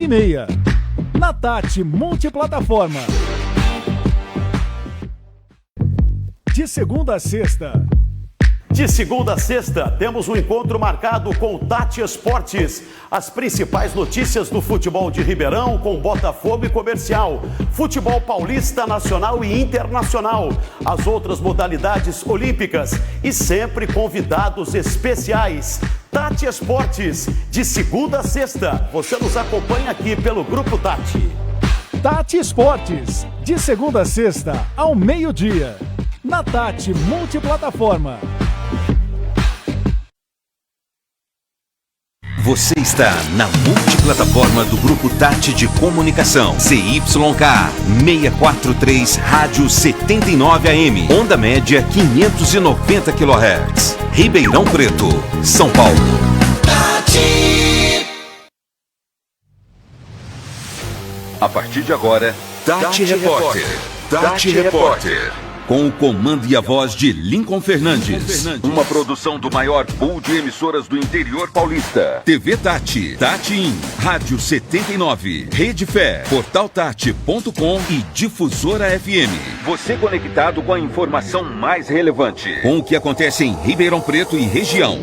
9h30. Na Tati Multiplataforma. De segunda a sexta. De segunda a sexta, temos um encontro marcado com o Tati Esportes. As principais notícias do futebol de Ribeirão com Botafogo e Comercial. Futebol paulista, nacional e internacional. As outras modalidades olímpicas e sempre convidados especiais. Tati Esportes, de segunda a sexta. Você nos acompanha aqui pelo Grupo Tati. Tati Esportes, de segunda a sexta, ao meio-dia. Na Tati Multiplataforma. Você está na multiplataforma do Grupo Tati de Comunicação. CYK 643, Rádio 79 AM. Onda média 590 kHz. Ribeirão Preto, São Paulo. Tati. A partir de agora, Tati Repórter. Tati Repórter. Com o comando e a voz de Lincoln Fernandes. Uma produção do maior pool de emissoras do interior paulista. TV Tati, Tati In, Rádio 79, Rede Fé, portaltati.com e Difusora FM. Você conectado com a informação mais relevante. Com o que acontece em Ribeirão Preto e região.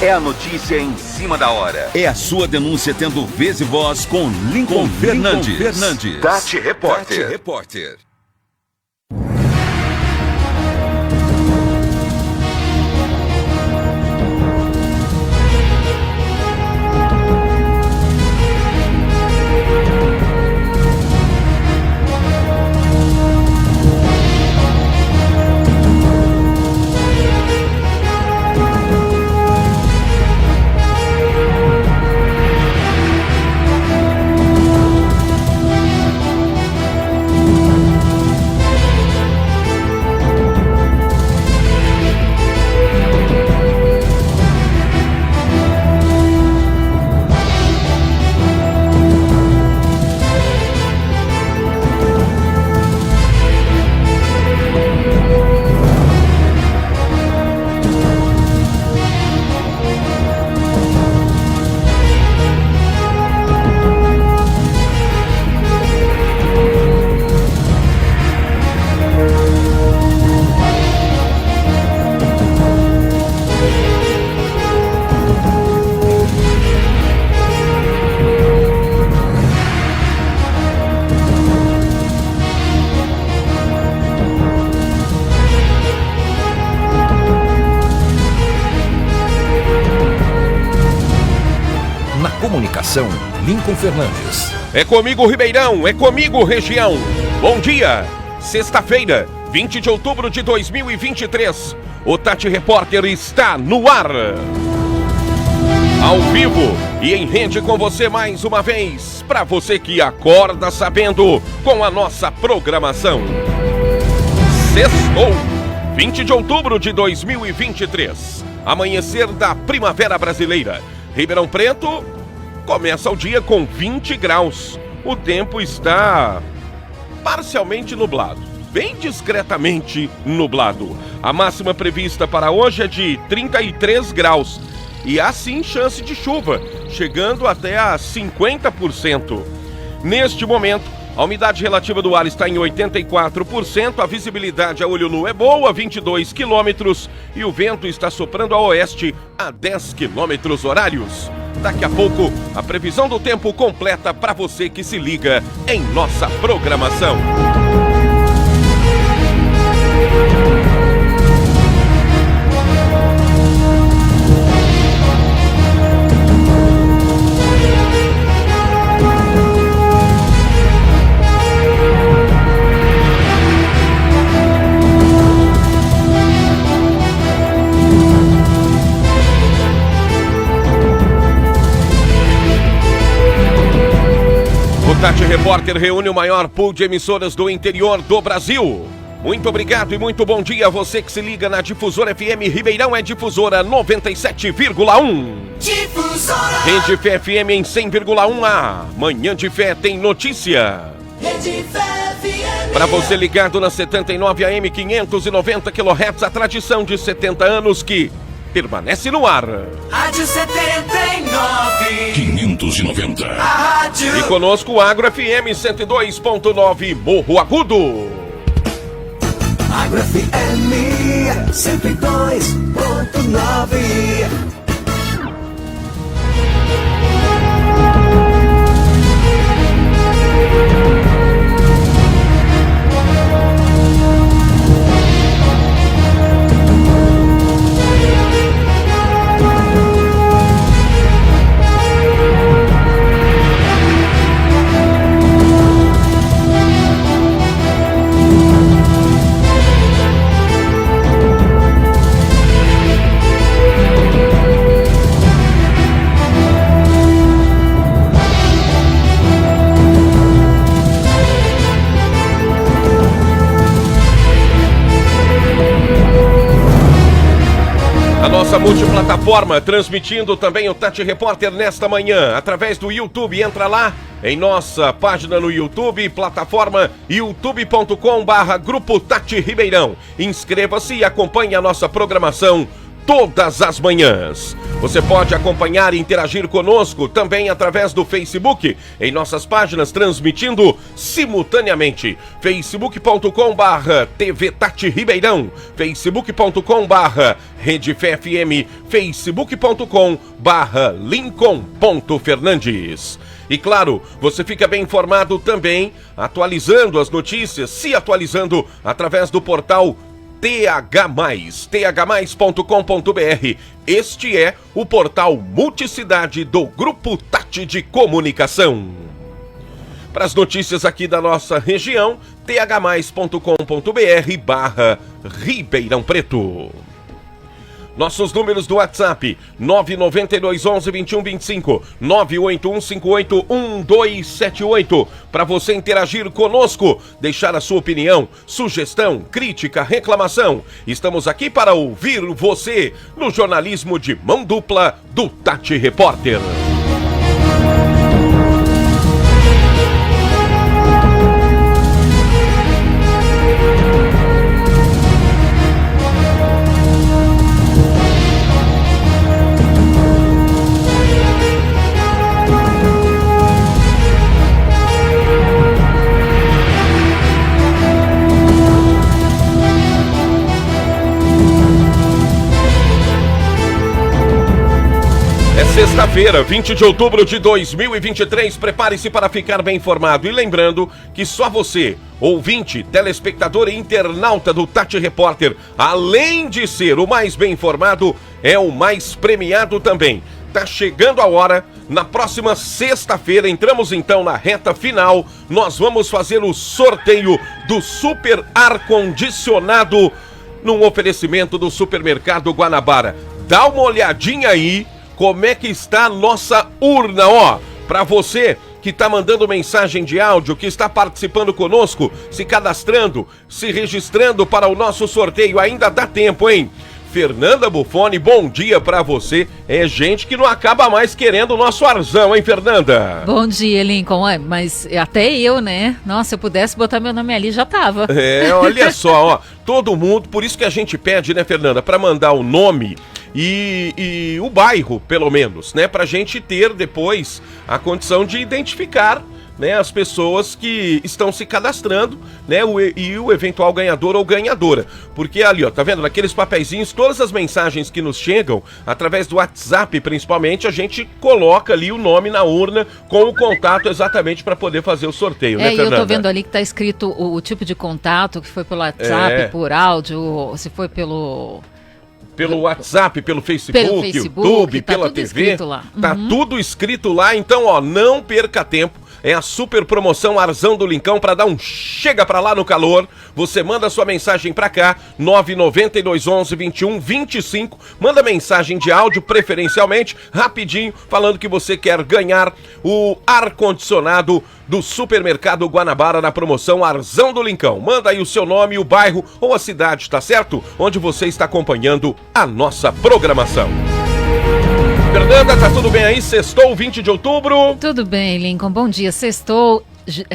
É a notícia em cima da hora. É a sua denúncia tendo vez e voz com Lincoln Fernandes. Tati Repórter. Tati Repórter. Lincoln Fernandes. É comigo, Ribeirão, é comigo, região. Bom dia, sexta-feira, 20 de outubro de 2023. O Tati Repórter está no ar. Ao vivo e em rede com você mais uma vez. Para você que acorda sabendo com a nossa programação. Sextou, 20 de outubro de 2023. Amanhecer da Primavera Brasileira. Ribeirão Preto começa o dia com 20 graus. O tempo está parcialmente nublado, bem discretamente nublado. A máxima prevista para hoje é de 33 graus. E há sim chance de chuva, chegando até a 50%. Neste momento, a umidade relativa do ar está em 84%, a visibilidade a olho nu é boa, 22 quilômetros, e o vento está soprando a oeste a 10 quilômetros horários. Daqui a pouco, a previsão do tempo completa para você que se liga em nossa programação. O Tati Repórter reúne o maior pool de emissoras do interior do Brasil. Muito obrigado e muito bom dia a você que se liga na Difusora FM. Ribeirão é Difusora 97,1. Difusora. Rede Fé FM em 100,1 A. Manhã de Fé tem notícia. Rede Fé FM. Para você ligado na 79 AM 590 kHz, a tradição de 70 anos que permanece no ar. Rádio 79 590. A rádio. E conosco o Agro FM 102.9 Morro Agudo. Agro FM 102.9. Nossa multiplataforma, transmitindo também o Tati Repórter nesta manhã, através do YouTube. Entra lá em nossa página no YouTube, plataforma youtube.com/Grupo Tati Ribeirão. Inscreva-se e acompanhe a nossa programação todas as manhãs. Você pode acompanhar e interagir conosco também através do Facebook, em nossas páginas, transmitindo simultaneamente. facebook.com/TV Tati Ribeirão, facebook.com/Rede Fé FM, facebook.com/Lincoln.Fernandes. E claro, você fica bem informado também, atualizando as notícias, se atualizando através do portal th+, Este é o portal multicidade do Grupo Tati de Comunicação. Para as notícias aqui da nossa região, th+.com.br/Ribeirão Preto. Nossos números do WhatsApp, 99211-2125, 981581278. Para você interagir conosco, deixar a sua opinião, sugestão, crítica, reclamação. Estamos aqui para ouvir você no jornalismo de mão dupla do Tati Repórter. Sexta-feira, 20 de outubro de 2023, prepare-se para ficar bem informado. E lembrando que só você, ouvinte, telespectador e internauta do Tati Repórter, além de ser o mais bem informado, é o mais premiado também. Tá chegando a hora, na próxima sexta-feira, entramos então na reta final, nós vamos fazer o sorteio do super ar-condicionado num oferecimento do Supermercado Guanabara. Dá uma olhadinha aí como é que está a nossa urna, ó, para você que está mandando mensagem de áudio, que está participando conosco, se cadastrando, se registrando para o nosso sorteio, ainda dá tempo, hein? Fernanda Buffoni, bom dia pra você. É gente que não acaba mais querendo o nosso arzão, hein, Fernanda? Bom dia, Lincoln. Mas até eu, né? Nossa, se eu pudesse botar meu nome ali, já tava. É, olha só, ó, todo mundo, por isso que a gente pede, né, Fernanda, pra mandar o nome e o bairro, pelo menos, né, pra gente ter depois a condição de identificar, né, as pessoas que estão se cadastrando, né, e o eventual ganhador ou ganhadora. Porque ali, ó, tá vendo, naqueles papeizinhos, todas as mensagens que nos chegam, através do WhatsApp principalmente, a gente coloca ali o nome na urna com o contato exatamente para poder fazer o sorteio, né, Fernanda? E eu tô vendo ali que tá escrito o tipo de contato, que foi pelo WhatsApp, por áudio, se foi pelo WhatsApp, pelo Facebook, YouTube, tá pela tudo TV, escrito lá. Tá tudo escrito lá, então, ó, não perca tempo. É a super promoção Arzão do Lincão para dar um chega pra lá no calor. Você manda sua mensagem pra cá, 99211-2125. Manda mensagem de áudio, preferencialmente, rapidinho, falando que você quer ganhar o ar-condicionado do Supermercado Guanabara na promoção Arzão do Lincão. Manda aí o seu nome, o bairro ou a cidade, tá certo? Onde você está acompanhando a nossa programação. Fernanda, tá tudo bem aí? Sextou, 20 de outubro? Tudo bem, Lincoln. Bom dia. Sextou.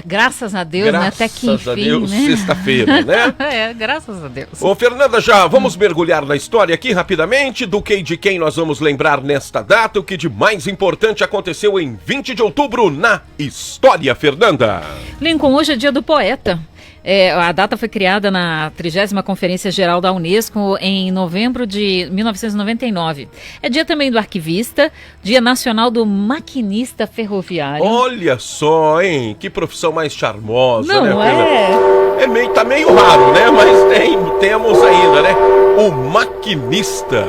Graças a Deus, né? Até que enfim, Graças a Deus, né? sexta-feira, né? Graças a Deus. Ô, Fernanda, já vamos mergulhar na história aqui rapidamente, do que e de quem nós vamos lembrar nesta data, o que de mais importante aconteceu em 20 de outubro na história, Fernanda. Lincoln, hoje é dia do poeta. A data foi criada na 30ª Conferência Geral da Unesco em novembro de 1999. É dia também do arquivista, dia nacional do maquinista ferroviário. Olha só, hein? Que profissão mais charmosa, Não né, é? Tá meio raro, né? Mas temos ainda, né? O maquinista.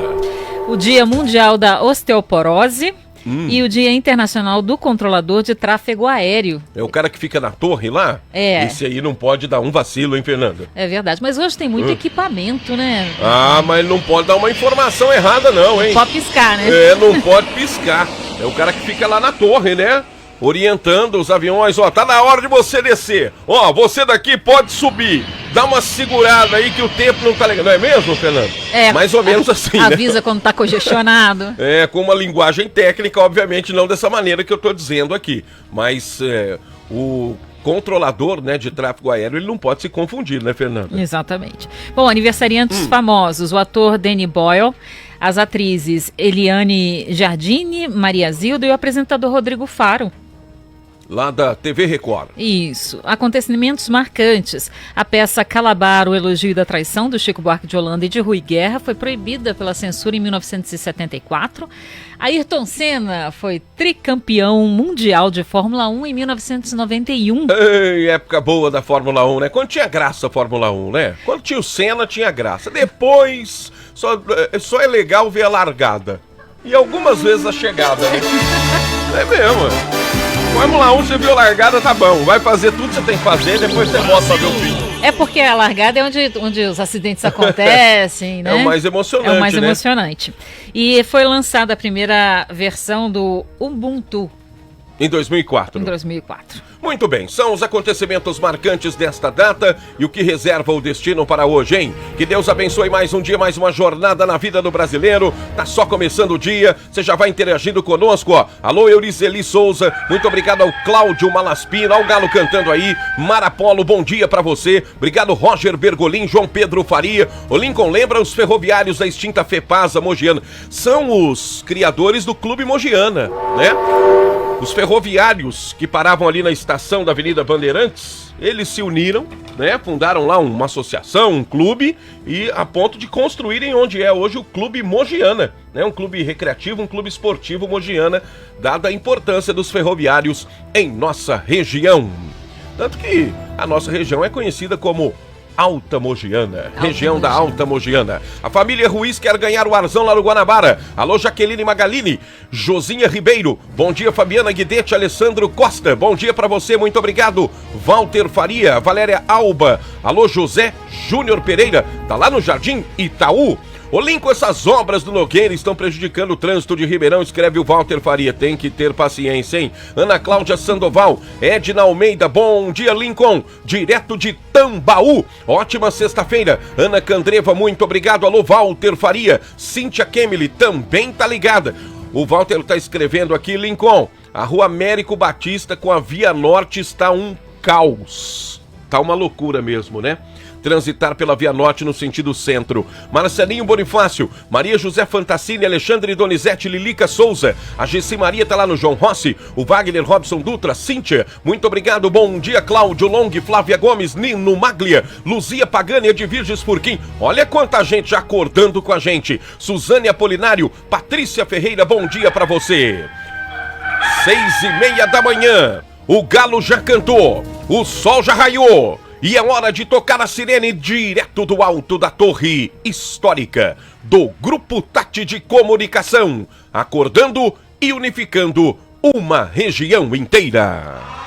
O dia mundial da osteoporose. E o Dia Internacional do Controlador de Tráfego Aéreo. É o cara que fica na torre lá? Esse aí não pode dar um vacilo, hein, Fernanda? É verdade, mas hoje tem muito equipamento, né? Ah, mas ele não pode dar uma informação errada não, hein? Não pode piscar, né? Não pode piscar. É o cara que fica lá na torre, né? Orientando os aviões, ó, tá na hora de você descer. Ó, você daqui pode subir. Dá uma segurada aí que o tempo não tá legal. Não é mesmo, Fernando? Mais ou menos assim, avisa, né? quando tá congestionado. Com uma linguagem técnica, obviamente, não dessa maneira que eu tô dizendo aqui. Mas o controlador, né, de tráfego aéreo, ele não pode se confundir, né, Fernanda? Exatamente. Bom, aniversariantes famosos, o ator Danny Boyle, as atrizes Eliane Jardine, Maria Zilda e o apresentador Rodrigo Faro. Lá da TV Record. Isso. Acontecimentos marcantes. A peça Calabar, o elogio da traição, do Chico Buarque de Holanda e de Rui Guerra, foi proibida pela censura em 1974. Ayrton Senna foi tricampeão mundial de Fórmula 1 em 1991. Ei, época boa da Fórmula 1, né? Quando tinha graça a Fórmula 1, né? Quando tinha o Senna, tinha graça. Depois, só é legal ver a largada. E algumas vezes a chegada, né? É mesmo. Fórmula 1, você viu a largada, tá bom. Vai fazer tudo que você tem que fazer, depois você volta pra ver o fim. É porque a largada é onde os acidentes acontecem, né? É o mais emocionante, É o mais né? emocionante. E foi lançada a primeira versão do Ubuntu. Em 2004. Em 2004. Muito bem, são os acontecimentos marcantes desta data e o que reserva o destino para hoje, hein? Que Deus abençoe mais um dia, mais uma jornada na vida do brasileiro. Tá só começando o dia, você já vai interagindo conosco, ó. Alô, Eurizeli Souza, muito obrigado ao Cláudio Malaspina, ao Galo cantando aí. Marapolo, bom dia pra você. Obrigado, Roger Bergolim, João Pedro Faria. O Lincoln lembra os ferroviários da extinta FEPASA Mogiana. São os criadores do Clube Mogiana, né? Os ferroviários que paravam ali na estação da Avenida Bandeirantes, eles se uniram, né? Fundaram lá uma associação, um clube, e a ponto de construírem onde é hoje o Clube Mogiana, né? Um clube recreativo, um clube esportivo Mogiana, dada a importância dos ferroviários em nossa região. Tanto que a nossa região é conhecida como Alta Mogiana, região da Alta Mogiana. A família Ruiz quer ganhar o arzão lá no Guanabara. Alô, Jaqueline Magalini, Josinha Ribeiro, bom dia, Fabiana Guidete, Alessandro Costa, bom dia pra você, muito obrigado. Walter Faria, Valéria Alba, alô, José Júnior Pereira, tá lá no Jardim Itaú. Ô Lincoln, essas obras do Nogueira estão prejudicando o trânsito de Ribeirão, escreve o Walter Faria. Tem que ter paciência, hein? Ana Cláudia Sandoval, Edna Almeida, bom dia, Lincoln, direto de Tambaú. Ótima sexta-feira. Ana Candreva, muito obrigado. Alô, Walter Faria. Cíntia Kemily também tá ligada. O Walter tá escrevendo aqui, Lincoln, a rua Américo Batista com a Via Norte está um caos. Tá uma loucura mesmo, né? Transitar pela Via Norte no sentido centro. Marcelinho Bonifácio, Maria José Fantassini, Alexandre Donizete, Lilica Souza, a Gessi Maria tá lá no João Rossi, o Wagner Robson Dutra, Cíntia, muito obrigado, bom dia, Cláudio Long, Flávia Gomes, Nino Maglia, Luzia Pagani, Edvirges Furquim, olha quanta gente já acordando com a gente, Suzane Apolinário, Patrícia Ferreira, bom dia pra você. 6:30 da manhã, o galo já cantou, o sol já raiou, e é hora de tocar a sirene direto do alto da torre histórica do Grupo Tati de Comunicação, acordando e unificando uma região inteira.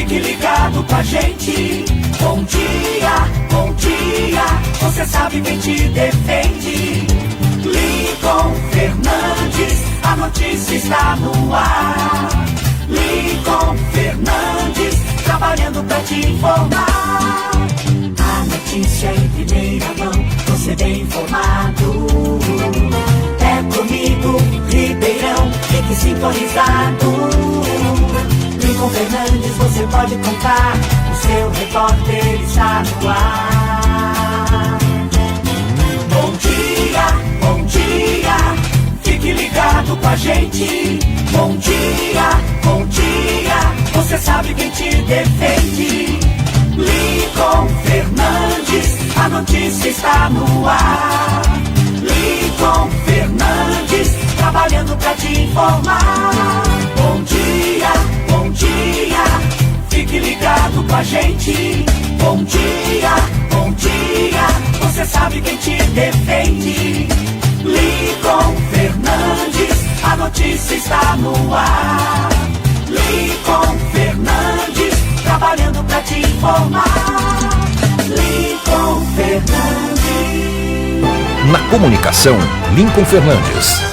fique ligado com a gente. Bom dia, você sabe quem te defende. Lincoln Fernandes, a notícia está no ar. Lincoln Fernandes, trabalhando pra te informar. A notícia em primeira mão, você bem informado. É comigo, Ribeirão, fique sintonizado. Lincoln Fernandes, você pode contar, o seu repórter está no ar. Bom dia, fique ligado com a gente. Bom dia, você sabe quem te defende. Lincoln Fernandes, a notícia está no ar. Lincoln Fernandes, trabalhando pra te informar. Bom dia, fique ligado com a gente. Bom dia, você sabe quem te defende. Lincoln Fernandes, a notícia está no ar. Lincoln Fernandes, trabalhando pra te informar. Lincoln Fernandes. Na comunicação, Lincoln Fernandes.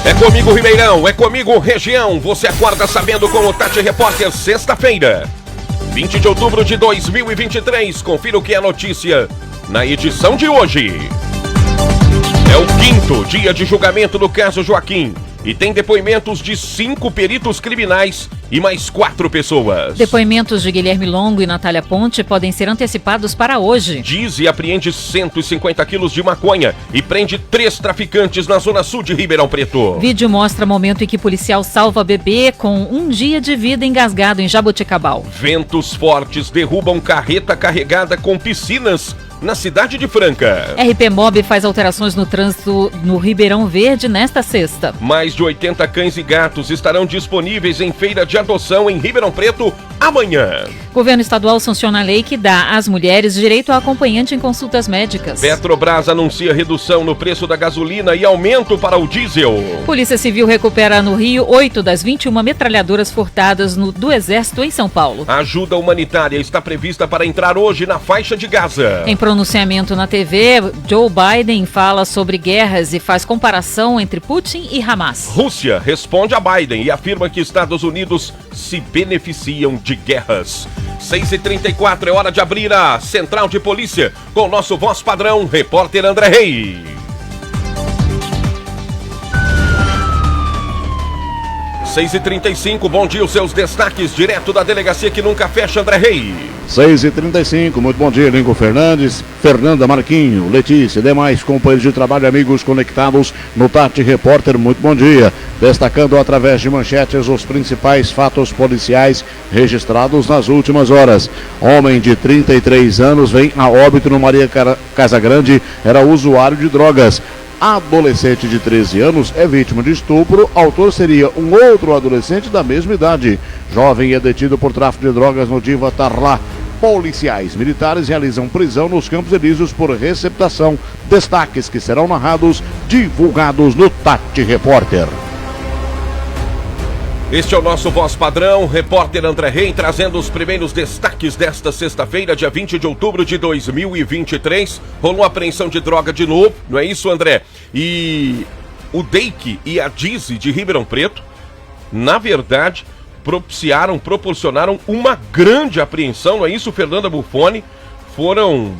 É comigo, Ribeirão, é comigo, região. Você acorda sabendo com o Tati Repórter, sexta-feira, 20 de outubro de 2023. Confira o que é notícia na edição de hoje. É o 5º dia de julgamento do caso Joaquim e tem depoimentos de 5 peritos criminais e mais 4 pessoas. Depoimentos de Guilherme Longo e Natália Ponte podem ser antecipados para hoje. Diz e apreende 150 quilos de maconha e prende 3 traficantes na zona sul de Ribeirão Preto. Vídeo mostra momento em que policial salva bebê com 1 dia de vida engasgado em Jaboticabal. Ventos fortes derrubam carreta carregada com piscinas na cidade de Franca. RP Mob faz alterações no trânsito no Ribeirão Verde nesta sexta. Mais de 80 cães e gatos estarão disponíveis em feira de adoção em Ribeirão Preto amanhã. Governo estadual sanciona a lei que dá às mulheres direito a acompanhante em consultas médicas. Petrobras anuncia redução no preço da gasolina e aumento para o diesel. Polícia Civil recupera no Rio 8 das 21 metralhadoras furtadas do Exército em São Paulo. A ajuda humanitária está prevista para entrar hoje na faixa de Gaza. Em pronunciamento na TV, Joe Biden fala sobre guerras e faz comparação entre Putin e Hamas. Rússia responde a Biden e afirma que Estados Unidos se beneficiam de guerras. 6h34, é hora de abrir a Central de Polícia com o nosso voz padrão, repórter André Rei. Seis e 35, bom dia, os seus destaques direto da delegacia que nunca fecha, André Rei. 6h35, muito bom dia, Lincoln Fernandes, Fernanda Marquinho, Letícia e demais companheiros de trabalho, amigos conectados no Tati Repórter, muito bom dia. Destacando através de manchetes os principais fatos policiais registrados nas últimas horas. Homem de 33 anos vem a óbito no Maria Casagrande, era usuário de drogas. Adolescente de 13 anos é vítima de estupro, autor seria um outro adolescente da mesma idade. Jovem é detido por tráfico de drogas no Diva Tarlá. Policiais militares realizam prisão nos Campos Elíseos por receptação. Destaques que serão narrados, divulgados no Tati Repórter. Este é o nosso voz padrão, repórter André Rei, trazendo os primeiros destaques desta sexta-feira, dia 20 de outubro de 2023. Rolou apreensão de droga de novo, não é isso, André? E o DEIC e a DIZI de Ribeirão Preto, na verdade, proporcionaram uma grande apreensão, não é isso, Fernanda Buffoni? Foram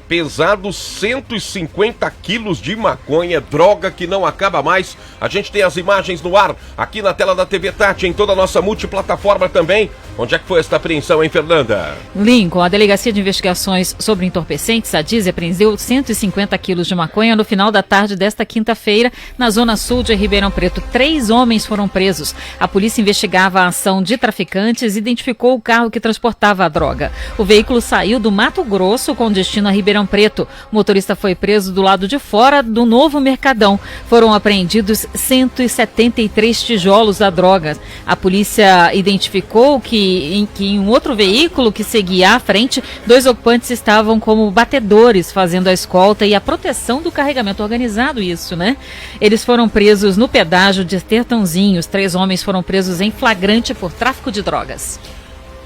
pesados 150 quilos de maconha, droga que não acaba mais. A gente tem as imagens no ar, aqui na tela da TV Tati, em toda a nossa multiplataforma também. Onde é que foi esta apreensão, hein, Fernanda? Lincoln, a Delegacia de Investigações sobre Entorpecentes, a DISE, apreendeu 150 quilos de maconha no final da tarde desta quinta-feira, na zona sul de Ribeirão Preto. 3 homens foram presos. A polícia investigava a ação de traficantes e identificou o carro que transportava a droga. O veículo saiu do Mato Grosso com destino a Ribeirão Preto. O motorista foi preso do lado de fora do novo Mercadão. Foram apreendidos 173 tijolos da droga. A polícia identificou que em um outro veículo que seguia à frente, 2 ocupantes estavam como batedores, fazendo a escolta e a proteção do carregamento. Organizado isso, né? Eles foram presos no pedágio de Tertãozinho. Os 3 homens foram presos em flagrante por tráfico de drogas.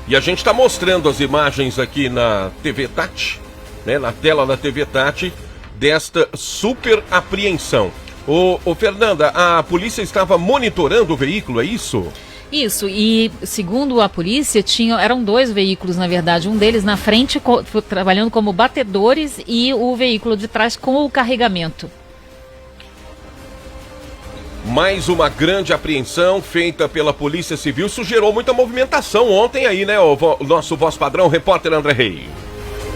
E a gente está mostrando as imagens aqui na TV Tati, né, na tela da TV Tati, desta super apreensão. Ô Fernanda, a polícia estava monitorando o veículo, é isso? Isso, e segundo a polícia, eram 2 veículos, na verdade. Um deles na frente, trabalhando como batedores, e o veículo de trás com o carregamento. Mais uma grande apreensão feita pela Polícia Civil. Isso gerou muita movimentação ontem aí, né, o nosso voz padrão, repórter André Rei.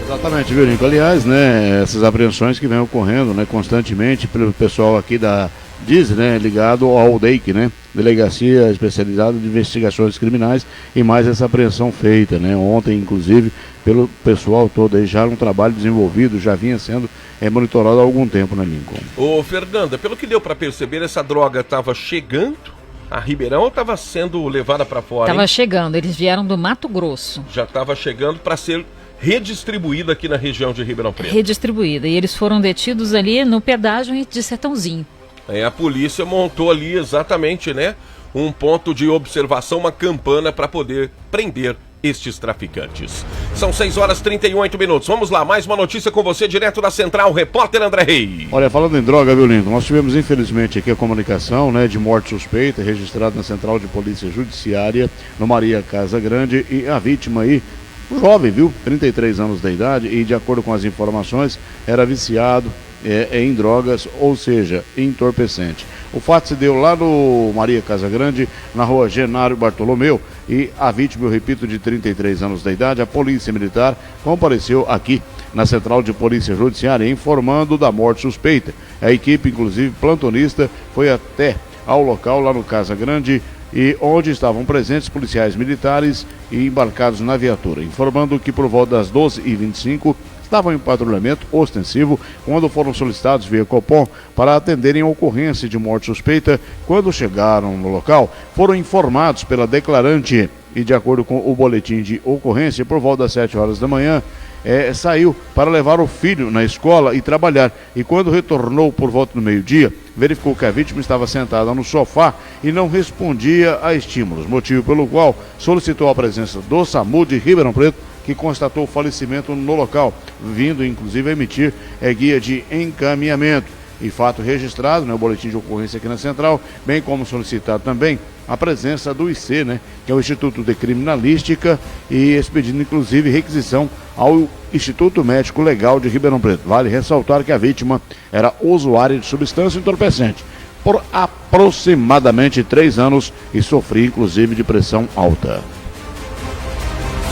Exatamente, viu, Nico? Aliás, né, essas apreensões que vêm ocorrendo, né, constantemente pelo pessoal aqui da DISE, né, ligado ao DEIC, né, Delegacia Especializada de Investigações Criminais, e mais essa apreensão feita, né, ontem, inclusive, pelo pessoal todo aí, já um trabalho desenvolvido, já vinha sendo monitorado há algum tempo, né, Lincoln? Ô, Fernanda, pelo que deu para perceber, essa droga estava chegando a Ribeirão ou estava sendo levada para fora? Estava chegando, eles vieram do Mato Grosso. Já estava chegando para ser redistribuída aqui na região de Ribeirão Preto. Redistribuída, e eles foram detidos ali no pedágio de Sertãozinho. A polícia montou ali exatamente, né, um ponto de observação, uma campana para poder prender estes traficantes. São 6h38. Vamos lá, mais uma notícia com você direto da Central, repórter André Rei. Olha, falando em droga, viu, Lincoln? Nós tivemos, infelizmente, aqui a comunicação, né, de morte suspeita registrada na Central de Polícia Judiciária, no Maria Casa Grande, e a vítima aí, um jovem, viu, 33 anos de idade, e de acordo com as informações, era viciado em drogas, ou seja, entorpecente. O fato se deu lá no Maria Casa Grande, na rua Genário Bartolomeu, e a vítima, eu repito, de 33 anos de idade, a Polícia Militar compareceu aqui na Central de Polícia Judiciária informando da morte suspeita. A equipe, inclusive plantonista, foi até ao local lá no Casa Grande, e onde estavam presentes policiais militares e embarcados na viatura, informando que por volta das 12h25 estavam em patrulhamento ostensivo quando foram solicitados via Copom para atenderem a ocorrência de morte suspeita. Quando chegaram no local, foram informados pela declarante e, de acordo com o boletim de ocorrência, por volta das 7 horas da manhã, saiu para levar o filho na escola e trabalhar, e quando retornou por volta do meio-dia, verificou que a vítima estava sentada no sofá e não respondia a estímulos, motivo pelo qual solicitou a presença do SAMU de Ribeirão Preto, que constatou o falecimento no local, vindo inclusive a emitir guia de encaminhamento. E fato registrado, né, o boletim de ocorrência aqui na Central, bem como solicitado também a presença do IC, né, que é o Instituto de Criminalística, e expedindo inclusive requisição ao Instituto Médico Legal de Ribeirão Preto. Vale ressaltar que a vítima era usuária de substância entorpecente por aproximadamente 3 anos e sofria inclusive de pressão alta.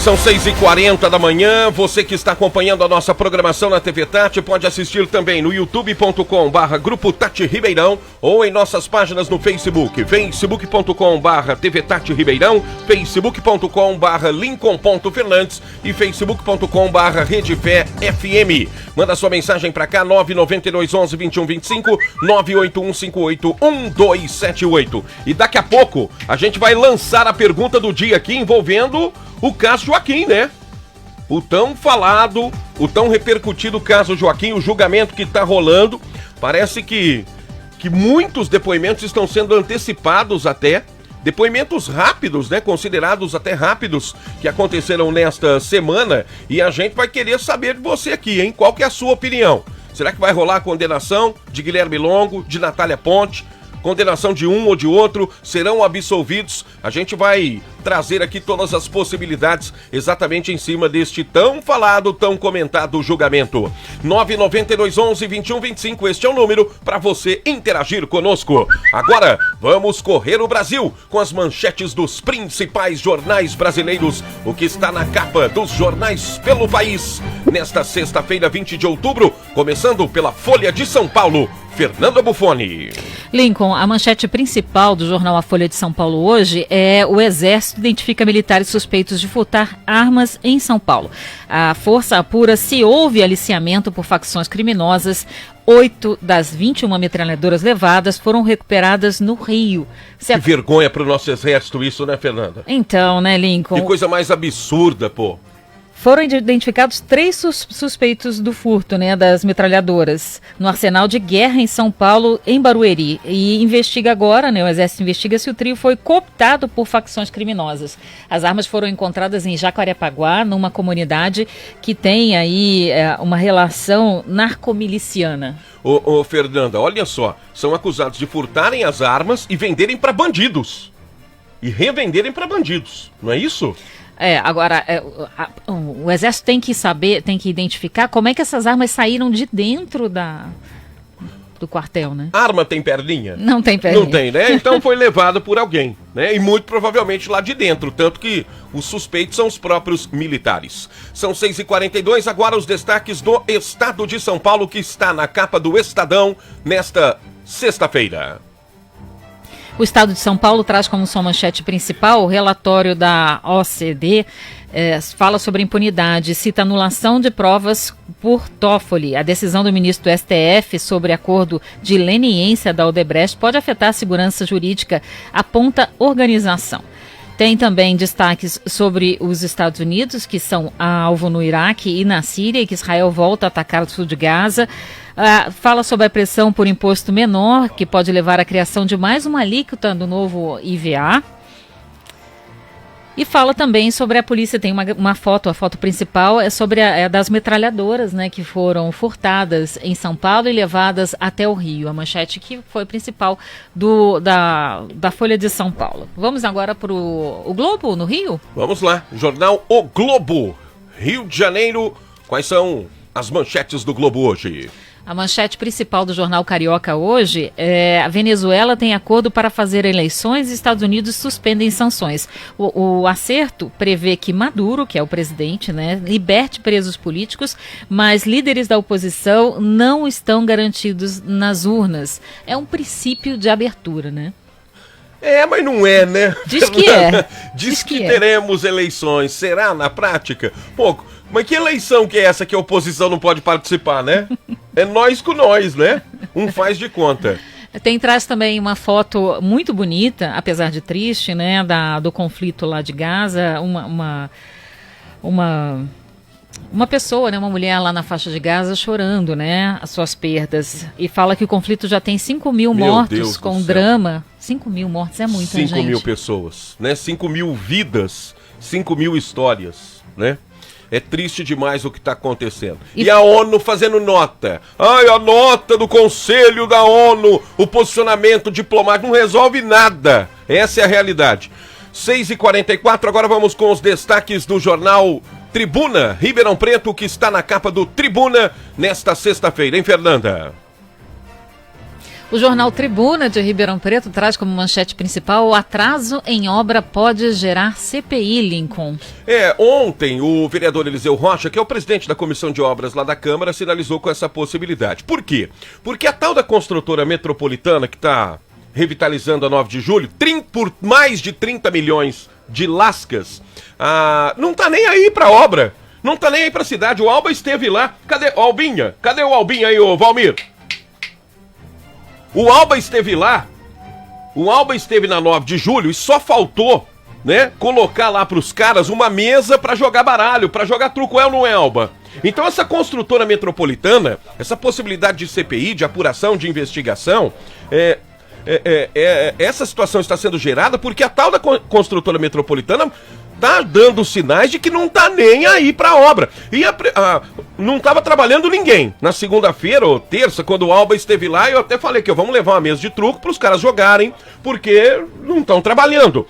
São 6h40 da manhã, você que está acompanhando a nossa programação na TV Tati pode assistir também no youtube.com/Grupo Tati Ribeirão ou em nossas páginas no Facebook, facebook.com/TV Tati Ribeirão, facebook.com/Lincoln.Fernandes e facebook.com/Rede Fé FM. Manda sua mensagem para cá, 99211-2125, 981581278. E daqui a pouco a gente vai lançar a pergunta do dia aqui envolvendo o caso Joaquim, né? O tão falado, o tão repercutido caso Joaquim, o julgamento que está rolando. Parece que muitos depoimentos estão sendo antecipados até. Depoimentos rápidos, né? Considerados até rápidos, que aconteceram nesta semana. E a gente vai querer saber de você aqui, hein? Qual que é a sua opinião? Será que vai rolar a condenação de Guilherme Longo, de Natália Ponte? condenação de um ou de outro, serão absolvidos. A gente vai trazer aqui todas as possibilidades exatamente em cima deste tão falado, tão comentado julgamento. 99211-2125, este é o número para você interagir conosco. Agora, vamos correr o Brasil com as manchetes dos principais jornais brasileiros, o que está na capa dos jornais pelo país. Nesta sexta-feira, 20 de outubro, começando pela Folha de São Paulo, Fernanda Buffoni. Lincoln, a manchete principal do jornal A Folha de São Paulo hoje é: o Exército identifica militares suspeitos de furtar armas em São Paulo. A força apura se houve aliciamento por facções criminosas. 8 das 21 metralhadoras levadas foram recuperadas no Rio. Que vergonha pro nosso exército isso, né, Fernanda? Então, né, Lincoln? Que coisa mais absurda, pô. Foram identificados 3 suspeitos do furto, né, das metralhadoras no arsenal de guerra em São Paulo, em Barueri. E investiga agora, né, o Exército investiga se o trio foi cooptado por facções criminosas. As armas foram encontradas em Jacarepaguá, numa comunidade que tem aí uma relação narcomiliciana. Ô, Fernanda, olha só, são acusados de furtarem as armas e venderem para bandidos. E revenderem para bandidos, não é isso? Agora, o Exército tem que saber, tem que identificar como é que essas armas saíram de dentro do quartel, né? Arma tem perninha? Não tem perninha. Não tem, né? Então foi levada por alguém, né? E muito provavelmente lá de dentro, tanto que os suspeitos são os próprios militares. São 6h42, agora os destaques do Estado de São Paulo, que está na capa do Estadão nesta sexta-feira. O Estado de São Paulo traz como sua manchete principal o relatório da OCDE, fala sobre impunidade, cita anulação de provas por Toffoli. A decisão do ministro do STF sobre acordo de leniência da Odebrecht pode afetar a segurança jurídica, aponta organização. Tem também destaques sobre os Estados Unidos, que são alvo no Iraque e na Síria, e que Israel volta a atacar o sul de Gaza. Fala sobre a pressão por imposto menor, que pode levar à criação de mais uma alíquota do novo IVA. E fala também sobre a polícia, tem uma foto, a foto principal é sobre das metralhadoras, né, que foram furtadas em São Paulo e levadas até o Rio. A manchete que foi principal da Folha de São Paulo. Vamos agora para o Globo, no Rio? Vamos lá, jornal O Globo, Rio de Janeiro. Quais são as manchetes do Globo hoje? A manchete principal do jornal Carioca hoje é: a Venezuela tem acordo para fazer eleições e Estados Unidos suspendem sanções. O acerto prevê que Maduro, que é o presidente, né, liberte presos políticos, mas líderes da oposição não estão garantidos nas urnas. É um princípio de abertura, né? Mas não é, né? Diz que é. Diz que teremos eleições. Será na prática? Pô, mas que eleição que é essa que a oposição não pode participar, né? É nós com nós, né? Um faz de conta. Traz também uma foto muito bonita, apesar de triste, né? Do conflito lá de Gaza. Uma pessoa, né, uma mulher lá na faixa de Gaza chorando, né, as suas perdas. E fala que o conflito já tem 5 mil mortos com drama. 5 mil mortos é muita gente. 5 mil pessoas, né? 5 mil vidas, 5 mil histórias, né? É triste demais o que está acontecendo. E a ONU fazendo nota. A nota do Conselho da ONU, o posicionamento diplomático não resolve nada. Essa é a realidade. 6h44, agora vamos com os destaques do jornal Tribuna, Ribeirão Preto, que está na capa do Tribuna nesta sexta-feira, hein, Fernanda? O jornal Tribuna de Ribeirão Preto traz como manchete principal: o atraso em obra pode gerar CPI, Lincoln. Ontem o vereador Eliseu Rocha, que é o presidente da Comissão de Obras lá da Câmara, sinalizou com essa possibilidade. Por quê? Porque a tal da construtora metropolitana, que está revitalizando a 9 de julho, por mais de 30 milhões de lascas, não tá nem aí pra obra, não tá nem aí pra cidade. O Alba esteve lá. Cadê o Albinha? Cadê o Albinha aí, ô Valmir? O Alba esteve lá, o Alba esteve na 9 de julho e só faltou, né, colocar lá pros caras uma mesa pra jogar baralho, pra jogar truco, ou não é, Alba? Então essa construtora metropolitana, essa possibilidade de CPI, de apuração, de investigação, essa situação está sendo gerada porque a tal da construtora metropolitana tá dando sinais de que não tá nem aí pra obra. E não estava trabalhando ninguém. Na segunda-feira ou terça, quando o Alba esteve lá, eu até falei que vamos levar uma mesa de truco para os caras jogarem, porque não estão trabalhando.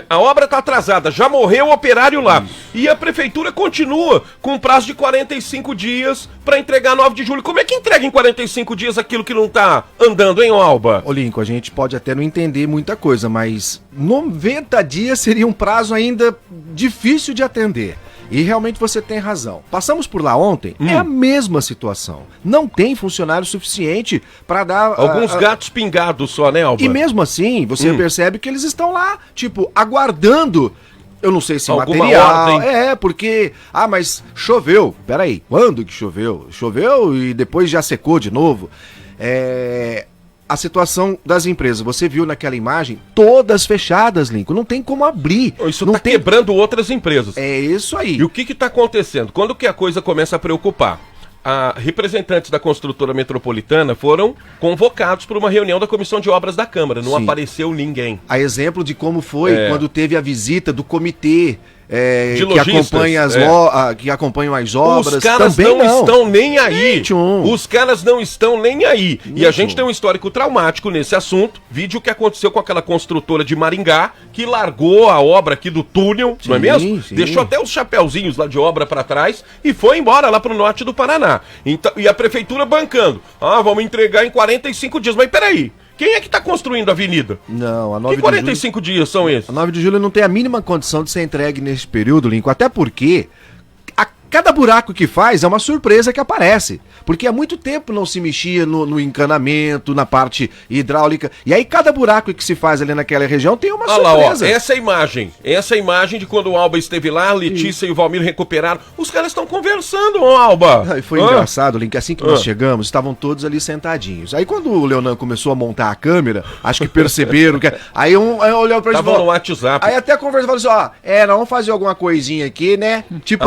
A obra está atrasada, já morreu o operário lá. E a prefeitura continua com um prazo de 45 dias para entregar 9 de julho. Como é que entrega em 45 dias aquilo que não está andando, hein, Alba? Ô, Lincoln, a gente pode até não entender muita coisa, mas 90 dias seria um prazo ainda difícil de atender. E realmente você tem razão. Passamos por lá ontem, é a mesma situação. Não tem funcionário suficiente para dar... Alguns gatos pingados só, né, Alba? E mesmo assim, você percebe que eles estão lá, tipo, aguardando... Eu não sei se alguma material... ordem. Porque... mas choveu. Peraí, quando que choveu? Choveu e depois já secou de novo. A situação das empresas, você viu naquela imagem, todas fechadas, Lincoln, não tem como abrir. Isso não tá quebrando outras empresas. É isso aí. E o que tá acontecendo? Quando que a coisa começa a preocupar? Representantes da construtora metropolitana foram convocados para uma reunião da Comissão de Obras da Câmara. Não apareceu ninguém. A exemplo de como foi quando teve a visita do comitê que acompanham as obras. Os caras também não estão nem aí. Nenhum. Os caras não estão nem aí. E a gente tem um histórico traumático nesse assunto. Vídeo que aconteceu com aquela construtora de Maringá, que largou a obra aqui do túnel, não é mesmo? Sim. Deixou até os chapeuzinhos lá de obra para trás e foi embora lá pro norte do Paraná. Então, e a prefeitura bancando. Vamos entregar em 45 dias. Mas peraí. Quem é que está construindo a avenida? Não, a 9 que 45 dias são esses? A 9 de julho não tem a mínima condição de ser entregue nesse período, Lincoln, até porque cada buraco que faz é uma surpresa que aparece. Porque há muito tempo não se mexia no encanamento, na parte hidráulica. E aí cada buraco que se faz ali naquela região tem uma surpresa. Lá, ó, essa imagem de quando o Alba esteve lá, a Letícia e o Valmir recuperaram. Os caras estão conversando, Alba. Foi engraçado, Link, assim que nós chegamos, estavam todos ali sentadinhos. Aí quando o Leonan começou a montar a câmera, acho que perceberam que... Aí olhou pra gente e falou... no WhatsApp. Aí até a conversa falou assim, nós vamos fazer alguma coisinha aqui, né? Tipo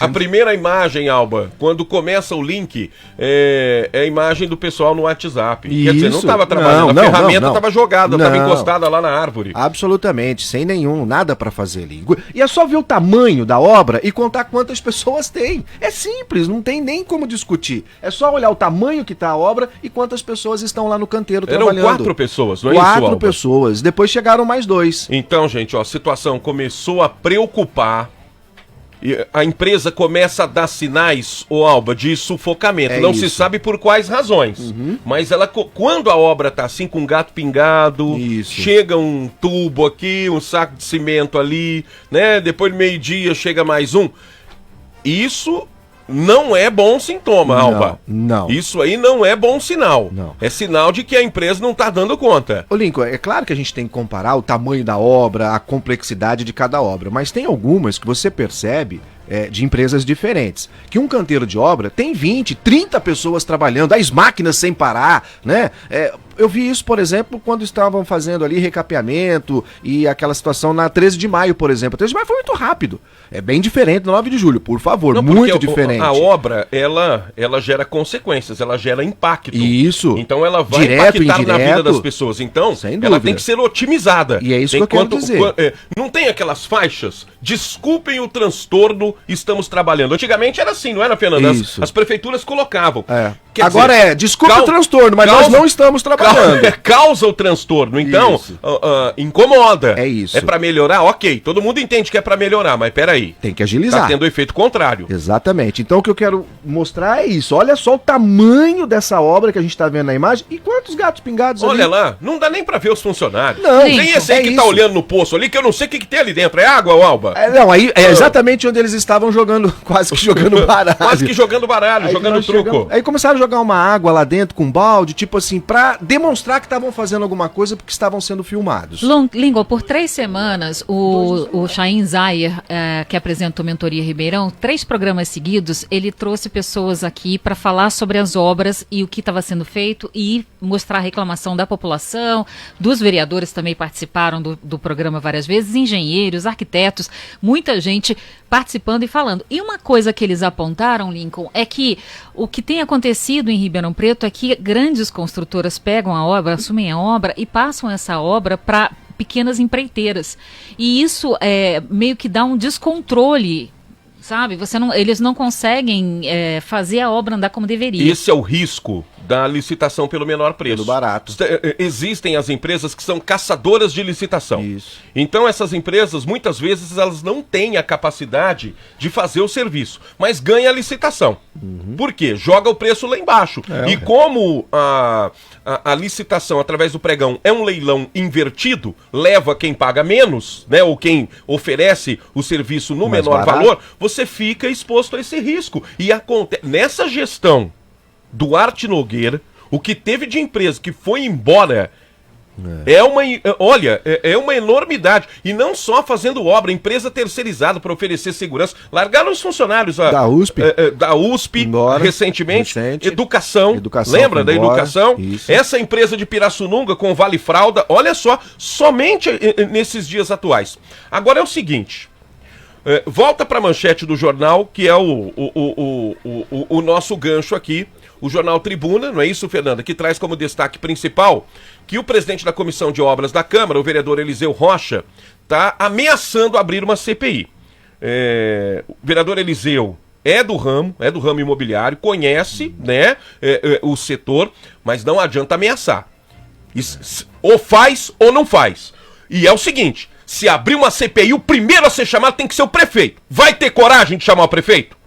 A primeira imagem, Alba, quando começa o link, é a imagem do pessoal no WhatsApp. Isso. Quer dizer, não estava trabalhando, a ferramenta estava jogada, estava encostada lá na árvore. Absolutamente, sem nada pra fazer ali. E é só ver o tamanho da obra e contar quantas pessoas tem. É simples, não tem nem como discutir. É só olhar o tamanho que tá a obra e quantas pessoas estão lá no canteiro trabalhando. Eram 4 pessoas, não é isso, Alba? 4 pessoas, depois chegaram mais 2. Então, gente, a situação começou a preocupar. A empresa começa a dar sinais, Alba, de sufocamento. Não se sabe por quais razões. Mas quando a obra tá assim, com um gato pingado, chega um tubo aqui, um saco de cimento ali, né? Depois de meio-dia chega mais um. Isso não é bom sintoma, Alba. Não. Isso aí não é bom sinal. Não. É sinal de que a empresa não tá dando conta. Ô Lincoln, é claro que a gente tem que comparar o tamanho da obra, a complexidade de cada obra, mas tem algumas que você percebe de empresas diferentes. Que um canteiro de obra tem 20, 30 pessoas trabalhando, as máquinas sem parar, né? Eu vi isso, por exemplo, quando estavam fazendo ali recapeamento e aquela situação na 13 de maio, por exemplo. A 13 de maio foi muito rápido. É bem diferente do 9 de julho, por favor, muito diferente. A obra, ela gera consequências, ela gera impacto. Isso. Então ela vai direto, impactar indireto, na vida das pessoas. Então, sem ela tem que ser otimizada. E é isso que eu quero dizer. Não tem aquelas faixas? Desculpem o transtorno, estamos trabalhando. Antigamente era assim, não era, Fernanda? As prefeituras colocavam. Agora desculpe o transtorno, mas nós não estamos trabalhando. Causa o transtorno, então incomoda. É isso. É pra melhorar? Ok, todo mundo entende que é pra melhorar, mas peraí. Tem que agilizar. Tá tendo o efeito contrário. Exatamente. Então o que eu quero mostrar é isso. Olha só o tamanho dessa obra que a gente tá vendo na imagem e quantos gatos pingados ali. Olha lá, não dá nem pra ver os funcionários. Não, tem esse aí que tá olhando no poço ali, que eu não sei o que tem ali dentro. É água, Alba? Não, aí é exatamente onde eles estavam jogando, quase que jogando baralho. Quase que jogando baralho, jogando truco. Aí começaram a jogar uma água lá dentro com um balde, tipo assim, pra demonstrar que estavam fazendo alguma coisa porque estavam sendo filmados. Língua, por 3 semanas, o Chaim Zayer, que apresentou Mentoria Ribeirão, 3 programas seguidos, ele trouxe pessoas aqui para falar sobre as obras e o que estava sendo feito e mostrar a reclamação da população, dos vereadores também participaram do programa várias vezes, engenheiros, arquitetos, muita gente participando e falando. E uma coisa que eles apontaram, Lincoln, é que o que tem acontecido em Ribeirão Preto é que grandes construtoras pegam a obra, assumem a obra e passam essa obra para pequenas empreiteiras. E isso meio que dá um descontrole sabe? Eles não conseguem fazer a obra andar como deveria. Esse é o risco da licitação pelo menor preço. Pelo barato. Existem as empresas que são caçadoras de licitação. Isso. Então essas empresas, muitas vezes, elas não têm a capacidade de fazer o serviço, mas ganha a licitação. Por quê? Joga o preço lá embaixo. E como a licitação, através do pregão, é um leilão invertido, leva quem paga menos, né, ou quem oferece o serviço no menor valor, você fica exposto a esse risco. E nessa gestão Duarte Nogueira, o que teve de empresa que foi embora é uma enormidade. E não só fazendo obra, empresa terceirizada para oferecer segurança. Largaram os funcionários da USP embora, recentemente. Educação. Lembra da educação? Isso. Essa empresa de Pirassununga com Vale Fralda, olha só, somente nesses dias atuais. Agora é o seguinte. Volta para a manchete do jornal, que é o nosso gancho aqui. O jornal Tribuna, não é isso, Fernanda? Que traz como destaque principal que o presidente da Comissão de Obras da Câmara, o vereador Eliseu Rocha, está ameaçando abrir uma CPI. O vereador Eliseu é do ramo imobiliário, conhece, né, o setor, mas não adianta ameaçar. Ou faz ou não faz. E é o seguinte, se abrir uma CPI, o primeiro a ser chamado tem que ser o prefeito. Vai ter coragem de chamar o prefeito?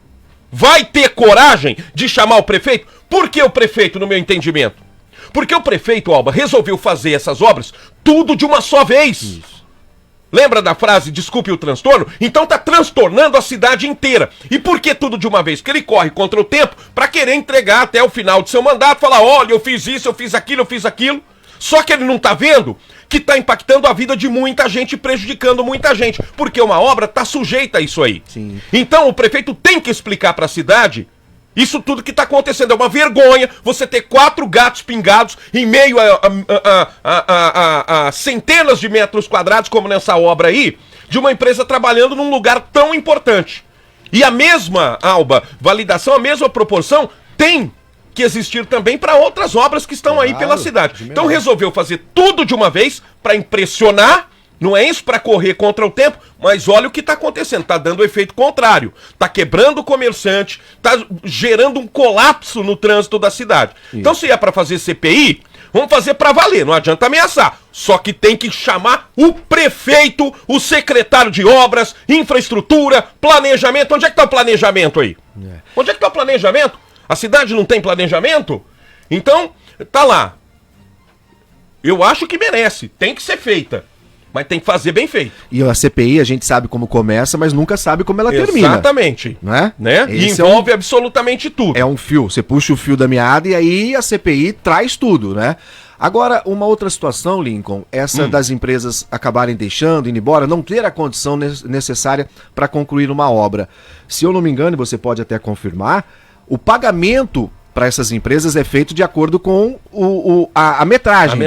Vai ter coragem de chamar o prefeito? Por que o prefeito, no meu entendimento? Porque o prefeito, Alba, resolveu fazer essas obras tudo de uma só vez. Isso. Lembra da frase, desculpe o transtorno? Então tá transtornando a cidade inteira. E por que tudo de uma vez? Porque ele corre contra o tempo para querer entregar até o final de seu mandato, falar, olha, eu fiz isso, eu fiz aquilo. Só que ele não tá vendo que tá impactando a vida de muita gente, prejudicando muita gente. Porque uma obra tá sujeita a isso aí. Sim. Então o prefeito tem que explicar para a cidade isso tudo que tá acontecendo. É uma vergonha você ter 4 gatos pingados em meio a centenas de metros quadrados, como nessa obra aí, de uma empresa trabalhando num lugar tão importante. E a mesma, Alba, validação, a mesma proporção tem que existir também para outras obras que estão aí pela cidade. Então resolveu fazer tudo de uma vez para impressionar, não é isso, para correr contra o tempo, mas olha o que está acontecendo, está dando o efeito contrário, está quebrando o comerciante, está gerando um colapso no trânsito da cidade. Isso. Então se é para fazer CPI, vamos fazer para valer, não adianta ameaçar, só que tem que chamar o prefeito, o secretário de obras, infraestrutura, planejamento. Onde é que está o planejamento aí? Onde é que está o planejamento? A cidade não tem planejamento? Então, tá lá. Eu acho que merece, tem que ser feita. Mas tem que fazer bem feito. E a CPI a gente sabe como começa, mas nunca sabe como ela termina. Exatamente. Né? E envolve absolutamente tudo. É um fio, você puxa o fio da meada e aí a CPI traz tudo, né? Agora, uma outra situação, Lincoln, essa das empresas acabarem deixando, indo embora, não ter a condição necessária para concluir uma obra. Se eu não me engano, você pode até confirmar, o pagamento para essas empresas é feito de acordo com a metragem.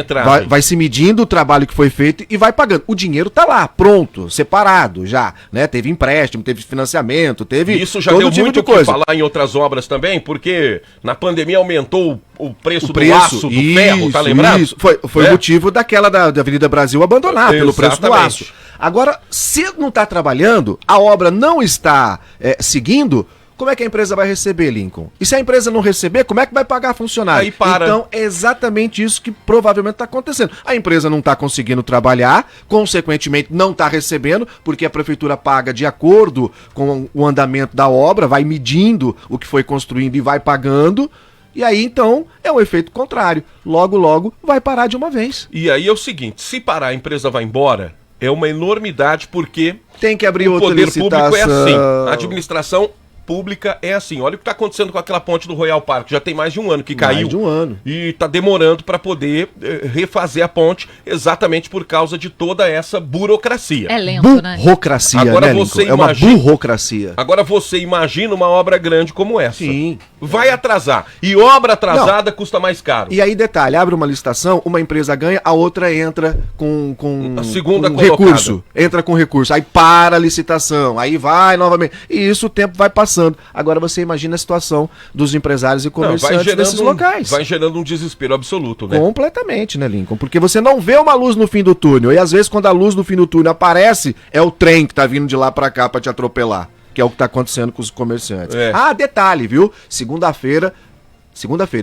Vai se medindo o trabalho que foi feito e vai pagando. O dinheiro tá lá, pronto, separado já, né? Teve empréstimo, teve financiamento, teve isso já todo deu tipo muito de coisa. Falar em outras obras também, porque na pandemia aumentou o preço do aço, do ferro, tá lembrado? Isso, foi o motivo daquela da Avenida Brasil abandonar, pelo preço do aço. Agora, se não está trabalhando, a obra não está seguindo, como é que a empresa vai receber, Lincoln? E se a empresa não receber, como é que vai pagar funcionário? Aí para. Então, é exatamente isso que provavelmente está acontecendo. A empresa não está conseguindo trabalhar, consequentemente não está recebendo, porque a prefeitura paga de acordo com o andamento da obra, vai medindo o que foi construindo e vai pagando. E aí, então, é o efeito contrário. Logo, logo, vai parar de uma vez. E aí é o seguinte, se parar, a empresa vai embora, é uma enormidade, porque tem que abrir outra licitação. O poder público é assim, a administração pública é assim. Olha o que está acontecendo com aquela ponte do Royal Park. Já tem mais de um ano que caiu. Mais de um ano. E está demorando para poder refazer a ponte, exatamente por causa de toda essa burocracia. É lento, né? Burocracia, agora né, você é uma burocracia. Agora você imagina uma obra grande como essa. Sim. Vai atrasar. E obra atrasada custa mais caro. E aí, detalhe, abre uma licitação, uma empresa ganha, a outra entra com a segunda recurso. Entra com recurso. Aí para a licitação. Aí vai novamente. E isso o tempo vai passando. Agora você imagina a situação dos empresários e comerciantes desses locais. Vai gerando um desespero absoluto, né? Completamente, né, Lincoln? Porque você não vê uma luz no fim do túnel. E às vezes quando a luz no fim do túnel aparece, é o trem que tá vindo de lá pra cá pra te atropelar. que é o que está acontecendo com os comerciantes. É. Ah, detalhe, viu? Segunda-feira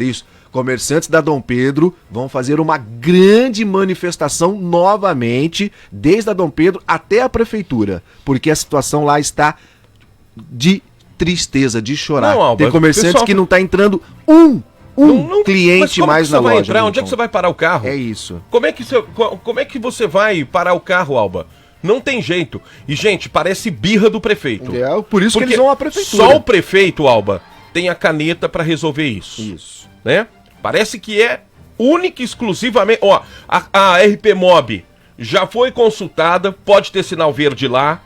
isso, comerciantes da Dom Pedro vão fazer uma grande manifestação novamente, desde a Dom Pedro até a prefeitura, porque a situação lá está de tristeza, de chorar. Não, Alba, tem comerciantes pessoal... que não está entrando cliente mais na loja. Onde é que você vai parar o carro? É isso. Como é que você vai parar o carro, Alba? Não tem jeito. E, gente, parece birra do prefeito. É, por isso que eles vão à prefeitura. Só o prefeito, Alba, tem a caneta para resolver isso. Isso. Né? Parece que é única e exclusivamente... Ó, a RP Mob já foi consultada, pode ter sinal verde lá.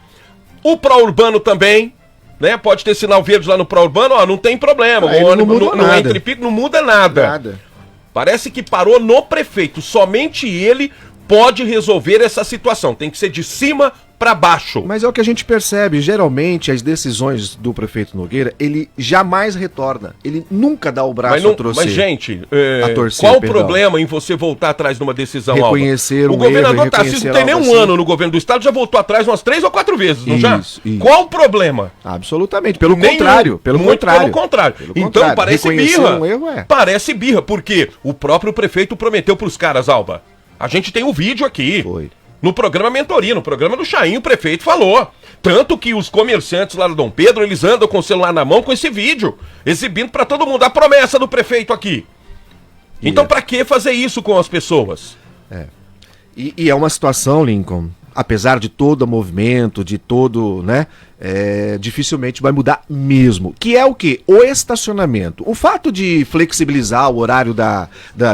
O Pró-Urbano também, né? Pode ter sinal verde lá no Pró-Urbano, ó, não tem problema. Aí o não ônibus muda não nada. entra em pico, não muda nada. Parece que parou no prefeito. Somente ele pode resolver essa situação. Tem que ser de cima para baixo. Mas é o que a gente percebe. Geralmente, as decisões do prefeito Nogueira, ele jamais retorna. Ele nunca dá o braço a torcer. Mas, gente, qual o problema em você voltar atrás de uma decisão, reconhecer Alba? O governador Tarcísio não tem nem um ano no governo do estado, já voltou atrás umas 3 ou 4 vezes, não já? Isso. Qual o problema? Absolutamente. Pelo Nenhum. contrário. Pelo contrário. Então, parece Reconhecer birra. um erro, é. Parece birra, porque o próprio prefeito prometeu pros caras, Alba. A gente tem um vídeo aqui. Foi. No programa Mentoria, no programa do Chainho, o prefeito falou. Tanto que os comerciantes lá do Dom Pedro, eles andam com o celular na mão com esse vídeo, exibindo pra todo mundo a promessa do prefeito aqui. Então, pra que fazer isso com as pessoas? E é uma situação, Lincoln, apesar de todo o movimento, de todo, né, dificilmente vai mudar mesmo. Que é o quê? O estacionamento. O fato de flexibilizar o horário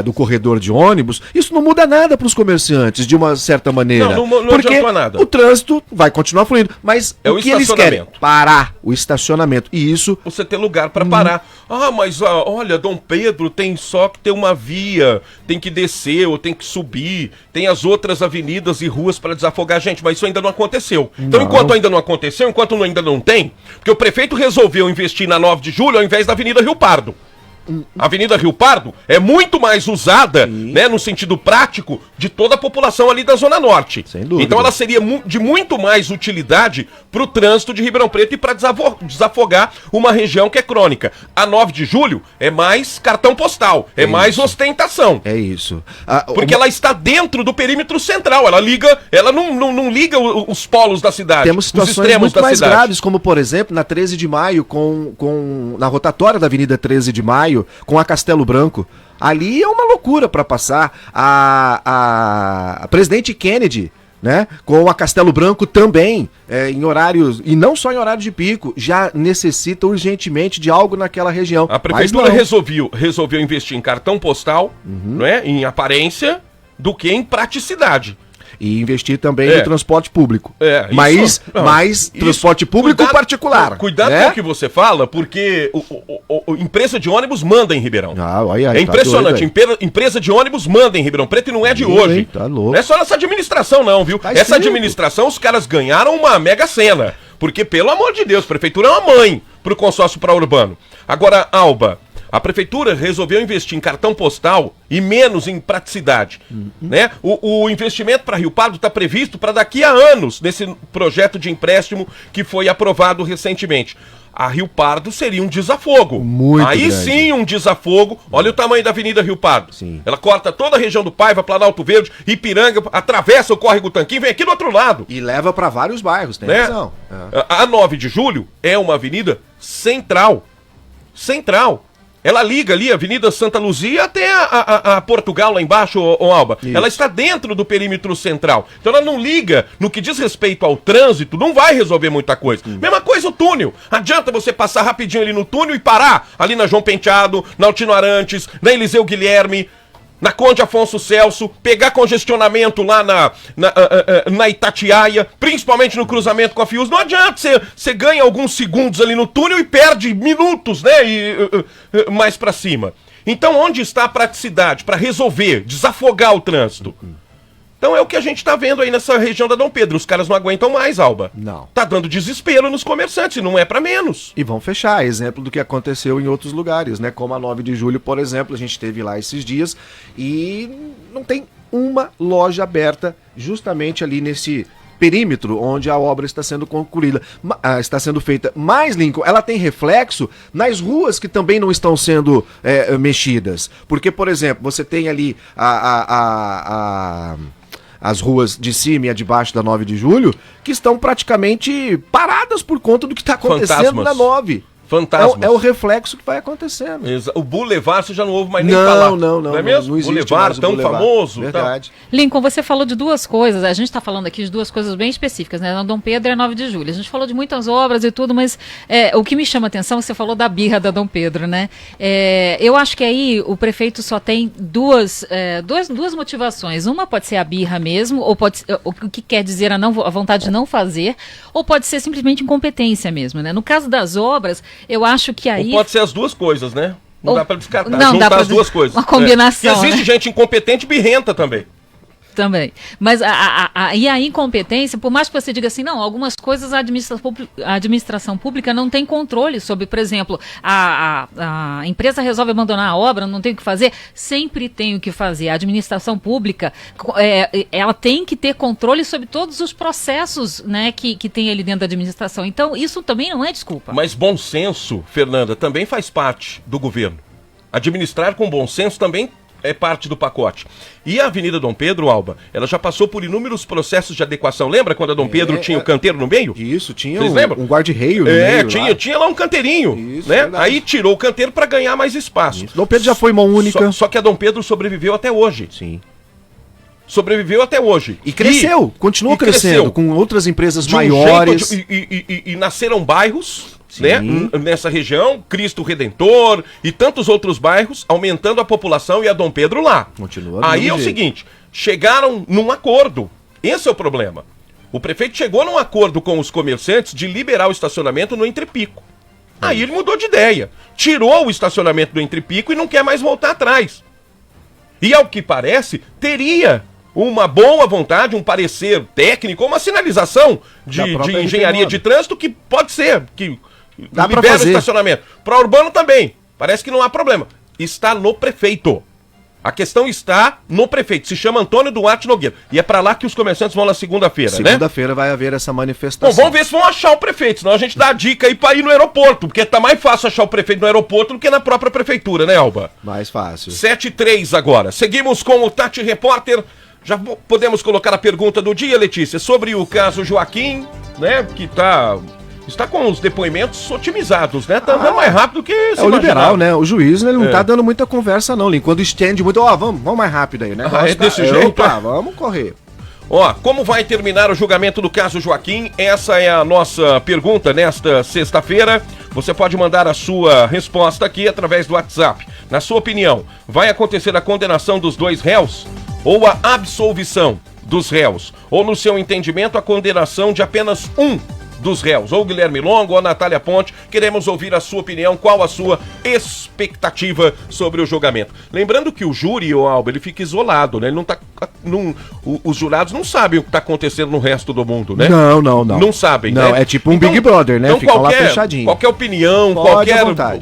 do corredor de ônibus, isso não muda nada para os comerciantes, de uma certa maneira. Não porque adiantou nada. O trânsito vai continuar fluindo. Mas É o o que eles querem? estacionamento. Parar o estacionamento. E isso... Você ter lugar pra parar. Ah, mas olha, Dom Pedro tem só que ter uma via, tem que descer ou tem que subir, tem as outras avenidas e ruas pra desafogar. Gente, mas isso ainda não aconteceu. Então, enquanto ainda não aconteceu, enquanto ainda não tem, porque o prefeito resolveu investir na 9 de julho ao invés da Avenida Rio Pardo. A Avenida Rio Pardo é muito mais usada, né, no sentido prático, de toda a população ali da Zona Norte. Sem dúvida. Então ela seria de muito mais utilidade para o trânsito de Ribeirão Preto e para desafogar uma região que é crônica. A 9 de julho é mais cartão postal, é mais ostentação. É isso. Porque ela está dentro do perímetro central, ela não liga os polos da cidade, Temos os situações extremos muito da mais cidade. graves, como por exemplo, na 13 de maio, na rotatória da Avenida 13 de Maio, com a Castelo Branco. Ali é uma loucura para passar. A Presidente Kennedy, né, com a Castelo Branco também, em horários, e não só em horário de pico, já necessita urgentemente de algo naquela região. A prefeitura resolveu investir em cartão postal, né, em aparência, do que em praticidade. E investir também no transporte público. Mas transporte público particular. Cuidado com o que você fala, porque a empresa de ônibus manda em Ribeirão. É impressionante. Empresa de ônibus manda em Ribeirão Preto e não é de hoje. Tá louco. Não é só nessa administração não, viu? Essa administração, os caras ganharam uma mega cena. Porque, pelo amor de Deus, a prefeitura é uma mãe pro consórcio Pró-Urbano. Agora, Alba, a prefeitura resolveu investir em cartão postal e menos em praticidade. Né? O investimento para Rio Pardo está previsto para daqui a anos, nesse projeto de empréstimo que foi aprovado recentemente. A Rio Pardo seria um desafogo. Aí grande. Sim, um desafogo. Olha o tamanho da Avenida Rio Pardo. Sim. Ela corta toda a região do Paiva, Planalto Verde, Ipiranga, atravessa o Córrego Tanquim, vem aqui do outro lado. E leva para vários bairros, tem né? razão. A 9 de julho é uma avenida central. Central. Ela liga ali a Avenida Santa Luzia até a Portugal lá embaixo, Alba. Isso. Ela está dentro do perímetro central. Então ela não liga no que diz respeito ao trânsito, não vai resolver muita coisa. Mesma coisa o túnel. Adianta você passar rapidinho ali no túnel e parar ali na João Penteado, na Altino Arantes, na Eliseu Guilherme, na Conde Afonso Celso, pegar congestionamento lá na Itatiaia, principalmente no cruzamento com a Fius. Não adianta, você ganha alguns segundos ali no túnel e perde minutos, né, mais pra cima. Então onde está a praticidade para resolver, desafogar o trânsito? Então é o que a gente tá vendo aí nessa região da Dom Pedro. Os caras não aguentam mais, Alba. Não. Tá dando desespero nos comerciantes, e não é pra menos. E vão fechar, exemplo do que aconteceu em outros lugares, né? Como a 9 de julho, por exemplo, a gente esteve lá esses dias e não tem uma loja aberta justamente ali nesse perímetro onde a obra está sendo concluída, está sendo feita. Mas, Lincoln, ela tem reflexo nas ruas que também não estão sendo mexidas. Porque, por exemplo, você tem ali as ruas de cima e a de baixo da 9 de julho, que estão praticamente paradas por conta do que está acontecendo na 9. Fantasmas. É o reflexo que vai acontecendo. O Boulevard você já não ouve mais nem falar. Não é mesmo? Não existe Boulevard tão Boulevard. famoso. Verdade. Lincoln, você falou de duas coisas, a gente está falando aqui de duas coisas bem específicas, né? Na Dom Pedro e a 9 de julho. A gente falou de muitas obras e tudo, mas o que me chama a atenção, você falou da birra da Dom Pedro, né? Eu acho que aí o prefeito só tem duas motivações. Uma pode ser a birra mesmo, ou pode ser, o que quer dizer a vontade de não fazer, ou pode ser simplesmente incompetência mesmo, né? No caso das obras, eu acho que aí... Ou pode ser as duas coisas, né? Não dá pra descartar. Não, juntar dá pra as duas coisas. Uma combinação. E existe gente incompetente e birrenta também. Também. Mas e a incompetência, por mais que você diga assim, não, algumas coisas a administração pública não tem controle sobre, por exemplo, a empresa resolve abandonar a obra, não tem o que fazer, sempre tem o que fazer. A administração pública, ela tem que ter controle sobre todos os processos, né, que tem ali dentro da administração. Então, isso também não é desculpa. Mas bom senso, Fernanda, também faz parte do governo. Administrar com bom senso também é parte do pacote. E a Avenida Dom Pedro, Alba, ela já passou por inúmeros processos de adequação. Lembra quando a Dom Pedro tinha o canteiro no meio? Isso, tinha um guarda-reio no meio. Tinha lá um canteirinho. Isso, né? Verdade. Aí tirou o canteiro para ganhar mais espaço. Isso. Dom Pedro já foi mão única. Só que a Dom Pedro sobreviveu até hoje. Sim. Sobreviveu até hoje. E cresceu, continuou crescendo, com outras empresas maiores. E nasceram bairros, né, nessa região, Cristo Redentor e tantos outros bairros, aumentando a população e a Dom Pedro lá. Continua. Aí é o seguinte, chegaram num acordo. Esse é o problema. O prefeito chegou num acordo com os comerciantes de liberar o estacionamento no Entrepico. Aí ele mudou de ideia. Tirou o estacionamento do Entrepico e não quer mais voltar atrás. E ao que parece, teria uma boa vontade, um parecer técnico, uma sinalização de engenharia de trânsito que pode ser, que dá libera pra fazer. O estacionamento. Para urbano também, parece que não há problema. Está no prefeito. A questão está no prefeito, se chama Antônio Duarte Nogueira. E é para lá que os comerciantes vão na segunda-feira, né? Segunda-feira vai haver essa manifestação. Bom, vamos ver se vão achar o prefeito, senão a gente dá a dica aí para ir no aeroporto, porque tá mais fácil achar o prefeito no aeroporto do que na própria prefeitura, né, Alba? Mais fácil. 7h03 agora. Seguimos com o Tati Repórter. Já podemos colocar a pergunta do dia, Letícia, sobre o caso Joaquim, né, que está com os depoimentos otimizados, né? Tá andando mais rápido que É o liberal, né? O juiz, ele não tá dando muita conversa, não. Quando estende muito, vamos mais rápido aí, né? É desse jeito? Vamos correr. Como vai terminar o julgamento do caso Joaquim? Essa é a nossa pergunta nesta sexta-feira. Você pode mandar a sua resposta aqui através do WhatsApp. Na sua opinião, vai acontecer a condenação dos 2 réus? Ou a absolvição dos réus? Ou, no seu entendimento, a condenação de apenas um dos réus? Ou Guilherme Longo ou a Natália Ponte? Queremos ouvir a sua opinião, qual a sua expectativa sobre o julgamento. Lembrando que o júri, o Alba, ele fica isolado, né? Ele não tá, os jurados não sabem o que está acontecendo no resto do mundo, né? Não. Não sabem, não, né? É tipo um Big Brother, né? Então Ficam lá fechadinho. Qualquer opinião,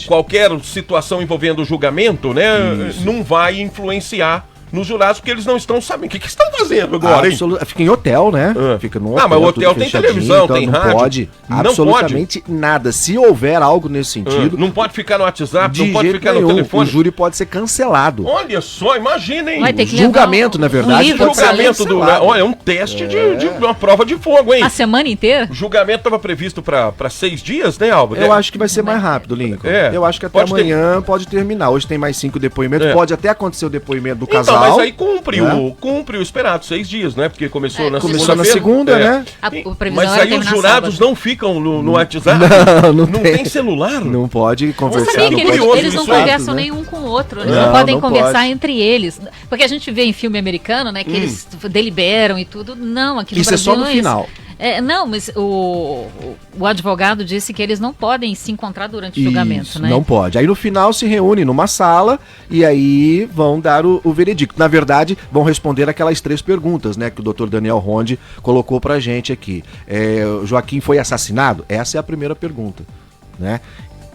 qualquer situação envolvendo o julgamento, né? Não vai influenciar nos jurados, porque eles não estão sabendo o que estão fazendo agora, hein? Fica em hotel, né? Fica no hotel. Mas o hotel tem televisão, então tem não rádio. Pode absolutamente nada. Se houver algo nesse sentido... Não pode ficar no WhatsApp, não pode ficar no telefone. O júri pode ser cancelado. Olha só, imagina, hein? Vai ter que julgamento, na verdade, pode ser cancelado. Olha, é um teste de uma prova de fogo, hein? A semana inteira? O julgamento estava previsto para 6 dias, né, Alba? Eu acho que vai ser mais rápido, Lincoln. Eu acho que até amanhã pode terminar. Hoje tem mais 5 depoimentos. Pode até acontecer o depoimento do casal. Então, mas aí cumpre o esperado, 6 dias, né? Porque começou na segunda, né? Mas aí os jurados não ficam no WhatsApp? Não tem celular? Não pode conversar. Você sabia que eles não conversam nenhum com o outro. Eles não podem conversar entre eles. Porque a gente vê em filme americano, né? Que eles deliberam e tudo. Não, aqui no Brasil... Isso é só no final. Não, mas o advogado disse que eles não podem se encontrar durante o julgamento, né? Não pode. Aí no final se reúne numa sala e aí vão dar o veredicto. Na verdade, vão responder aquelas 3 perguntas, né? Que o Dr. Daniel Ronde colocou pra gente aqui. Joaquim foi assassinado? Essa é a primeira pergunta, né?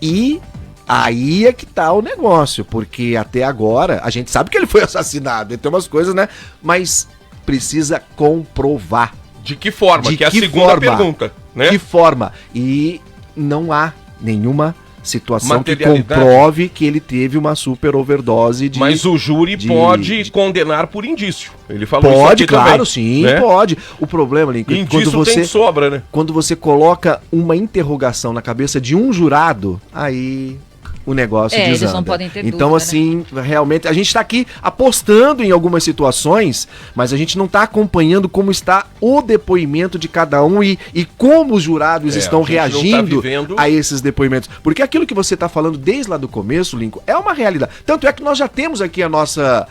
E aí é que tá o negócio, porque até agora a gente sabe que ele foi assassinado. Tem umas coisas, né? Mas precisa comprovar. De que forma? De que é a que segunda forma? pergunta, né? Que forma? E não há nenhuma situação que Materialidade. comprove que ele teve uma super overdose de... Mas o júri pode condenar por indício. Ele falou isso Pode, aqui claro, também, sim, né? pode. O problema, Lincoln, é que Indício tem sobra, né? quando você coloca uma interrogação na cabeça de um jurado, aí o negócio desanda. Eles não podem ter Então, dúvida, assim, realmente, a gente está aqui apostando em algumas situações, mas a gente não está acompanhando como está o depoimento de cada um e como os jurados estão a gente não tá reagindo vivendo- a esses depoimentos. Porque aquilo que você está falando desde lá do começo, Lincoln, é uma realidade. Tanto é que nós já temos aqui a nossa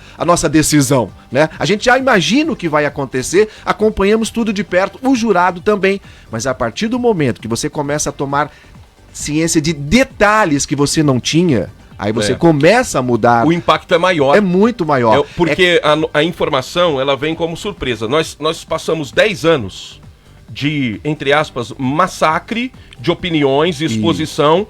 decisão, né? A gente já imagina o que vai acontecer, acompanhamos tudo de perto, o jurado também. Mas a partir do momento que você começa a tomar ciência de detalhes que você não tinha, aí você começa a mudar. O impacto é maior. É muito maior. Porque a informação, ela vem como surpresa. Nós passamos 10 anos de, entre aspas, massacre de opiniões e exposição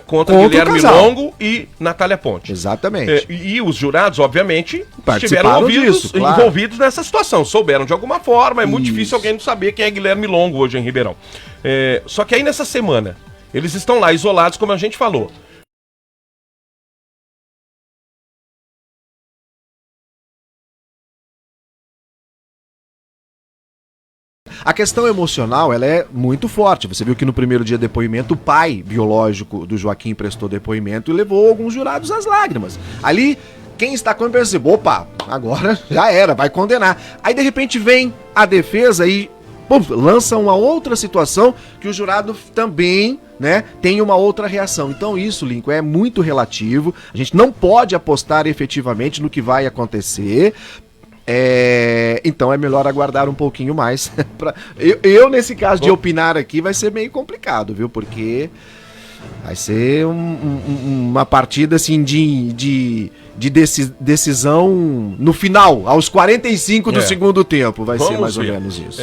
contra o Guilherme casal. Longo e Natália Ponte. Exatamente. E os jurados, obviamente, Participaram estiveram disso, claro. envolvidos nessa situação. Souberam de alguma forma. É muito difícil alguém não saber quem é Guilherme Longo hoje em Ribeirão. Só que aí nessa semana, eles estão lá isolados, como a gente falou. A questão emocional, ela é muito forte. Você viu que no primeiro dia de depoimento, o pai biológico do Joaquim prestou depoimento e levou alguns jurados às lágrimas. Ali, quem está condenando pensa, opa, agora já era, vai condenar. Aí, de repente, vem a defesa e lança uma outra situação que o jurado também, né, tem uma outra reação. Então isso, Lincoln, é muito relativo. A gente não pode apostar efetivamente no que vai acontecer. Então é melhor aguardar um pouquinho mais. Eu, nesse caso de opinar aqui, vai ser meio complicado, viu? Porque vai ser uma partida assim de decisão no final, aos 45 do segundo tempo. Vai ser mais ou menos isso.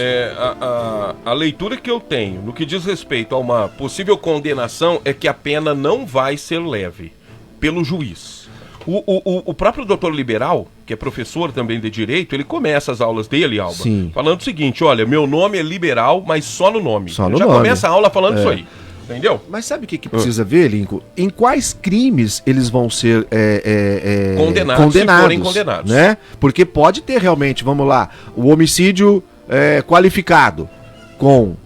A leitura que eu tenho no que diz respeito a uma possível condenação é que a pena não vai ser leve pelo juiz. O próprio doutor Liberal, que é professor também de Direito, ele começa as aulas dele, Alba, falando o seguinte: olha, meu nome é Liberal, mas só no nome. Só ele no já nome. Começa a aula falando isso aí. Entendeu? Mas sabe o que precisa ver, Lincoln? Em quais crimes eles vão ser condenados, se forem condenados. Né? Porque pode ter realmente, vamos lá, o homicídio qualificado com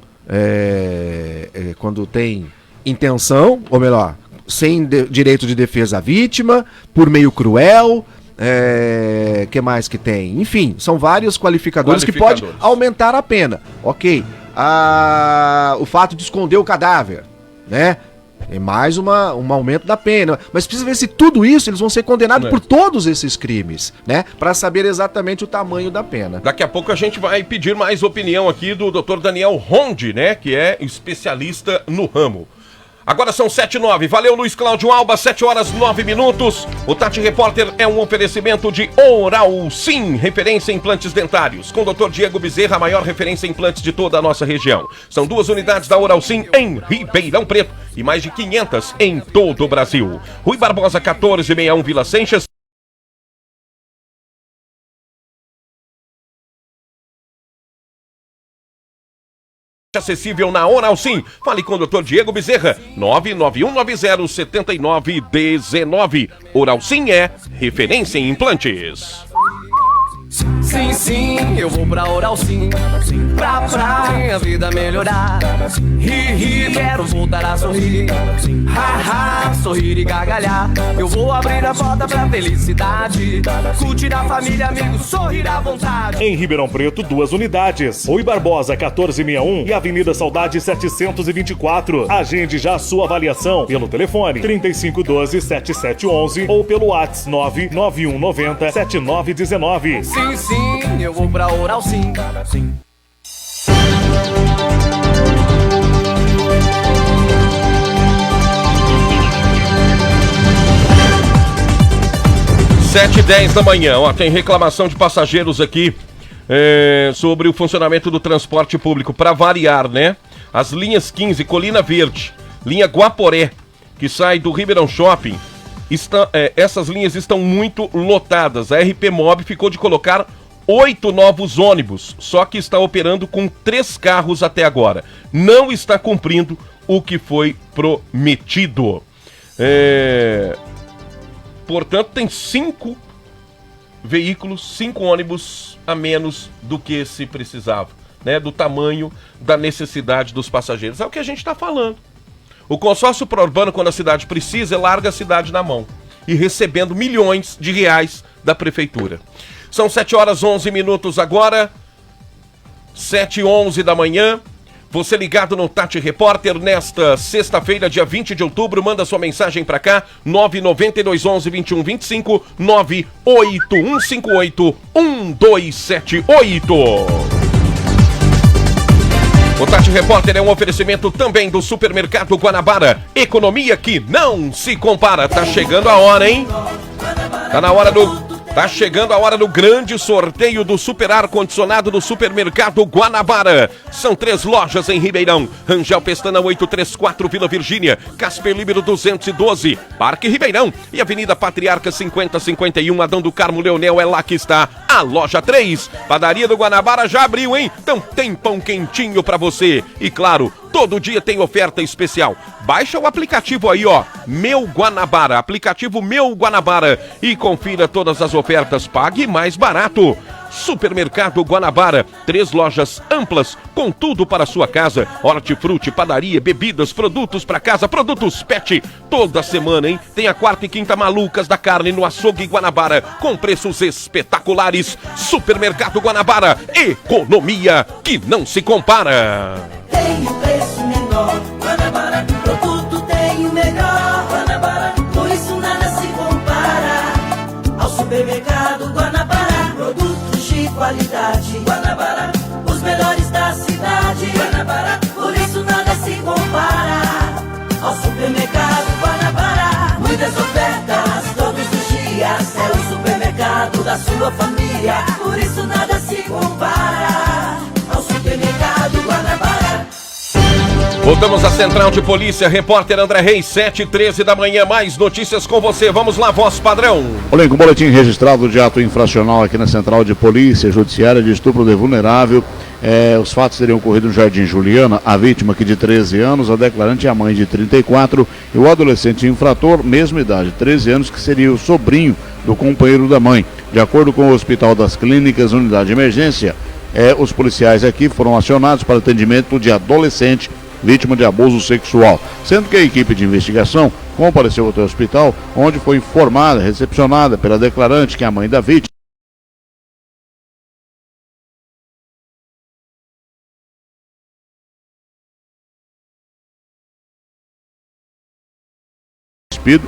quando tem intenção, ou melhor, sem direito de defesa à vítima, por meio cruel, que mais que tem? Enfim, são vários qualificadores que pode aumentar a pena. Ok. O fato de esconder o cadáver, né? É mais um aumento da pena. Mas precisa ver se tudo isso eles vão ser condenados por todos esses crimes, né? Para saber exatamente o tamanho da pena. Daqui a pouco a gente vai pedir mais opinião aqui do Dr. Daniel Ronde, né? Que é especialista no ramo. Agora são 7h09. Valeu, Luiz Cláudio Alba, 7h09. O Tati Repórter é um oferecimento de Oral Sim, referência em implantes dentários. Com o Dr. Diego Bezerra, a maior referência em implantes de toda a nossa região. São 2 unidades da Oral Sim em Ribeirão Preto e mais de 500 em todo o Brasil. Rui Barbosa, 1461, Vila Seixas. Acessível na Oral Sim. Fale com o Dr. Diego Bezerra, 991907919. Oral Sim é referência em implantes. Sim, sim, eu vou pra Oral Sim, pra minha vida melhorar. Ri, quero voltar a sorrir. Ha, sorrir e gargalhar. Eu vou abrir a porta pra felicidade. Curtir a família, amigos, sorrir à vontade. Em Ribeirão Preto, 2 unidades. Rui Barbosa, 1461 e Avenida Saudade, 724. Agende já a sua avaliação pelo telefone 3512-7711 ou pelo WhatsApp 99190-7919. Sim, sim, eu vou pra Oral Sim. 7h10 da manhã, tem reclamação de passageiros aqui sobre o funcionamento do transporte público. Para variar, né? As linhas 15, Colina Verde, linha Guaporé, que sai do Ribeirão Shopping, essas linhas estão muito lotadas. A RP Mob ficou de colocar 8 novos ônibus, só que está operando com 3 carros até agora. Não está cumprindo o que foi prometido. Portanto, tem 5 veículos, 5 ônibus a menos do que se precisava, né? Do tamanho da necessidade dos passageiros. É o que a gente está falando. O consórcio Pró-Urbano, quando a cidade precisa, larga a cidade na mão e recebendo milhões de reais da prefeitura. São 7h11 agora, 7h11 da manhã. Você ligado no Tati Repórter nesta sexta-feira, dia 20 de outubro, manda sua mensagem pra cá, 99211-2125, 98158-1278. O Tati Repórter é um oferecimento também do Supermercado Guanabara. Economia que não se compara. Tá chegando a hora, hein? Tá chegando a hora do grande sorteio do super ar-condicionado do Supermercado Guanabara. São 3 lojas em Ribeirão. Rangel Pestana 834, Vila Virgínia. Casper Líbero 212, Parque Ribeirão. E Avenida Patriarca 5051, Adão do Carmo Leonel, é lá que está a loja 3. Padaria do Guanabara já abriu, hein? Então tem pão quentinho pra você. E claro, todo dia tem oferta especial. Baixa o aplicativo aí, ó, Meu Guanabara, aplicativo Meu Guanabara, e confira todas as ofertas, pague mais barato. Supermercado Guanabara, 3 lojas amplas com tudo para a sua casa, hortifruti, padaria, bebidas, produtos para casa, produtos pet. Toda semana, hein? Tem a quarta e quinta malucas da carne no Açougue Guanabara, com preços espetaculares. Supermercado Guanabara, economia que não se compara. Tem o preço menor, Guanabara, produto tem o melhor, Guanabara, por isso nada se compara ao supermercado Guanabara. Produtos de qualidade, Guanabara, os melhores da cidade, Guanabara, por isso nada se compara ao supermercado Guanabara. Muitas ofertas todos os dias, é o supermercado da sua família, por isso nada se compara ao supermercado Guanabara. Voltamos à Central de Polícia, repórter André Reis, 7h13 da manhã, mais notícias com você. Vamos lá, voz padrão. Olha, com boletim registrado de ato infracional aqui na Central de Polícia Judiciária de estupro de vulnerável. Os fatos teriam ocorrido no Jardim Juliana. A vítima, que de 13 anos, a declarante é a mãe de 34, e o adolescente infrator, mesma idade, 13 anos, que seria o sobrinho do companheiro da mãe. De acordo com o Hospital das Clínicas, unidade de emergência, os policiais aqui foram acionados para atendimento de adolescente vítima de abuso sexual, sendo que a equipe de investigação compareceu até o hospital, onde foi informada, recepcionada pela declarante, que é a mãe da vítima,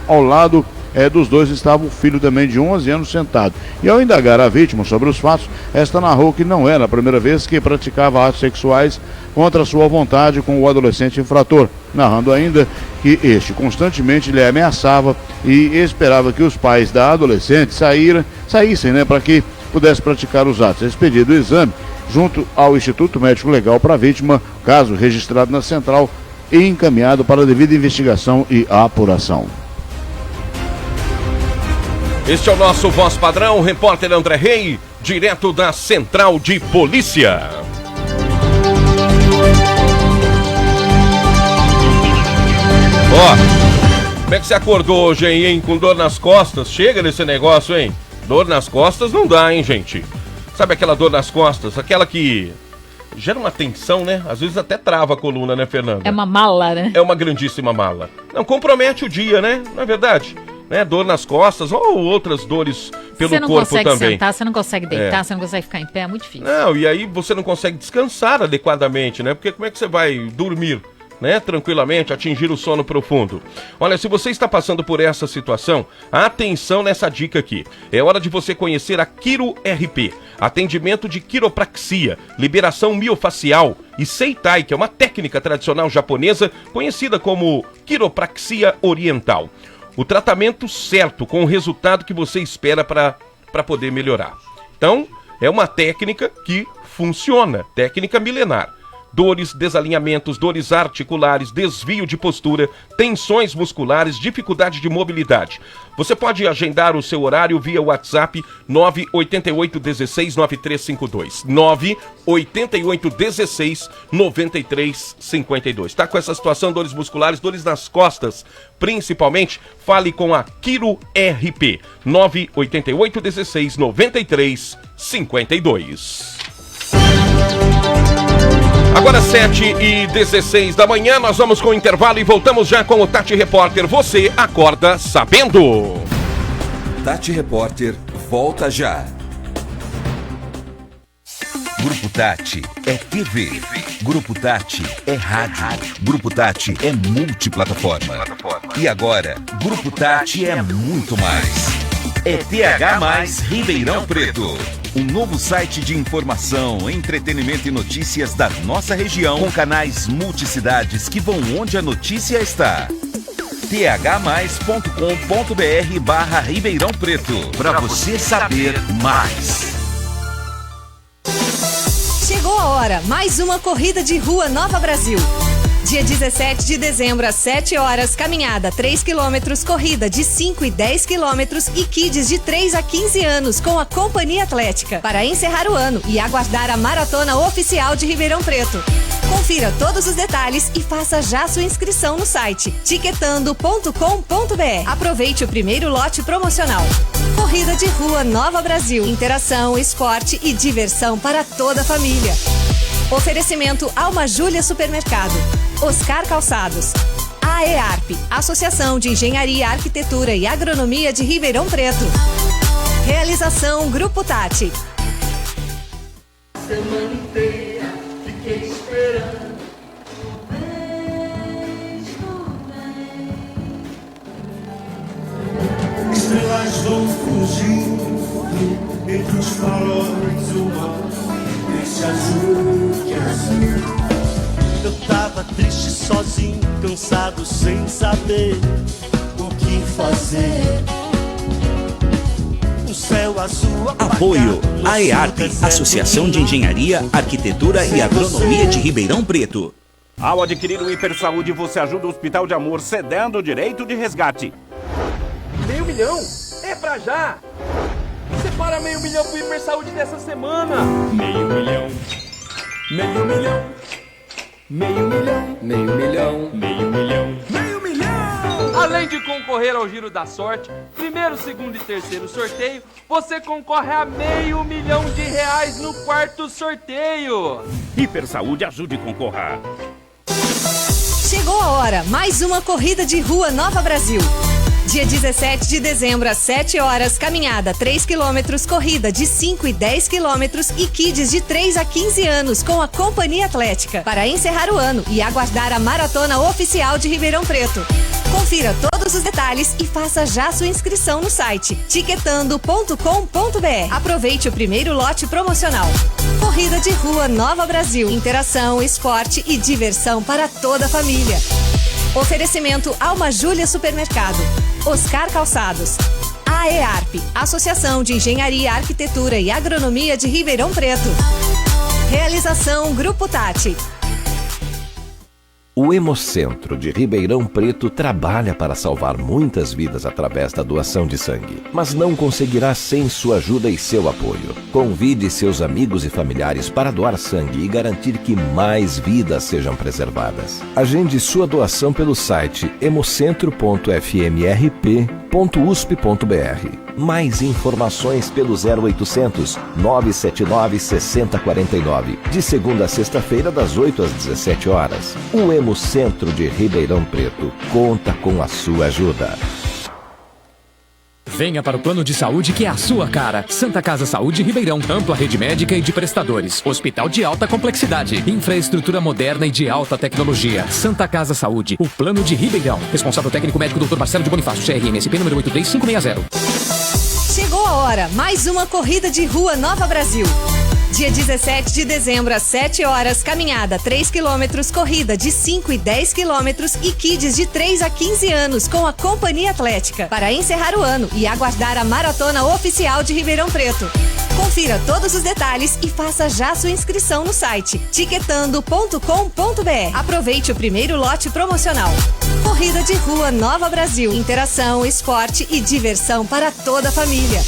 ao lado dos dois estava o filho também de 11 anos sentado. E ao indagar a vítima sobre os fatos, esta narrou que não era a primeira vez que praticava atos sexuais contra sua vontade com o adolescente infrator, narrando ainda que este constantemente lhe ameaçava e esperava que os pais da adolescente saíssem, para que pudesse praticar os atos. Expedido o exame junto ao Instituto Médico Legal para a vítima, caso registrado na central e encaminhado para a devida investigação e apuração. Este é o nosso voz padrão, o repórter André Rei, direto da Central de Polícia. Como é que você acordou hoje, hein? Com dor nas costas? Chega desse negócio, hein? Dor nas costas não dá, hein, gente? Sabe aquela dor nas costas? Aquela que gera uma tensão, né? Às vezes até trava a coluna, né, Fernanda? É uma mala, né? É uma grandíssima mala. Não, compromete o dia, né? Não é verdade? Dor nas costas ou outras dores pelo corpo também. Você não consegue sentar, você não consegue deitar, você não consegue ficar em pé, é muito difícil. Não, e aí você não consegue descansar adequadamente, né? Porque como é que você vai dormir, tranquilamente, atingir o sono profundo? Olha, se você está passando por essa situação, atenção nessa dica aqui. É hora de você conhecer a Quiro RP, atendimento de quiropraxia, liberação miofacial e Seitai, que é uma técnica tradicional japonesa conhecida como quiropraxia oriental. O tratamento certo, com o resultado que você espera para poder melhorar. Então, é uma técnica que funciona, técnica milenar. dores, desalinhamentos, dores articulares, desvio de postura, tensões musculares, dificuldade de mobilidade. Você pode agendar o seu horário via WhatsApp 988169352. 988169352. Tá com essa situação, dores musculares, dores nas costas, principalmente, fale com a Quiro RP. 988169352. Agora 7h16 da manhã, nós vamos com o intervalo e voltamos já com o Tati Repórter. Você acorda sabendo. Tati Repórter volta já. Grupo Tati é TV. Grupo Tati é rádio. Grupo Tati é multiplataforma. E agora, Grupo Tati é muito mais. É TH+ Ribeirão Preto. Um novo site de informação, entretenimento e notícias da nossa região, com canais multicidades que vão onde a notícia está. thmais.com.br/Ribeirão Preto, para você saber mais. Chegou a hora, mais uma corrida de rua Nova Brasil. Dia 17 de dezembro, às 7 horas, caminhada 3 km, corrida de 5 e 10 km e kids de 3 a 15 anos com a Companhia Atlética, para encerrar o ano e aguardar a Maratona Oficial de Ribeirão Preto. Confira todos os detalhes e faça já sua inscrição no site tiquetando.com.br. Aproveite o primeiro lote promocional. Corrida de Rua Nova Brasil. Interação, esporte e diversão para toda a família. Oferecimento Alma Júlia Supermercado, Oscar Calçados, AEARP, Associação de Engenharia, Arquitetura e Agronomia de Ribeirão Preto. Realização Grupo Tati. Semana inteira fiquei esperando. Estrelas vão fugindo entre os faróis do mar. Esse azul que azul. Eu tava triste, sozinho, cansado, sem saber o que fazer. O céu azul apagado. Apoio AEARP, Associação de Engenharia, Arquitetura e Agronomia de Ribeirão Preto. Ao adquirir o Hiper Saúde, você ajuda o Hospital de Amor cedendo o direito de resgate. R$500 mil? É pra já! Separa R$500 mil pro Hiper Saúde dessa semana! R$500 mil, R$500 mil, R$500 mil, R$500 mil, R$500 mil, R$500 mil! Além de concorrer ao Giro da Sorte, primeiro, segundo e terceiro sorteio, você concorre a R$500 mil no quarto sorteio! Hiper Saúde, ajude a concorrer! Chegou a hora, mais uma corrida de rua Nova Brasil. Dia 17 de dezembro, às 7 horas, caminhada 3 km, corrida de 5 e 10 km e kids de 3 a 15 anos com a Companhia Atlética, para encerrar o ano e aguardar a Maratona Oficial de Ribeirão Preto. Confira todos os detalhes e faça já sua inscrição no site tiquetando.com.br. Aproveite o primeiro lote promocional. Corrida de Rua Nova Brasil. Interação, esporte e diversão para toda a família. Oferecimento Alma Júlia Supermercado, Oscar Calçados, AEARP, Associação de Engenharia, Arquitetura e Agronomia de Ribeirão Preto. Realização Grupo Tati. O Hemocentro de Ribeirão Preto trabalha para salvar muitas vidas através da doação de sangue, mas não conseguirá sem sua ajuda e seu apoio. Convide seus amigos e familiares para doar sangue e garantir que mais vidas sejam preservadas. Agende sua doação pelo site hemocentro.fmrp.usp.br. Mais informações pelo 0800 979 6049, de segunda a sexta-feira das 8 às 17 horas. O Hemocentro de Ribeirão Preto conta com a sua ajuda. Venha para o plano de saúde que é a sua cara. Santa Casa Saúde Ribeirão. Ampla rede médica e de prestadores. Hospital de alta complexidade. Infraestrutura moderna e de alta tecnologia. Santa Casa Saúde. O plano de Ribeirão. Responsável técnico médico Dr. Marcelo de Bonifácio. CRMSP número 83560. Chegou a hora, mais uma corrida de rua Nova Brasil. Dia 17 de dezembro, às 7 horas, caminhada 3 km, corrida de 5 e 10 km e kids de 3 a 15 anos com a Companhia Atlética. Para encerrar o ano e aguardar a maratona oficial de Ribeirão Preto. Confira todos os detalhes e faça já sua inscrição no site tiquetando.com.br. Aproveite o primeiro lote promocional. Corrida de Rua Nova Brasil. Interação, esporte e diversão para toda a família.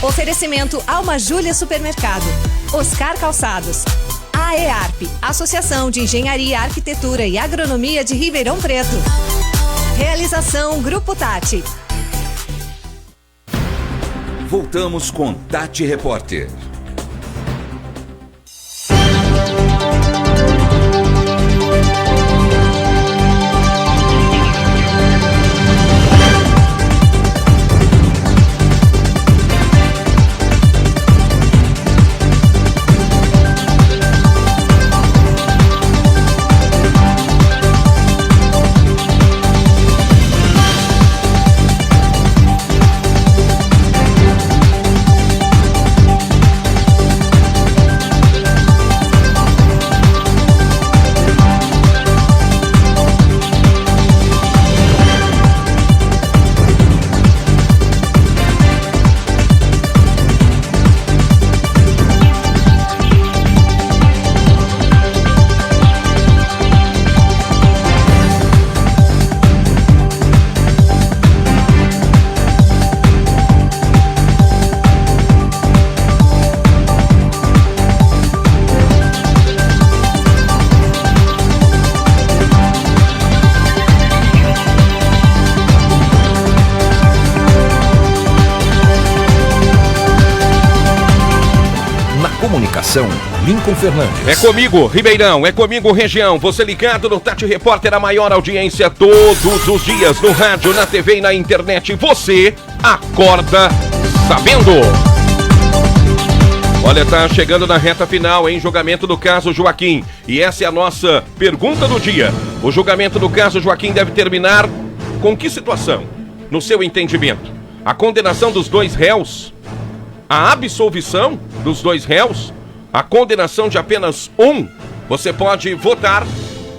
Oferecimento Alma Júlia Supermercado, Oscar Calçados, AEARP, Associação de Engenharia, Arquitetura e Agronomia de Ribeirão Preto. Realização Grupo Tati. Voltamos com Tati Repórter. Lincoln Fernandes. É comigo, Ribeirão, é comigo, região. Você ligado no Tati Repórter, a maior audiência todos os dias, no rádio, na TV e na internet. Você acorda sabendo. Olha, tá chegando na reta final, hein? Julgamento do caso Joaquim. E essa é a nossa pergunta do dia. O julgamento do caso Joaquim deve terminar com que situação? No seu entendimento? A condenação dos dois réus? A absolvição dos dois réus? A condenação de apenas um? Você pode votar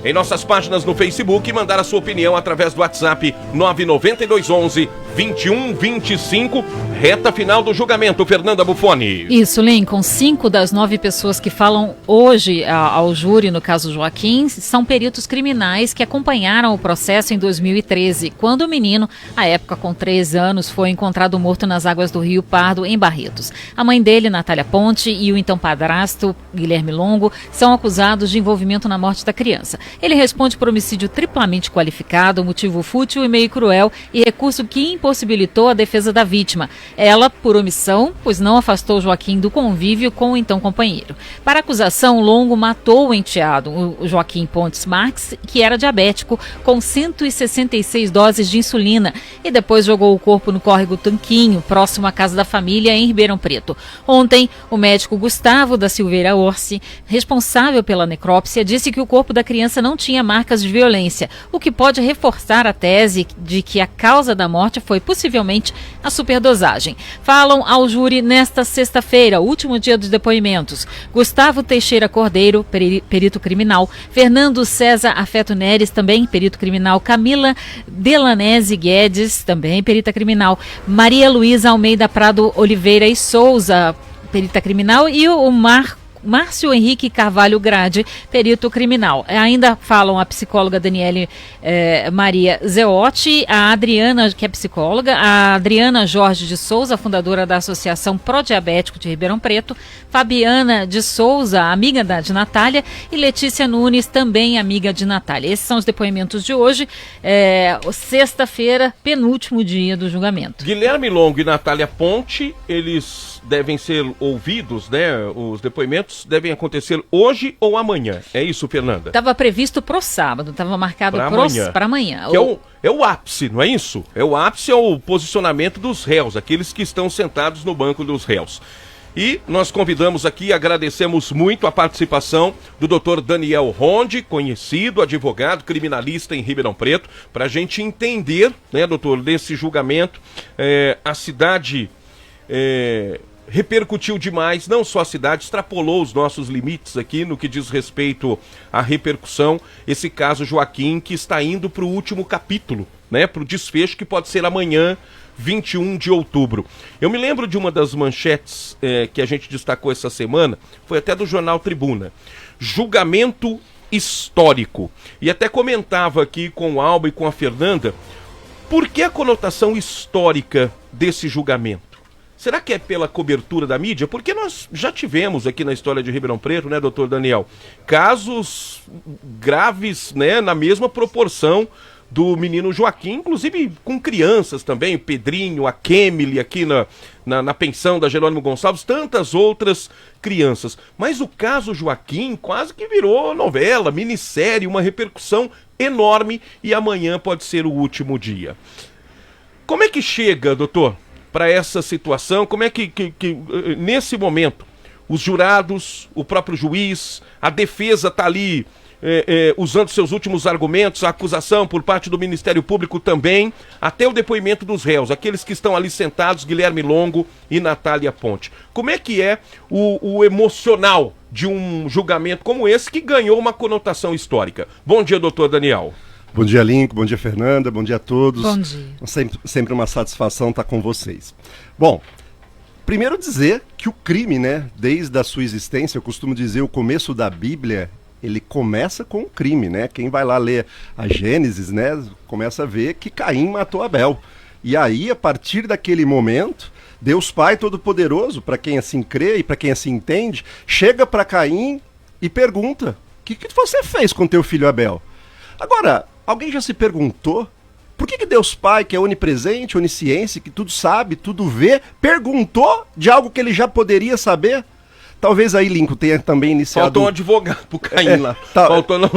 em nossas páginas no Facebook e mandar a sua opinião através do WhatsApp 99211-2125. Reta final do julgamento, Fernanda Buffoni. Isso, Lincoln. 5 das 9 pessoas que falam hoje ao júri no caso Joaquim são peritos criminais que acompanharam o processo em 2013, quando o menino, à época com 3 anos, foi encontrado morto nas águas do Rio Pardo, em Barretos. A mãe dele, Natália Ponte, e o então padrasto, Guilherme Longo, são acusados de envolvimento na morte da criança. Ele responde por homicídio triplamente qualificado, motivo fútil e meio cruel e recurso que impossibilitou a defesa da vítima. Ela, por omissão, pois não afastou Joaquim do convívio com o então companheiro. Para a acusação, Longo matou o enteado, o Joaquim Pontes Marques, que era diabético, com 166 doses de insulina, e depois jogou o corpo no córrego Tanquinho, próximo à casa da família, em Ribeirão Preto. Ontem, o médico Gustavo da Silveira Orsi, responsável pela necrópsia, disse que o corpo da criança não tinha marcas de violência, o que pode reforçar a tese de que a causa da morte foi possivelmente a superdosagem. Falam ao júri nesta sexta-feira, último dia dos depoimentos, Gustavo Teixeira Cordeiro, perito criminal, Fernando César Afeto Neres, também perito criminal, Camila Delanese Guedes, também perita criminal, Maria Luísa Almeida Prado Oliveira e Souza, perita criminal, e o Márcio Henrique Carvalho Grade, perito criminal. Ainda falam a psicóloga Daniele Maria Zeotti, a Adriana, que é psicóloga, a Adriana Jorge de Souza, fundadora da Associação Prodiabético de Ribeirão Preto, Fabiana de Souza, amiga de Natália, e Letícia Nunes, também amiga de Natália. Esses são os depoimentos de hoje, sexta-feira, penúltimo dia do julgamento. Guilherme Longo e Natália Ponte, eles devem ser ouvidos, né? Os depoimentos devem acontecer hoje ou amanhã. É isso, Fernanda? Estava previsto para o sábado, estava marcado para amanhã. Que é o ápice, não é isso? O ápice é o posicionamento dos réus, aqueles que estão sentados no banco dos réus. E nós convidamos aqui, agradecemos muito a participação do Dr. Daniel Ronde, conhecido advogado criminalista em Ribeirão Preto, para a gente entender, né, doutor, desse julgamento, a cidade repercutiu demais, não só a cidade, extrapolou os nossos limites aqui no que diz respeito à repercussão. Esse caso Joaquim, que está indo para o último capítulo, né, para o desfecho que pode ser amanhã, 21 de outubro. Eu me lembro de uma das manchetes que a gente destacou essa semana, foi até do jornal Tribuna. Julgamento histórico. E até comentava aqui com o Alba e com a Fernanda, por que a conotação histórica desse julgamento? Será que é pela cobertura da mídia? Porque nós já tivemos aqui na história de Ribeirão Preto, né, doutor Daniel, casos graves, né, na mesma proporção do menino Joaquim, inclusive com crianças também, o Pedrinho, a Kemily aqui na pensão da Jerônimo Gonçalves, tantas outras crianças. Mas o caso Joaquim quase que virou novela, minissérie, uma repercussão enorme, e amanhã pode ser o último dia. Como é que chega, doutor, para essa situação? Como é que nesse momento os jurados, o próprio juiz, a defesa está ali usando seus últimos argumentos, a acusação por parte do Ministério Público também, até o depoimento dos réus, aqueles que estão ali sentados, Guilherme Longo e Natália Ponte. Como é que é o emocional de um julgamento como esse que ganhou uma conotação histórica? Bom dia, doutor Daniel. Bom dia, Lincoln. Bom dia, Fernanda. Bom dia a todos. Bom dia. Sempre uma satisfação estar com vocês. Bom, primeiro dizer que o crime, né, desde a sua existência, eu costumo dizer, o começo da Bíblia, ele começa com o crime, né? Quem vai lá ler a Gênesis, né, começa a ver que Caim matou Abel. E aí, a partir daquele momento, Deus Pai Todo-Poderoso, para quem assim crê e para quem assim entende, chega para Caim e pergunta: o que você fez com teu filho Abel? Agora, alguém já se perguntou por que Deus Pai, que é onipresente, onisciente, que tudo sabe, tudo vê, perguntou de algo que ele já poderia saber? Talvez aí, Lincoln, tenha também iniciado... Faltou um advogado pro Caim lá. Tá.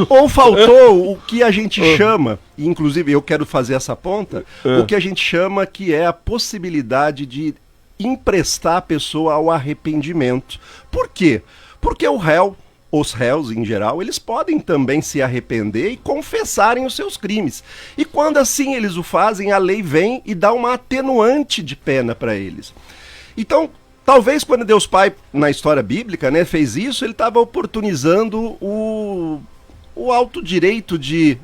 Ou faltou o que a gente chama, e inclusive eu quero fazer essa ponta, o que a gente chama que é a possibilidade de emprestar a pessoa ao arrependimento. Por quê? Porque o réu, os réus em geral, eles podem também se arrepender e confessarem os seus crimes. E quando assim eles o fazem, a lei vem e dá uma atenuante de pena para eles. Então, talvez quando Deus Pai, na história bíblica, né, fez isso, ele estava oportunizando o alto direito de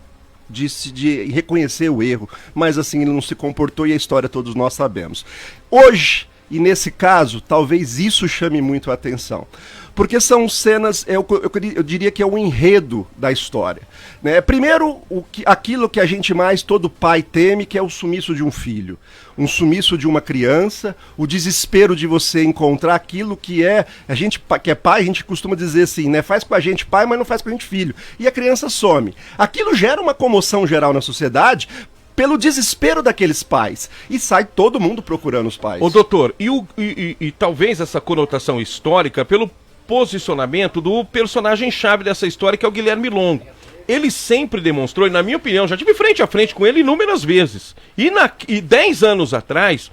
reconhecer o erro, mas assim ele não se comportou, e a história todos nós sabemos. Hoje, e nesse caso, talvez isso chame muito a atenção, porque são cenas, eu diria que é o enredo da história, né? Primeiro, aquilo que a gente mais, todo pai teme, que é o sumiço de um filho, um sumiço de uma criança, o desespero de você encontrar aquilo que é, a gente que é pai, a gente costuma dizer assim, né? Faz com a gente pai, mas não faz com a gente filho, e a criança some. Aquilo gera uma comoção geral na sociedade, pelo desespero daqueles pais, e sai todo mundo procurando os pais. Ô doutor, e talvez essa conotação histórica pelo posicionamento do personagem-chave dessa história, que é o Guilherme Longo. Ele sempre demonstrou, e na minha opinião, já tive frente a frente com ele inúmeras vezes, e 10 anos atrás,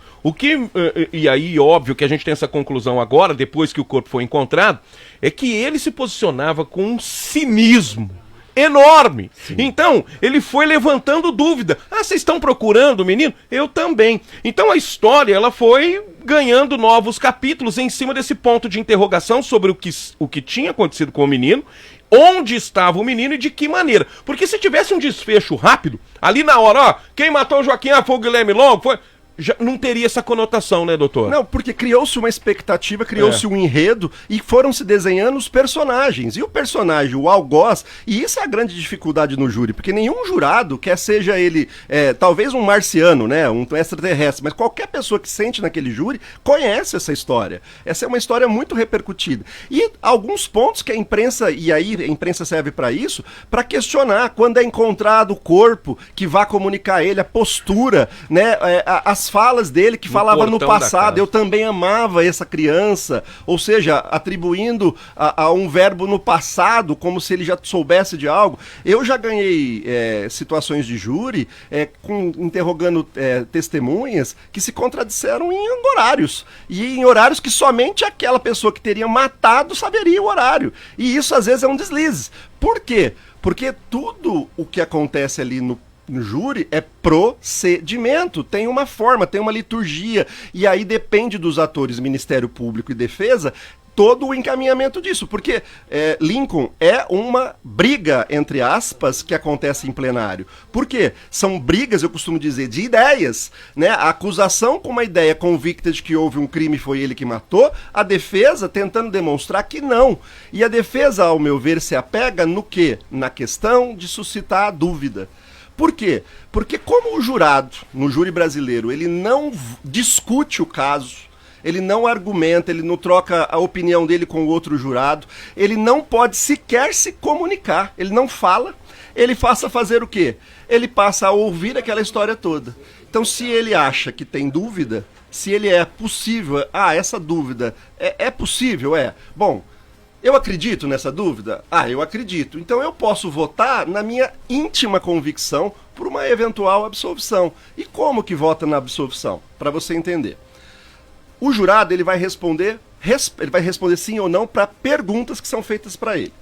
e aí óbvio que a gente tem essa conclusão agora, depois que o corpo foi encontrado, é que ele se posicionava com um cinismo enorme. Sim. Então, ele foi levantando dúvida. Ah, vocês estão procurando o menino? Eu também. Então a história, ela foi ganhando novos capítulos em cima desse ponto de interrogação sobre o que tinha acontecido com o menino, onde estava o menino e de que maneira. Porque se tivesse um desfecho rápido, ali na hora, ó, quem matou o Joaquim, foi o Guilherme Longo, foi... Já não teria essa conotação, né, doutor? Não, porque criou-se uma expectativa, criou-se um enredo e foram se desenhando os personagens. E o personagem, o algoz, e isso é a grande dificuldade no júri, porque nenhum jurado, quer seja ele, talvez um marciano, né, um extraterrestre, mas qualquer pessoa que sente naquele júri conhece essa história. Essa é uma história muito repercutida. E alguns pontos que a imprensa, e aí a imprensa serve para isso, para questionar quando é encontrado o corpo que vai comunicar a ele, a postura, né, as falas dele que falava no passado, eu também amava essa criança, ou seja, atribuindo a um verbo no passado, como se ele já soubesse de algo. Eu já ganhei situações de júri interrogando testemunhas que se contradisseram em horários, e em horários que somente aquela pessoa que teria matado saberia o horário, e isso às vezes é um deslize. Por quê? Porque tudo o que acontece ali no no júri é procedimento, tem uma forma, tem uma liturgia, e aí depende dos atores, Ministério Público e Defesa, todo o encaminhamento disso, porque Lincoln é uma briga, entre aspas, que acontece em plenário. Por quê? São brigas, eu costumo dizer, de ideias, né? A acusação com uma ideia convicta de que houve um crime, foi ele que matou, a defesa tentando demonstrar que não. E a defesa, ao meu ver, se apega no quê? Na questão de suscitar a dúvida. Por quê? Porque como o jurado, no júri brasileiro, ele não discute o caso, ele não argumenta, ele não troca a opinião dele com o outro jurado, ele não pode sequer se comunicar, ele não fala, ele passa a fazer o quê? Ele passa a ouvir aquela história toda. Então, se ele acha que tem dúvida, se ele é possível, essa dúvida é possível, bom, eu acredito nessa dúvida? Eu acredito. Então eu posso votar na minha íntima convicção por uma eventual absolvição. E como que vota na absolvição? Para você entender. O jurado ele vai responder sim ou não para perguntas que são feitas para ele.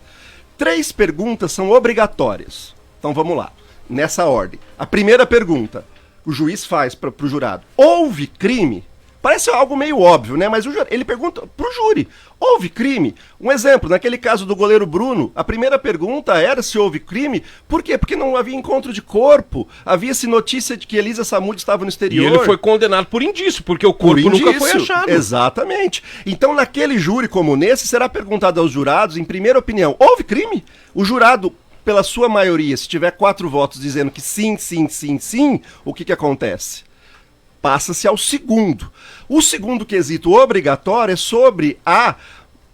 3 perguntas são obrigatórias. Então vamos lá, nessa ordem. A primeira pergunta, o juiz faz para o jurado: houve crime? Parece algo meio óbvio, né? Mas ele pergunta pro júri: houve crime? Um exemplo, naquele caso do goleiro Bruno, a primeira pergunta era se houve crime. Por quê? Porque não havia encontro de corpo. Havia-se notícia de que Elisa Samúdio estava no exterior. E ele foi condenado por indício, porque o corpo nunca foi achado. Exatamente. Então, naquele júri como nesse, será perguntado aos jurados, em primeira opinião, houve crime? O jurado, pela sua maioria, se tiver 4 votos dizendo que sim, sim, sim, sim, o que acontece? Passa-se ao segundo. O segundo quesito obrigatório é sobre a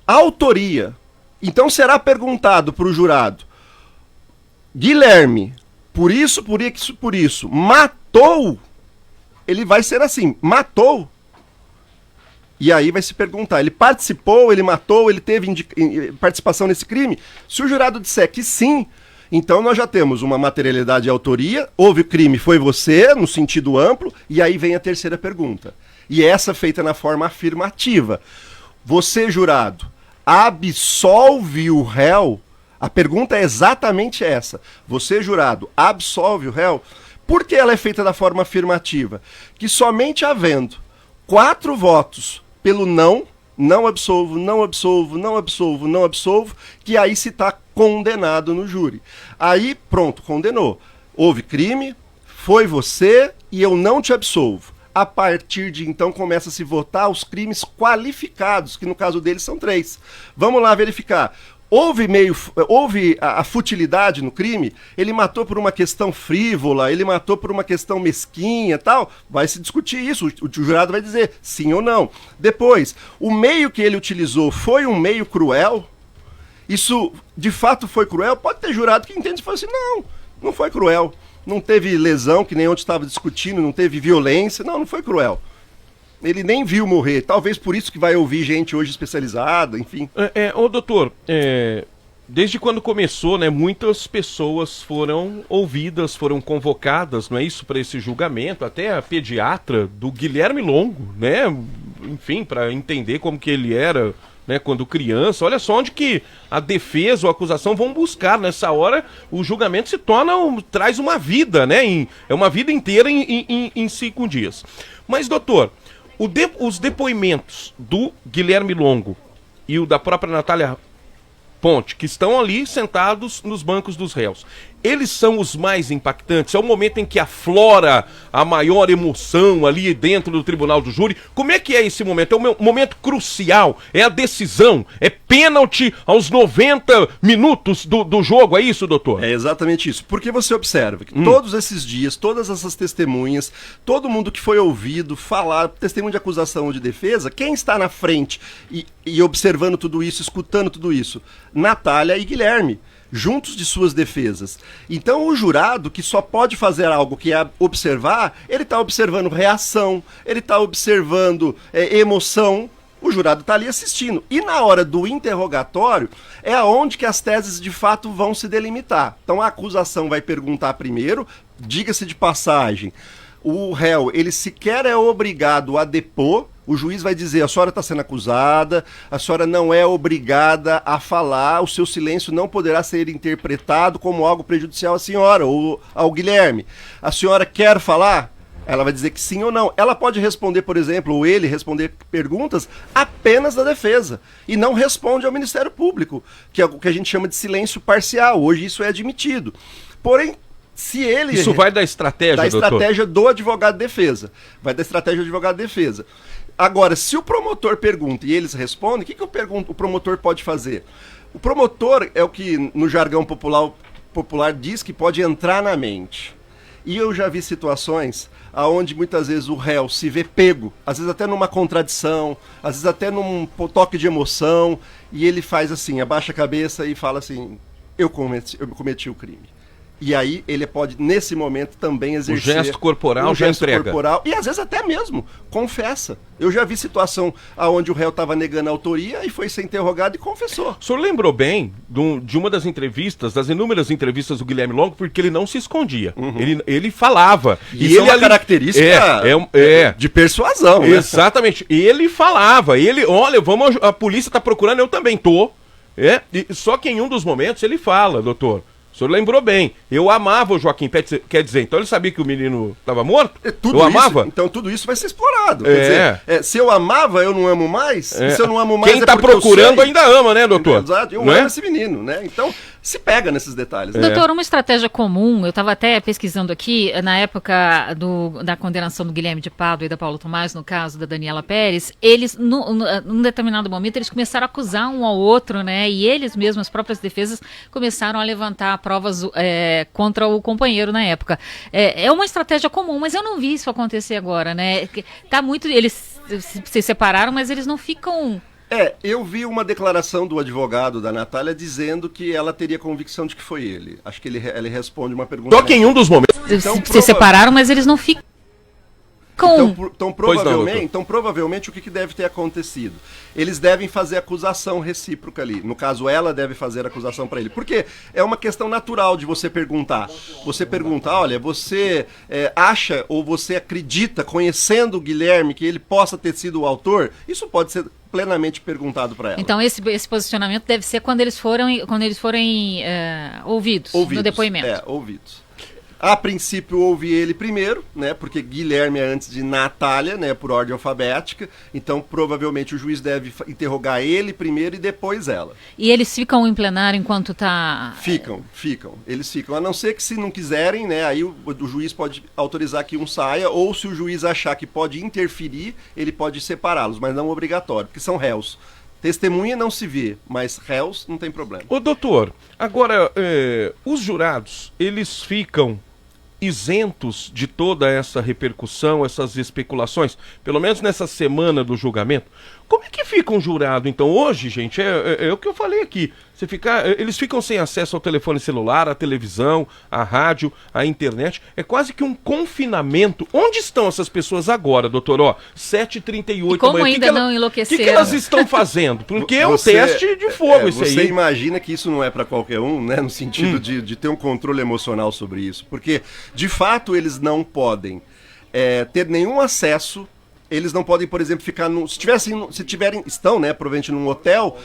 autoria. Então será perguntado para o jurado: Guilherme, por isso, matou? Ele vai ser assim: matou? E aí vai se perguntar: ele participou, ele matou, ele teve participação nesse crime? Se o jurado disser que sim, então nós já temos uma materialidade e autoria, houve crime, foi você, no sentido amplo, e aí vem a terceira pergunta. E essa feita na forma afirmativa. Você, jurado, absolve o réu? A pergunta é exatamente essa. Você, jurado, absolve o réu? Por que ela é feita da forma afirmativa? Que somente havendo 4 votos pelo não absolvo, não absolvo, não absolvo, não absolvo, que aí se está condenado no júri. Aí, pronto, condenou. Houve crime, foi você e eu não te absolvo. A partir de então começa a se votar os crimes qualificados, que no caso deles são 3. Vamos lá verificar. Houve a futilidade no crime? Ele matou por uma questão frívola, ele matou por uma questão mesquinha, tal? Vai se discutir isso, o jurado vai dizer sim ou não. Depois, o meio que ele utilizou foi um meio cruel? Isso de fato foi cruel? Pode ter jurado que entende e fala assim: não foi cruel. Não teve lesão, que nem onde estava discutindo, não teve violência, não foi cruel. Ele nem viu morrer, talvez por isso que vai ouvir gente hoje especializada, enfim. Doutor, desde quando começou, né, muitas pessoas foram ouvidas, foram convocadas, não é isso, para esse julgamento, até a pediatra do Guilherme Longo, né, enfim, para entender como que ele era, né, quando criança. Olha só onde que a defesa ou a acusação vão buscar. Nessa hora o julgamento se torna, traz uma vida, né, é uma vida inteira em 5 dias. Mas, doutor, os depoimentos do Guilherme Longo e o da própria Natália Ponte, que estão ali sentados nos bancos dos réus, eles são os mais impactantes? É o momento em que aflora a maior emoção ali dentro do tribunal do júri? Como é que é esse momento? É um momento crucial? É a decisão? É pênalti aos 90 minutos do jogo? É isso, doutor? É exatamente isso. Porque você observa que todos esses dias, todas essas testemunhas, todo mundo que foi ouvido falar, testemunho de acusação ou de defesa, quem está na frente e observando tudo isso, escutando tudo isso? Natália e Guilherme, juntos de suas defesas. Então o jurado, que só pode fazer algo que é observar, ele está observando reação, ele está observando emoção, o jurado está ali assistindo. E na hora do interrogatório é aonde que as teses de fato vão se delimitar. Então a acusação vai perguntar primeiro, diga-se de passagem, o réu, ele sequer é obrigado a depor. O juiz vai dizer, a senhora está sendo acusada, a senhora não é obrigada a falar, o seu silêncio não poderá ser interpretado como algo prejudicial à senhora ou ao Guilherme. A senhora quer falar? Ela vai dizer que sim ou não. Ela pode responder, por exemplo, ou ele responder perguntas apenas da defesa e não responde ao Ministério Público, que é o que a gente chama de silêncio parcial. Hoje isso é admitido. Porém, se ele... Isso vai da estratégia, da doutor? estratégia do advogado de defesa. Vai da estratégia do advogado de defesa. Agora, se o promotor pergunta e eles respondem, o que o promotor pode fazer? O promotor é o que no jargão popular diz que pode entrar na mente. E eu já vi situações onde muitas vezes o réu se vê pego, às vezes até numa contradição, às vezes até num toque de emoção, e ele faz assim, abaixa a cabeça e fala assim, eu cometi o crime. E aí ele pode, nesse momento, também exercer... O gesto corporal já entrega. E às vezes até mesmo confessa. Eu já vi situação onde o réu estava negando a autoria e foi ser interrogado e confessou. O senhor lembrou bem de uma das entrevistas, das inúmeras entrevistas do Guilherme Longo, porque ele não se escondia. Ele falava. E isso é uma característica de persuasão. Exatamente. Né? Ele falava. Olha, a polícia está procurando, eu também tô. Só que em um dos momentos ele fala, doutor... O senhor lembrou bem. Eu amava o Joaquim Pérez, quer dizer, então ele sabia que o menino estava morto? Eu amava? Então tudo isso vai ser explorado. Quer dizer, se eu amava, eu não amo mais? E se eu não amo mais, quem está procurando ainda ama, né, doutor? Exato, eu amo esse menino, né? Então, se pega nesses detalhes. Né? Doutor, uma estratégia comum, eu estava até pesquisando aqui, na época da condenação do Guilherme de Pádua e da Paulo Tomás, no caso da Daniela Pérez, eles, num determinado momento, eles começaram a acusar um ao outro, né? E eles mesmos, as próprias defesas, começaram a levantar provas contra o companheiro na época. É uma estratégia comum, mas eu não vi isso acontecer agora, né? Tá muito, eles se separaram, mas eles não ficam... Eu vi uma declaração do advogado da Natália dizendo que ela teria convicção de que foi ele. Acho que ele responde uma pergunta... Só que em um dos momentos... Então, se separaram, mas eles não ficam... Então, provavelmente, o que deve ter acontecido? Eles devem fazer acusação recíproca ali. No caso, ela deve fazer acusação para ele. Porque é uma questão natural de você perguntar. Você pergunta, olha, você acha ou você acredita, conhecendo o Guilherme, que ele possa ter sido o autor? Isso pode ser plenamente perguntado para ela. Então, esse posicionamento deve ser quando eles forem ouvidos no depoimento. Ouvidos. A princípio houve ele primeiro, né? Porque Guilherme é antes de Natália, né? Por ordem alfabética. Então, provavelmente, o juiz deve interrogar ele primeiro e depois ela. E eles ficam em plenário enquanto está... Ficam. Eles ficam. A não ser que, se não quiserem, né? Aí o juiz pode autorizar que um saia, ou se o juiz achar que pode interferir, ele pode separá-los, mas não obrigatório, porque são réus. Testemunha não se vê, mas réus não tem problema. Ô, doutor, agora, os jurados, eles ficam isentos de toda essa repercussão, essas especulações, pelo menos nessa semana do julgamento? Como é que fica um jurado, então? Hoje, gente, é o que eu falei aqui. Eles ficam sem acesso ao telefone celular, à televisão, à rádio, à internet. É quase que um confinamento. Onde estão essas pessoas agora, doutor? 7h38 da manhã. Como ainda não enlouqueceram? O que elas estão fazendo? Porque é um teste de fogo isso aí. Você imagina que isso não é para qualquer um, né? No sentido de ter um controle emocional sobre isso. Porque, de fato, eles não podem ter nenhum acesso. Eles não podem, por exemplo, ficar estão, né, provavelmente num hotel,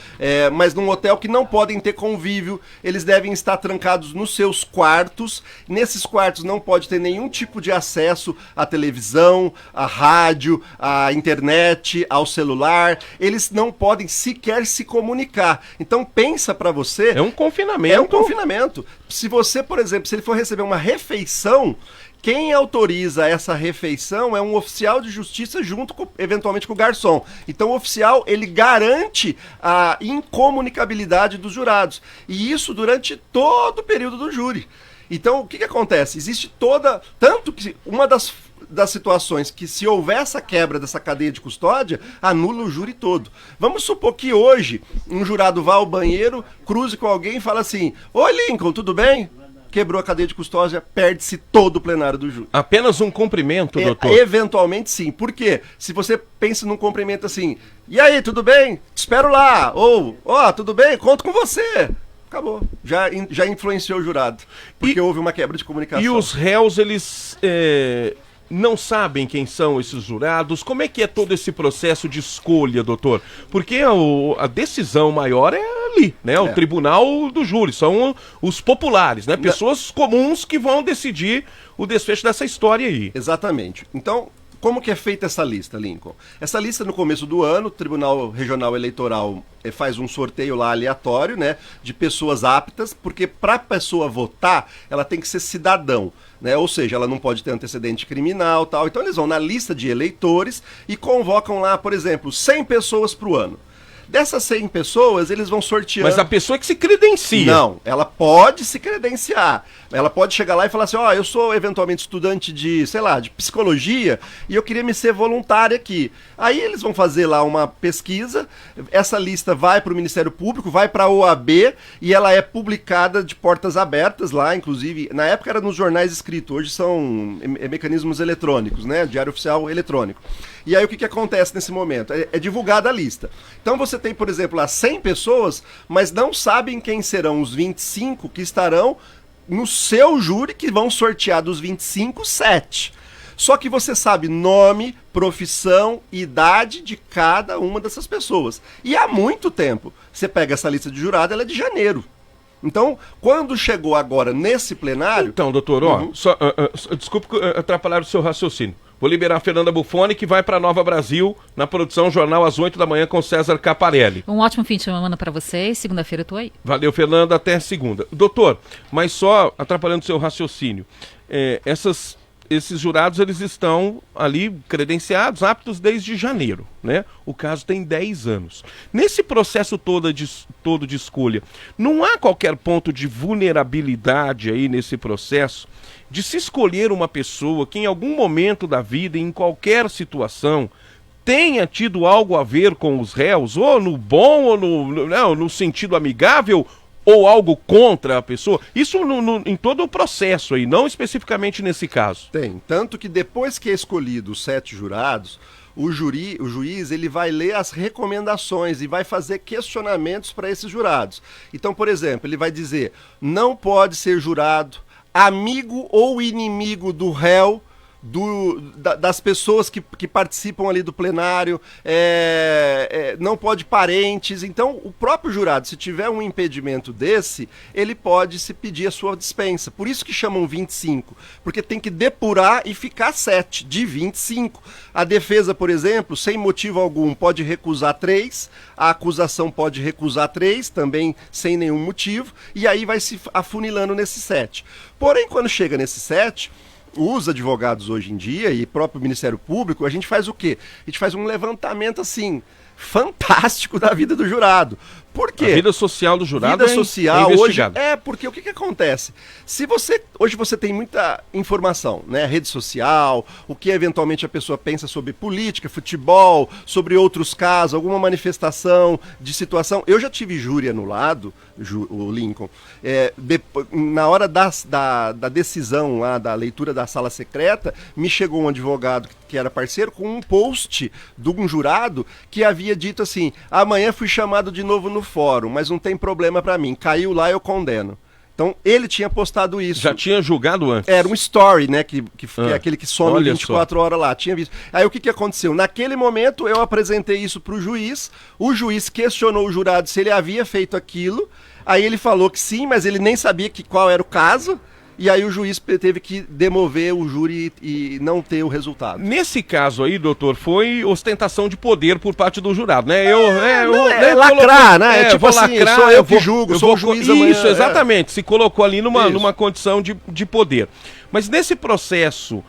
mas num hotel que não podem ter convívio. Eles devem estar trancados nos seus quartos. Nesses quartos não pode ter nenhum tipo de acesso à televisão, à rádio, à internet, ao celular. Eles não podem sequer se comunicar. Então pensa pra você... É um confinamento. É um confinamento. Se você, por exemplo, se ele for receber uma refeição... Quem autoriza essa refeição é um oficial de justiça junto, eventualmente, com o garçom. Então, o oficial, ele garante a incomunicabilidade dos jurados. E isso durante todo o período do júri. Então, o que acontece? Existe tanto que uma das situações que, se houver essa quebra dessa cadeia de custódia, anula o júri todo. Vamos supor que hoje um jurado vá ao banheiro, cruze com alguém e fala assim: "Oi, Lincoln, tudo bem?" Quebrou a cadeia de custódia, perde-se todo o plenário do júri. Apenas um cumprimento, doutor? Eventualmente, sim. Por quê? Se você pensa num cumprimento assim, "E aí, tudo bem? Te espero lá." Ou, tudo bem? Conto com você. Acabou. Já influenciou o jurado. Porque houve uma quebra de comunicação. E os réus, eles não sabem quem são esses jurados? Como é que é todo esse processo de escolha, doutor? Porque a decisão maior é ali, né? O tribunal do júri, são os populares, né? Pessoas comuns que vão decidir o desfecho dessa história aí. Exatamente. Então, como que é feita essa lista, Lincoln? Essa lista, no começo do ano, o Tribunal Regional Eleitoral faz um sorteio lá aleatório, né, de pessoas aptas, porque para a pessoa votar, ela tem que ser cidadão, né? Ou seja, ela não pode ter antecedente criminal, tal. Então eles vão na lista de eleitores e convocam lá, por exemplo, 100 pessoas para o ano. Dessas 100 pessoas, eles vão sorteando... Mas a pessoa que se credencia. Não, ela pode se credenciar. Ela pode chegar lá e falar assim, ó, eu sou eventualmente estudante de, sei lá, de psicologia e eu queria me ser voluntária aqui. Aí eles vão fazer lá uma pesquisa, essa lista vai para o Ministério Público, vai para a OAB e ela é publicada de portas abertas lá, inclusive, na época era nos jornais escritos, hoje são mecanismos eletrônicos, né, Diário Oficial eletrônico. E aí o que acontece nesse momento? É divulgada a lista. Então você tem, por exemplo, lá 100 pessoas, mas não sabem quem serão os 25 que estarão no seu júri, que vão sortear dos 25, 7. Só que você sabe nome, profissão, idade de cada uma dessas pessoas. E há muito tempo. Você pega essa lista de jurado, ela é de janeiro. Então, quando chegou agora nesse plenário... Então, doutor, desculpe atrapalhar o seu raciocínio. Vou liberar a Fernanda Buffoni, que vai para Nova Brasil, na produção Jornal às 8 da manhã com César Caparelli. Um ótimo fim de semana para vocês. Segunda-feira eu tô aí. Valeu, Fernanda. Até segunda. Doutor, mas só atrapalhando o seu raciocínio. Esses jurados, eles estão ali credenciados, aptos desde janeiro, né? O caso tem 10 anos. Nesse processo todo de escolha, não há qualquer ponto de vulnerabilidade aí nesse processo de se escolher uma pessoa que em algum momento da vida, em qualquer situação, tenha tido algo a ver com os réus, ou no bom, ou no sentido amigável, ou algo contra a pessoa? Isso em todo o processo aí, não especificamente nesse caso. Tem, tanto que depois que é escolhido os 7 jurados, o juiz ele vai ler as recomendações e vai fazer questionamentos para esses jurados. Então, por exemplo, ele vai dizer, não pode ser jurado amigo ou inimigo do réu, das pessoas que participam ali do plenário, não pode parentes. Então o próprio jurado, se tiver um impedimento desse, ele pode se pedir a sua dispensa. Por isso que chamam 25, porque tem que depurar e ficar 7 de 25. A defesa, por exemplo, sem motivo algum pode recusar 3, a acusação pode recusar 3, também sem nenhum motivo, e aí vai se afunilando nesses 7. Porém, quando chega nesses 7, os advogados hoje em dia e próprio Ministério Público, a gente faz o quê? A gente faz um levantamento assim, fantástico da vida do jurado. Por quê? A vida social do jurado vida social hoje investigada. Porque o que acontece? Hoje você tem muita informação, né? Rede social, o que eventualmente a pessoa pensa sobre política, futebol, sobre outros casos, alguma manifestação de situação. Eu já tive júri anulado, o Lincoln, na hora da decisão lá, da leitura da sala secreta, me chegou um advogado que era parceiro com um post de um jurado que havia dito assim, amanhã fui chamado de novo no fórum, mas não tem problema pra mim, caiu lá, eu condeno. Então ele tinha postado isso. Já tinha julgado antes. Era um story, né, que é aquele que some 24 horas lá, tinha visto. Aí o que aconteceu? Naquele momento eu apresentei isso pro juiz, o juiz questionou o jurado se ele havia feito aquilo, aí ele falou que sim, mas ele nem sabia qual era o caso. E aí o juiz teve que demover o júri e não ter o resultado. Nesse caso aí, doutor, foi ostentação de poder por parte do jurado, né? Lacrar, né? Tipo assim, lacrar, sou eu que julgo, sou o juiz amanhã. Isso, exatamente. Se colocou ali numa condição de poder. Mas nesse processo,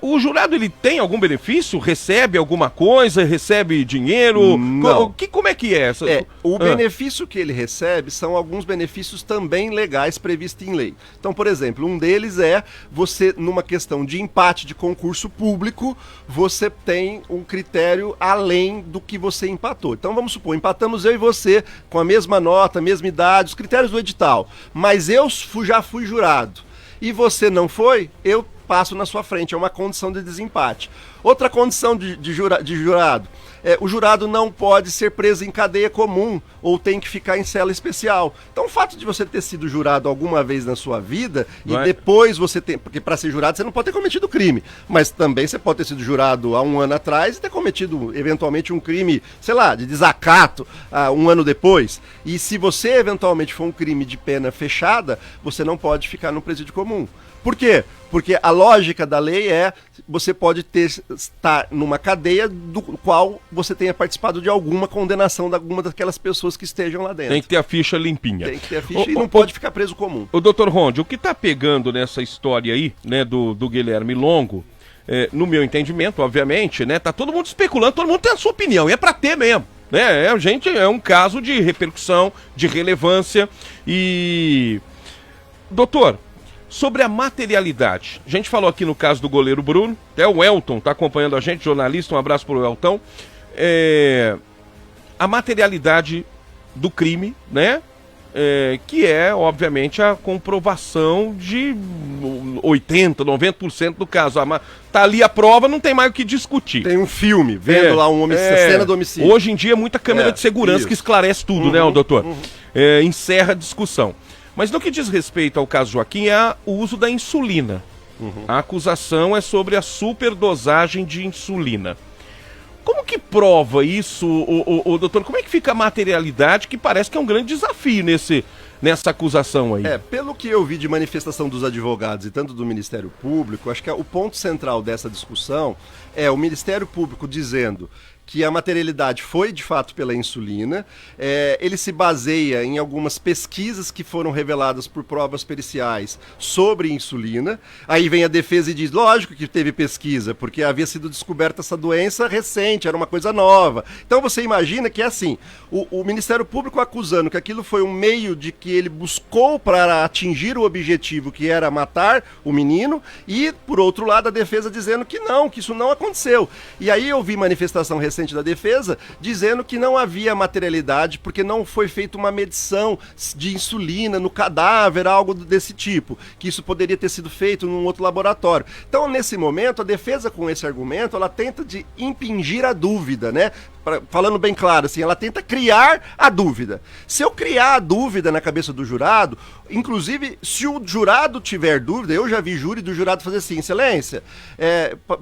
o jurado ele tem algum benefício? Recebe alguma coisa? Recebe dinheiro? Não. Como é que é essa? O benefício que ele recebe são alguns benefícios também legais previstos em lei. Então, por exemplo, um deles é você, numa questão de empate de concurso público, você tem um critério além do que você empatou. Então, vamos supor, empatamos eu e você com a mesma nota, a mesma idade, os critérios do edital, mas eu já fui jurado e você não foi, eu passo na sua frente, é uma condição de desempate. Outra condição de jurado. O jurado não pode ser preso em cadeia comum ou tem que ficar em cela especial. Então o fato de você ter sido jurado alguma vez na sua vida e depois você tem... Porque para ser jurado você não pode ter cometido crime, mas também você pode ter sido jurado há um ano atrás e ter cometido eventualmente um crime, sei lá, de desacato um ano depois. E se você eventualmente for um crime de pena fechada, você não pode ficar no presídio comum. Por quê? Porque a lógica da lei você pode estar numa cadeia do qual você tenha participado de alguma condenação de alguma daquelas pessoas que estejam lá dentro. Tem que ter a ficha limpinha. Tem que ter a ficha e não pode ficar preso comum. O doutor Ronde, o que está pegando nessa história aí, né, do Guilherme Longo, no meu entendimento, obviamente, né, tá todo mundo especulando, todo mundo tem a sua opinião, e é para ter mesmo. Né? É um caso de repercussão, de relevância e... Doutor, sobre a materialidade, a gente falou aqui no caso do goleiro Bruno, até o Elton está acompanhando a gente, jornalista, um abraço para o Elton. A materialidade do crime, né? Que é, obviamente, a comprovação de 80%, 90% do caso. Tá ali a prova, não tem mais o que discutir. Tem um filme, vendo lá cena do homicídio. Hoje em dia, muita câmera de segurança que esclarece tudo, né, doutor? Encerra a discussão. Mas no que diz respeito ao caso Joaquim, é o uso da insulina. A acusação é sobre a superdosagem de insulina. Como que prova isso, doutor? Como é que fica a materialidade, que parece que é um grande desafio nessa acusação aí? Pelo que eu vi de manifestação dos advogados e tanto do Ministério Público, acho que o ponto central dessa discussão é o Ministério Público dizendo que a materialidade foi de fato pela insulina. Ele se baseia em algumas pesquisas que foram reveladas por provas periciais sobre insulina. Aí vem a defesa e diz, lógico que teve pesquisa, porque havia sido descoberta essa doença recente, era uma coisa nova. Então você imagina que é assim, o Ministério Público acusando que aquilo foi um meio de que ele buscou para atingir o objetivo, que era matar o menino, e por outro lado a defesa dizendo que não, que isso não aconteceu. E aí eu vi manifestação recente da defesa dizendo que não havia materialidade porque não foi feita uma medição de insulina no cadáver, algo desse tipo, que isso poderia ter sido feito num outro laboratório. Então, nesse momento, a defesa com esse argumento, ela tenta de impingir a dúvida, né? Falando bem claro, assim, ela tenta criar a dúvida. Se eu criar a dúvida na cabeça do jurado, inclusive, se o jurado tiver dúvida, eu já vi júri do jurado fazer assim, excelência,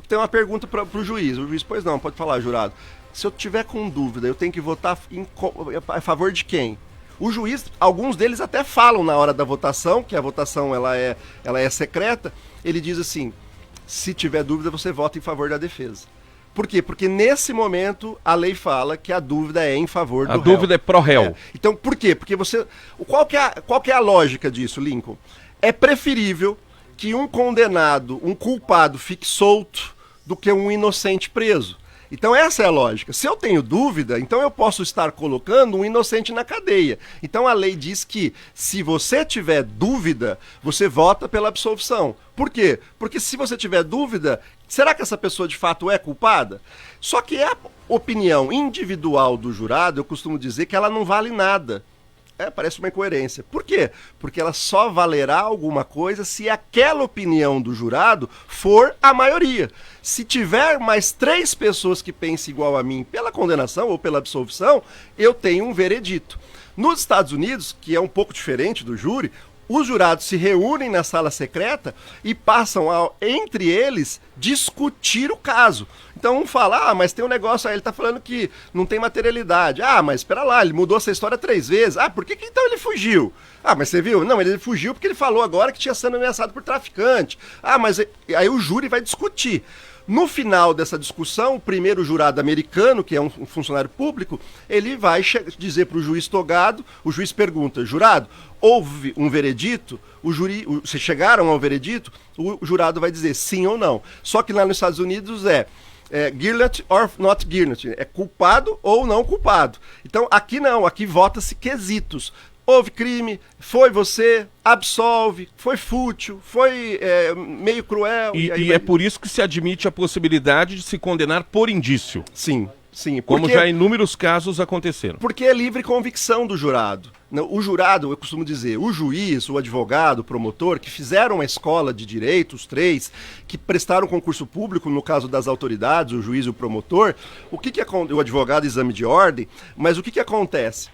tem uma pergunta para o juiz. O juiz, pois não, pode falar, jurado. Se eu tiver com dúvida, eu tenho que votar a favor de quem? O juiz, alguns deles até falam na hora da votação, que a votação ela é secreta, ele diz assim, se tiver dúvida, você vota em favor da defesa. Por quê? Porque nesse momento a lei fala que a dúvida é em favor do réu. A dúvida é pró réu. Então, por quê? Porque você... Qual que é a lógica disso, Lincoln? É preferível que um condenado, um culpado, fique solto do que um inocente preso. Então essa é a lógica. Se eu tenho dúvida, então eu posso estar colocando um inocente na cadeia. Então a lei diz que se você tiver dúvida, você vota pela absolvição. Por quê? Porque se você tiver dúvida, será que essa pessoa de fato é culpada? Só que a opinião individual do jurado, eu costumo dizer que ela não vale nada. Parece uma incoerência. Por quê? Porque ela só valerá alguma coisa se aquela opinião do jurado for a maioria. Se tiver mais 3 pessoas que pensem igual a mim pela condenação ou pela absolvição, eu tenho um veredito. Nos Estados Unidos, que é um pouco diferente do júri, os jurados se reúnem na sala secreta e passam a, entre eles, discutir o caso. Então um fala, mas tem um negócio aí, ele tá falando que não tem materialidade. Mas espera lá, ele mudou essa história 3 vezes. Por que então ele fugiu? Mas você viu? Não, ele fugiu porque ele falou agora que tinha sido ameaçado por traficante. Mas aí o júri vai discutir. No final dessa discussão, o primeiro jurado americano, que é um funcionário público, ele vai dizer para o juiz togado, o juiz pergunta, jurado, houve um veredito? Se chegaram ao veredito, o jurado vai dizer sim ou não. Só que lá nos Estados Unidos guilty or not guilty, é culpado ou não culpado. Então aqui não, aqui vota-se quesitos. Houve crime, foi você, absolve, foi fútil, foi meio cruel. E é por isso que se admite a possibilidade de se condenar por indício. Sim. Sim, como já inúmeros casos aconteceram. Porque é livre convicção do jurado. O jurado, eu costumo dizer, o juiz, o advogado, o promotor, que fizeram a escola de direito, os três, que prestaram concurso público, no caso das autoridades, o juiz e o promotor, o advogado, exame de ordem, mas o que acontece?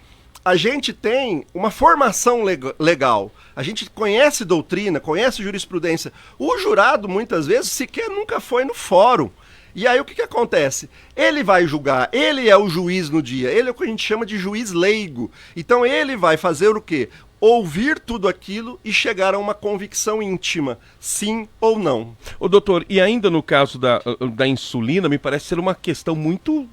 A gente tem uma formação legal, a gente conhece doutrina, conhece jurisprudência. O jurado, muitas vezes, sequer nunca foi no fórum. E aí o que acontece? Ele vai julgar, ele é o juiz no dia, ele é o que a gente chama de juiz leigo. Então ele vai fazer o quê? Ouvir tudo aquilo e chegar a uma convicção íntima, sim ou não. Ô doutor, e ainda no caso da insulina, me parece ser uma questão muito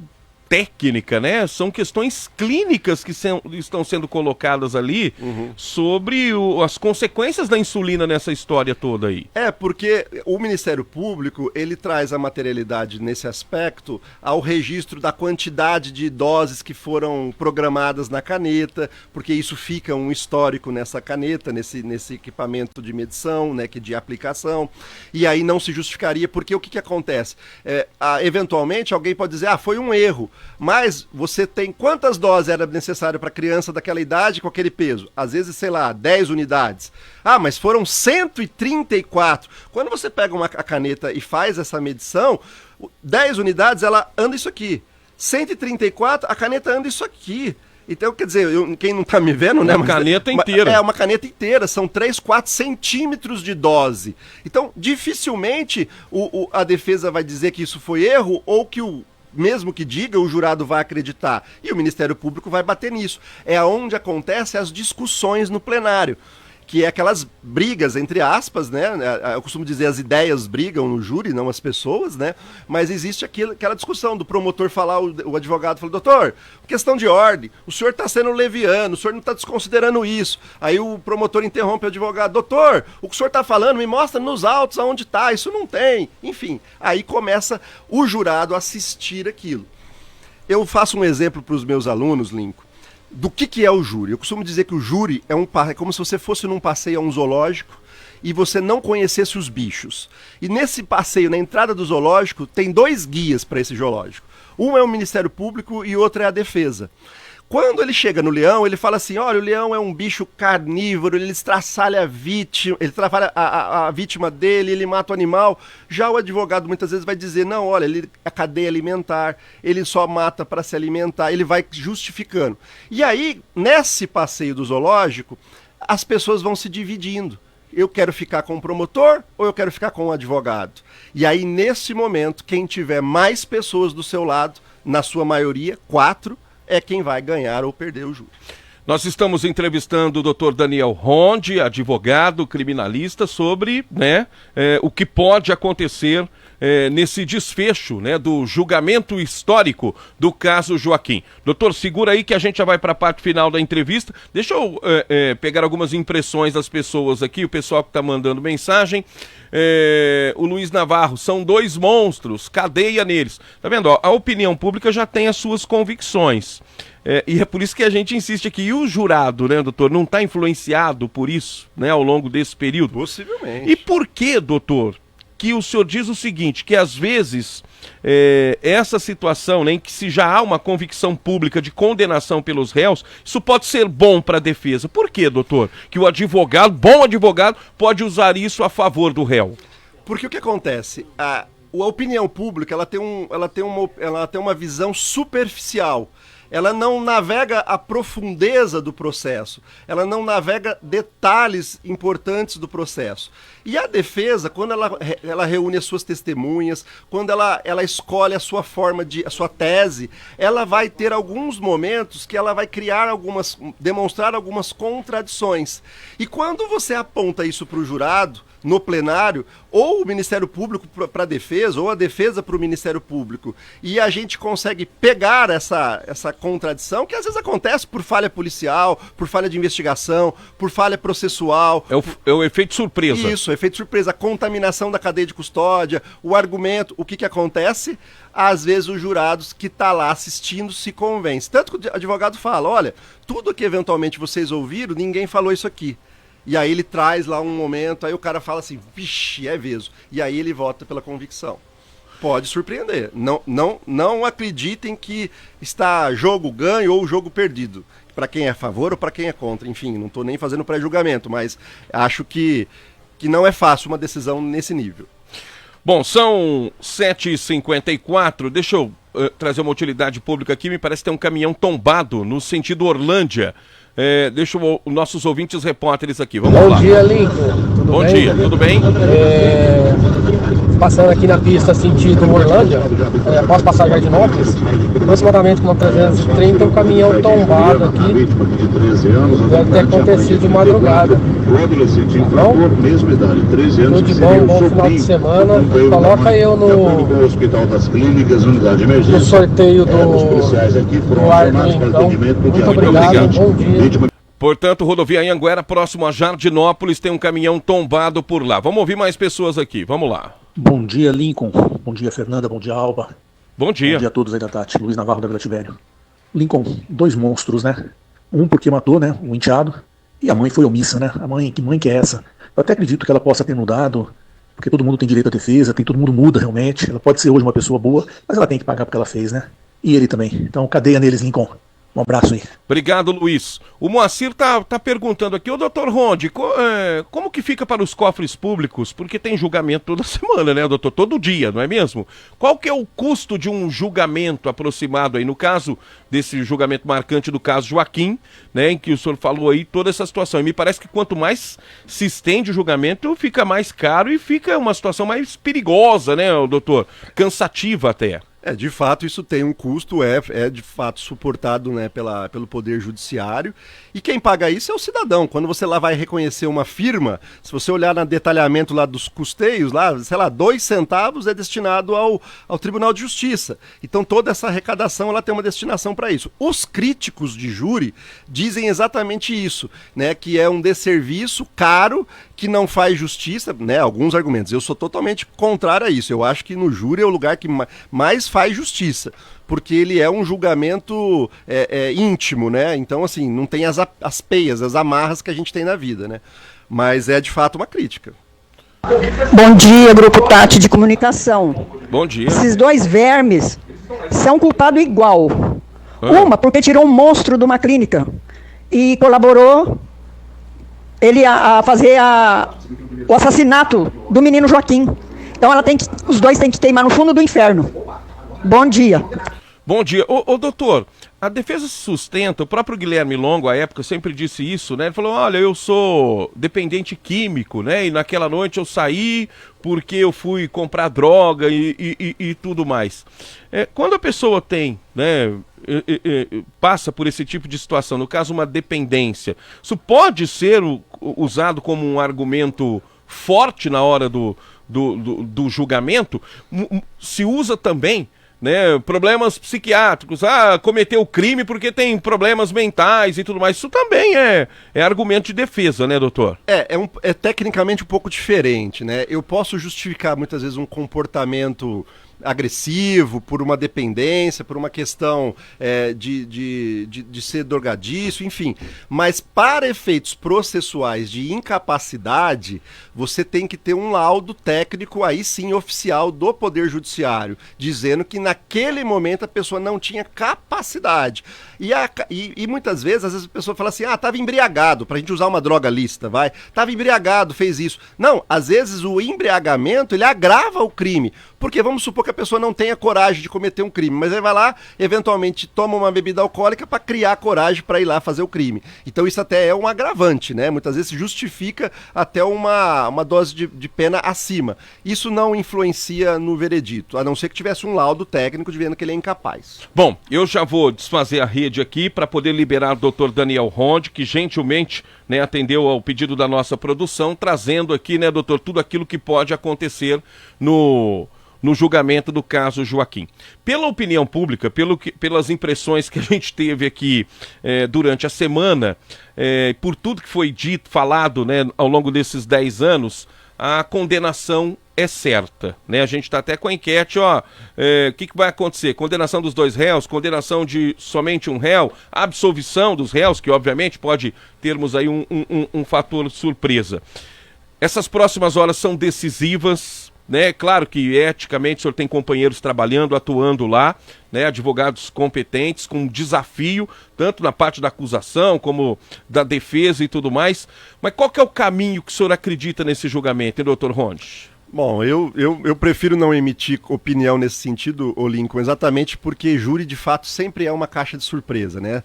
técnica, né? São questões clínicas que estão sendo colocadas ali sobre as consequências da insulina nessa história toda aí. Porque o Ministério Público, ele traz a materialidade nesse aspecto ao registro da quantidade de doses que foram programadas na caneta, porque isso fica um histórico nessa caneta, nesse equipamento de medição, né, de aplicação, e aí não se justificaria, porque o que acontece? Eventualmente alguém pode dizer, foi um erro, mas você tem quantas doses era necessário para criança daquela idade com aquele peso? Às vezes, 10 unidades. Mas foram 134. Quando você pega a caneta e faz essa medição, 10 unidades, ela anda isso aqui. 134, a caneta anda isso aqui. Então, quer dizer, quem não está me vendo, né? Uma caneta inteira. É uma caneta inteira, são 3, 4 centímetros de dose. Então, dificilmente a defesa vai dizer que isso foi erro ou que mesmo que diga, o jurado vai acreditar. E o Ministério Público vai bater nisso. É onde acontecem as discussões no plenário, que é aquelas brigas, entre aspas, né? Eu costumo dizer, as ideias brigam no júri, não as pessoas, né? Mas existe aquela discussão do promotor falar, o advogado fala, doutor, questão de ordem, o senhor está sendo leviano, o senhor não está desconsiderando isso. Aí o promotor interrompe o advogado, doutor, o que o senhor está falando, me mostra nos autos aonde está, isso não tem. Enfim, aí começa o jurado a assistir aquilo. Eu faço um exemplo para os meus alunos, Lincoln, do que é o júri. Eu costumo dizer que o júri é como se você fosse num passeio a um zoológico e você não conhecesse os bichos. E nesse passeio, na entrada do zoológico, tem 2 guias para esse zoológico. Um é o Ministério Público e outro é a defesa. Quando ele chega no leão, ele fala assim, olha, o leão é um bicho carnívoro, ele estraçalha a vítima, ele atrapalha a vítima dele, ele mata o animal. Já o advogado muitas vezes vai dizer, não, olha, ele é cadeia alimentar, ele só mata para se alimentar, ele vai justificando. E aí, nesse passeio do zoológico, as pessoas vão se dividindo. Eu quero ficar com o promotor ou eu quero ficar com o advogado? E aí, nesse momento, quem tiver mais pessoas do seu lado, na sua maioria, 4, é quem vai ganhar ou perder o júri. Nós estamos entrevistando o Dr. Daniel Ronde, advogado criminalista, sobre o que pode acontecer nesse desfecho, do julgamento histórico do caso Joaquim. Doutor, segura aí que a gente já vai para a parte final da entrevista. Deixa eu pegar algumas impressões das pessoas aqui, o pessoal que está mandando mensagem. O Luiz Navarro, são 2 monstros, cadeia neles. Tá vendo? A opinião pública já tem as suas convicções. E é por isso que a gente insiste aqui. E o jurado, né, doutor, não está influenciado por isso, ao longo desse período? Possivelmente. E por que, doutor, que o senhor diz o seguinte, que às vezes essa situação, em que se já há uma convicção pública de condenação pelos réus, isso pode ser bom para a defesa? Por que, doutor? Que o advogado, bom advogado, pode usar isso a favor do réu? Porque o que acontece? A opinião pública, ela tem uma visão superficial. Ela não navega a profundeza do processo, ela não navega detalhes importantes do processo. E a defesa, quando ela reúne as suas testemunhas, quando ela escolhe a sua a sua tese, ela vai ter alguns momentos que ela vai demonstrar algumas contradições. E quando você aponta isso para o jurado, no plenário, ou o Ministério Público para a defesa, ou a defesa para o Ministério Público, e a gente consegue pegar essa contradição, que às vezes acontece por falha policial, por falha de investigação, por falha processual. É o efeito surpresa. Isso, o efeito surpresa, a contaminação da cadeia de custódia, o argumento, o que acontece? Às vezes os jurados que estão lá assistindo se convencem. Tanto que o advogado fala, olha, tudo que eventualmente vocês ouviram, ninguém falou isso aqui. E aí ele traz lá um momento, aí o cara fala assim, vixe, é mesmo. E aí ele vota pela convicção. Pode surpreender. Não acreditem que está jogo ganho ou jogo perdido. Para quem é a favor ou para quem é contra. Enfim, não estou nem fazendo pré-julgamento, mas acho que não é fácil uma decisão nesse nível. Bom, são 7h54, deixa eu trazer uma utilidade pública aqui, me parece que tem um caminhão tombado no sentido Orlândia. Deixa os nossos ouvintes repórteres aqui, vamos lá. Bom dia, Lincoln. Bom dia, tudo bem? Passando aqui na pista sentido Orlândia, após passar a Jardinópolis, aproximadamente com 330, um caminhão tombado aqui, deve ter acontecido de madrugada. Bom, tudo de bom, bom final de semana. Coloca eu no sorteio do Armin, então, muito obrigado, bom dia. Portanto, rodovia Anhanguera, próximo a Jardinópolis, tem um caminhão tombado por lá. Vamos ouvir mais pessoas aqui, vamos lá. Bom dia, Lincoln. Bom dia, Fernanda. Bom dia, Alba. Bom dia. Bom dia a todos aí da Tati. Luiz Navarro da Vila Tibério. Lincoln, 2 monstros, né? Um porque matou, né? O enteado. E a mãe foi omissa, né? A mãe, que mãe que é essa? Eu até acredito que ela possa ter mudado, porque todo mundo tem direito à defesa, todo mundo muda realmente. Ela pode ser hoje uma pessoa boa, mas ela tem que pagar porque ela fez, né? E ele também. Então, cadeia neles, Lincoln. Um abraço aí. Obrigado, Luiz. O Moacir tá perguntando aqui, ô doutor Ronde, como que fica para os cofres públicos? Porque tem julgamento toda semana, né, doutor? Todo dia, não é mesmo? Qual que é o custo de um julgamento aproximado aí? No caso desse julgamento marcante do caso Joaquim, né, em que o senhor falou aí toda essa situação. E me parece que quanto mais se estende o julgamento, fica mais caro e fica uma situação mais perigosa, né, doutor? Cansativa até. De fato, isso tem um custo, é de fato suportado, né, pelo Poder Judiciário, e quem paga isso é o cidadão. Quando você lá vai reconhecer uma firma, se você olhar no detalhamento lá dos custeios, lá, sei lá, 2 centavos é destinado ao Tribunal de Justiça. Então toda essa arrecadação ela tem uma destinação para isso. Os críticos de júri dizem exatamente isso, né, que é um desserviço caro, que não faz justiça, né, alguns argumentos. Eu sou totalmente contrário a isso. Eu acho que no júri é o lugar que mais faz justiça, porque ele é um julgamento íntimo, né? Então, assim, não tem as peias, as amarras que a gente tem na vida, né? Mas é de fato uma crítica. Bom dia, Grupo Tati de Comunicação. Bom dia. Esses 2 vermes são culpados igual. Uma porque tirou um monstro de uma clínica e colaborou ele a fazer o assassinato do menino Joaquim. Então os 2 têm que teimar no fundo do inferno. Bom dia. Bom dia. Ô doutor, a defesa se sustenta, o próprio Guilherme Longo, à época, sempre disse isso, né? Ele falou, olha, eu sou dependente químico, né? E naquela noite eu saí porque eu fui comprar droga e tudo mais. Quando a pessoa tem, né, passa por esse tipo de situação, no caso uma dependência, isso pode ser usado como um argumento forte na hora do julgamento? Se usa também, né, problemas psiquiátricos, cometeu crime porque tem problemas mentais e tudo mais. Isso também é argumento de defesa, né, doutor? É tecnicamente um pouco diferente, né? Eu posso justificar muitas vezes um comportamento agressivo, por uma dependência, por uma questão de ser drogadiço, enfim. Mas para efeitos processuais de incapacidade, você tem que ter um laudo técnico, aí sim, oficial do Poder Judiciário, dizendo que naquele momento a pessoa não tinha capacidade. E muitas vezes, às vezes a pessoa fala assim, estava embriagado, pra gente usar uma droga lista, estava embriagado, fez isso. Não, às vezes o embriagamento, ele agrava o crime, porque vamos supor que a pessoa não tenha coragem de cometer um crime, mas aí vai lá, eventualmente toma uma bebida alcoólica para criar coragem para ir lá fazer o crime. Então isso até é um agravante, né? Muitas vezes justifica até uma dose de pena acima. Isso não influencia no veredito, a não ser que tivesse um laudo técnico dizendo que ele é incapaz. Bom, eu já vou desfazer a rede aqui para poder liberar o Dr. Daniel Ronde, que gentilmente, né, atendeu ao pedido da nossa produção, trazendo aqui, né, doutor, tudo aquilo que pode acontecer no julgamento do caso Joaquim. Pela opinião pública, pelas impressões que a gente teve aqui durante a semana, por tudo que foi dito, falado, né, ao longo desses 10 anos, a condenação é certa, né? A gente está até com a enquete, o que vai acontecer? Condenação dos 2 réus, condenação de somente um réu, absolvição dos réus, que obviamente pode termos aí um fator surpresa. Essas próximas horas são decisivas, né? Claro que eticamente o senhor tem companheiros trabalhando, atuando lá, né? Advogados competentes, com desafio, tanto na parte da acusação como da defesa e tudo mais. Mas qual que é o caminho que o senhor acredita nesse julgamento, hein, doutor Rondes? Bom, eu prefiro não emitir opinião nesse sentido, ô Lincoln, exatamente porque júri, de fato, sempre é uma caixa de surpresa, né?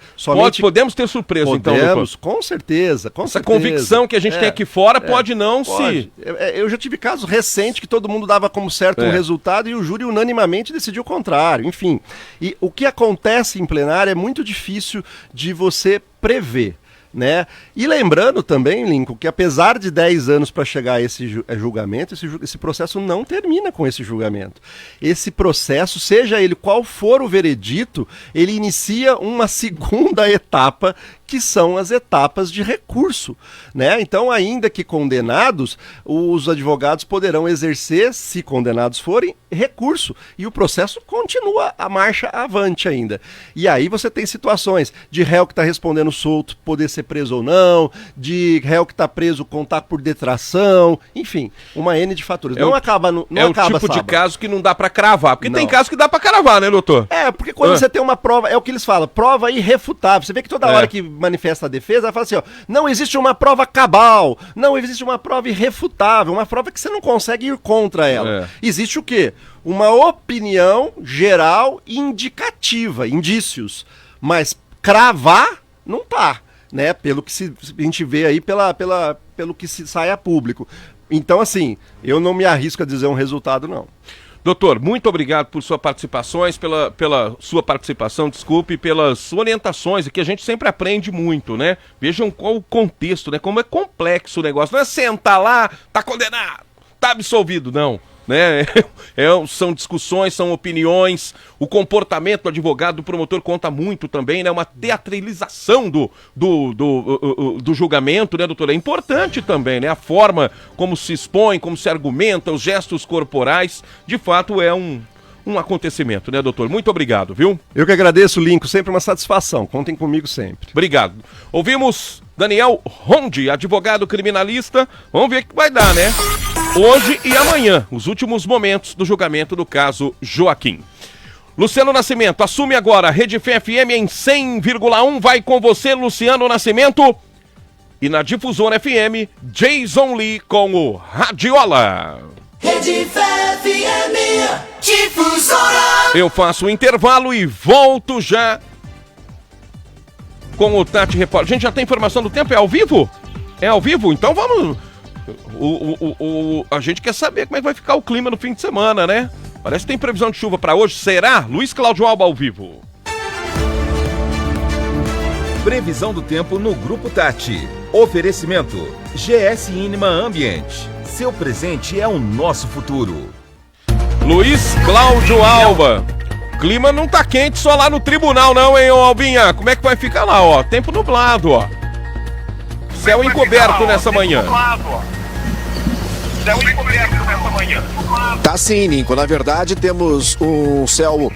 Podemos ter surpresa, então, doutor? Podemos, com certeza, com Essa certeza. Convicção que a gente tem aqui fora pode não pode. se... Eu já tive casos recentes que todo mundo dava como certo um resultado e o júri unanimamente decidiu o contrário, enfim. E o que acontece em plenário é muito difícil de você prever, né? E lembrando também, Lincoln, que apesar de 10 anos para chegar a esse julgamento, esse processo não termina com esse julgamento. Esse processo, seja ele qual for o veredito, ele inicia uma segunda etapa, que são as etapas de recurso, né? Então, ainda que condenados, os advogados poderão exercer, se condenados forem, recurso. E o processo continua a marcha avante ainda. E aí você tem situações de réu que está respondendo solto poder ser preso ou não, de réu que está preso contar por detração, enfim, uma N de faturas. Não acaba o tipo de caso que não dá para cravar, porque tem caso que dá para cravar, né, doutor? Porque quando você tem uma prova, é o que eles falam, prova irrefutável. Você vê que toda hora que manifesta a defesa, ela fala assim, ó, não existe uma prova cabal, não existe uma prova irrefutável, uma prova que você não consegue ir contra ela. Existe o quê? Uma opinião geral indicativa, indícios, mas cravar não tá, né? Pelo que a gente vê aí, pelo que se sai a público. Então, assim, eu não me arrisco a dizer um resultado, não. Doutor, muito obrigado por suas participações, pela sua participação, desculpe, pelas orientações, que a gente sempre aprende muito, né? Vejam qual o contexto, né? Como é complexo o negócio. Não é sentar lá, tá condenado, tá absolvido, não. Né? São discussões, são opiniões, o comportamento do advogado, do promotor conta muito também, né? Uma teatralização do julgamento, né, doutor? É importante também, né? A forma como se expõe, como se argumenta, os gestos corporais, de fato é um acontecimento, né, doutor? Muito obrigado, viu? Eu que agradeço, Lincoln, sempre uma satisfação, contem comigo sempre. Obrigado. Ouvimos Daniel Ronde, advogado criminalista, vamos ver o que vai dar, né? Hoje e amanhã, os últimos momentos do julgamento do caso Joaquim. Luciano Nascimento assume agora a Rede Fé FM em 100,1. Vai com você, Luciano Nascimento. E na Difusora FM, Jason Lee com o Radiola. Rede Fé FM, Difusora. Eu faço o intervalo e volto já com o Tati Repórter. A gente já tem informação do tempo? É ao vivo? É ao vivo? Então vamos... A gente quer saber como é que vai ficar o clima no fim de semana, né? Parece que tem previsão de chuva para hoje. Será? Luiz Cláudio Alba ao vivo. Previsão do tempo no Grupo Tati. Oferecimento GS Inima Ambiente. Seu presente é o nosso futuro. Luiz Cláudio Alba. Clima não tá quente só lá no tribunal não, hein, Albinha? Como é que vai ficar lá, ó? Tempo nublado, ó. Céu encoberto nessa manhã. Céu encoberto nessa manhã. Tá sim, Nico. Na verdade, temos um céu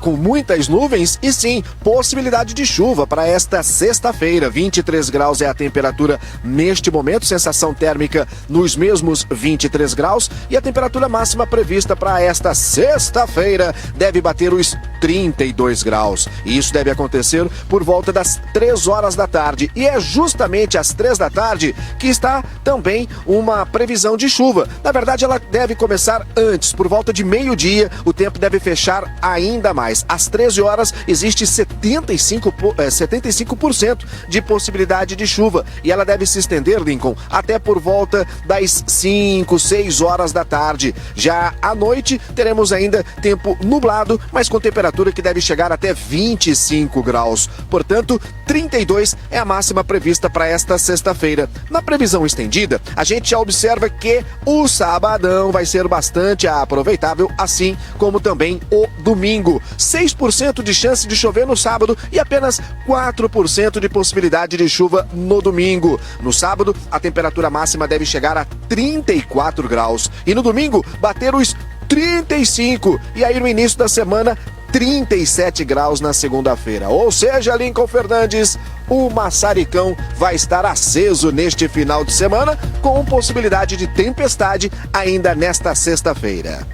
com muitas nuvens e sim, possibilidade de chuva para esta sexta-feira. 23 graus é a temperatura neste momento, sensação térmica nos mesmos 23 graus e a temperatura máxima prevista para esta sexta-feira deve bater os 32 graus. E isso deve acontecer por volta das 3 horas da tarde. E é justamente às 3 da tarde que está também uma previsão de chuva. Na verdade, ela deve começar antes, por volta de meio-dia, o tempo deve fechar ainda mais. Às 13 horas, existe 75% de possibilidade de chuva. E ela deve se estender, Lincoln, até por volta das 5, 6 horas da tarde. Já à noite, teremos ainda tempo nublado, mas com temperatura que deve chegar até 25 graus. Portanto, 32 é a máxima prevista para esta sexta-feira. Na previsão estendida, a gente já observa que o sabadão vai ser bastante aproveitável, assim como também o domingo. 6% de chance de chover no sábado e apenas 4% de possibilidade de chuva no domingo. No sábado, a temperatura máxima deve chegar a 34 graus. E no domingo, bater os 35. E aí no início da semana, 37 graus na segunda-feira. Ou seja, Lincoln Fernandes, O Maçaricão vai estar aceso neste final de semana, com possibilidade de tempestade ainda nesta sexta-feira.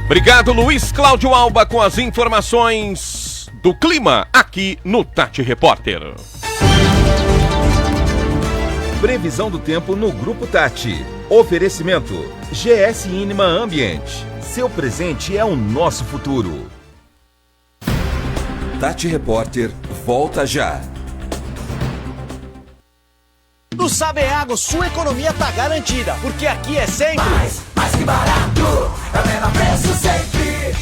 Obrigado, Luiz Cláudio Alba, com as informações do clima aqui no Tati Repórter. Previsão do tempo no Grupo Tati. Oferecimento GS Inima Ambiente. Seu presente é o nosso futuro. Tati Repórter volta já. No Saveago, sua economia tá garantida, porque aqui é sempre mais que barato, é o menor preço sempre.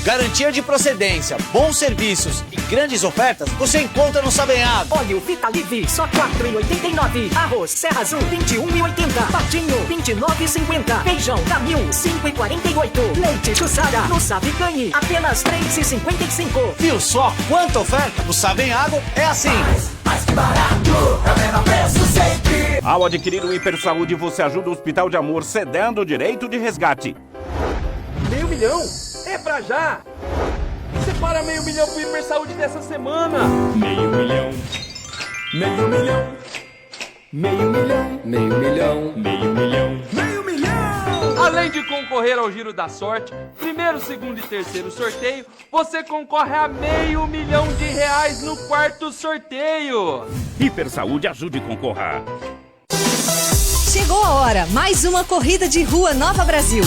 Garantia de procedência, bons serviços e grandes ofertas você encontra no Saveago. Óleo Vitalive, só R$ 4,89. Arroz Serra Azul, R$ 21,80. Patinho, R$ 29,50. Feijão Camil, R$ 5,48. Leite Jussara, no Savicanhe, apenas R$ 3,55. Viu só quanta oferta? No Saveago é assim. Mais que barato, é o menor preço sempre. Ao adquirir o Hipersaúde, você ajuda o Hospital de Amor cedendo o direito de resgate. R$500 milhão? É pra já! Separa R$500 milhão pro Hipersaúde dessa semana! R$500 milhão! R$500 milhão! R$500 milhão! R$500 milhão! R$500 milhão! R$500 milhão! Além de concorrer ao Giro da Sorte, primeiro, segundo e terceiro sorteio, você concorre a R$500 milhão no quarto sorteio! Hipersaúde ajude e concorra! Chegou a hora, mais uma corrida de rua Nova Brasil.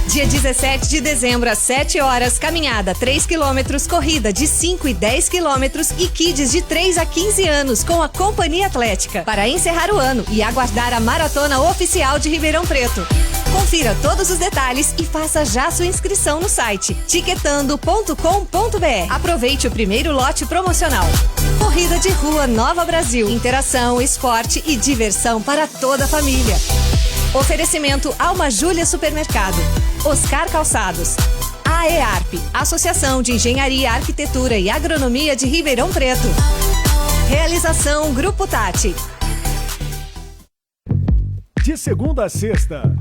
Dia 17 de dezembro, às 7 horas, caminhada 3 km, corrida de 5 e 10 km e kids de 3 a 15 anos com a Companhia Atlética, para encerrar o ano e aguardar a maratona oficial de Ribeirão Preto. Confira todos os detalhes e faça já sua inscrição no site tiquetando.com.br. Aproveite o primeiro lote promocional. Corrida de Rua Nova Brasil. Interação, esporte e diversão para toda a família. Oferecimento Alma Júlia Supermercado, Oscar Calçados, AEARP, Associação de Engenharia, Arquitetura e Agronomia de Ribeirão Preto. Realização Grupo Tati. De segunda a sexta.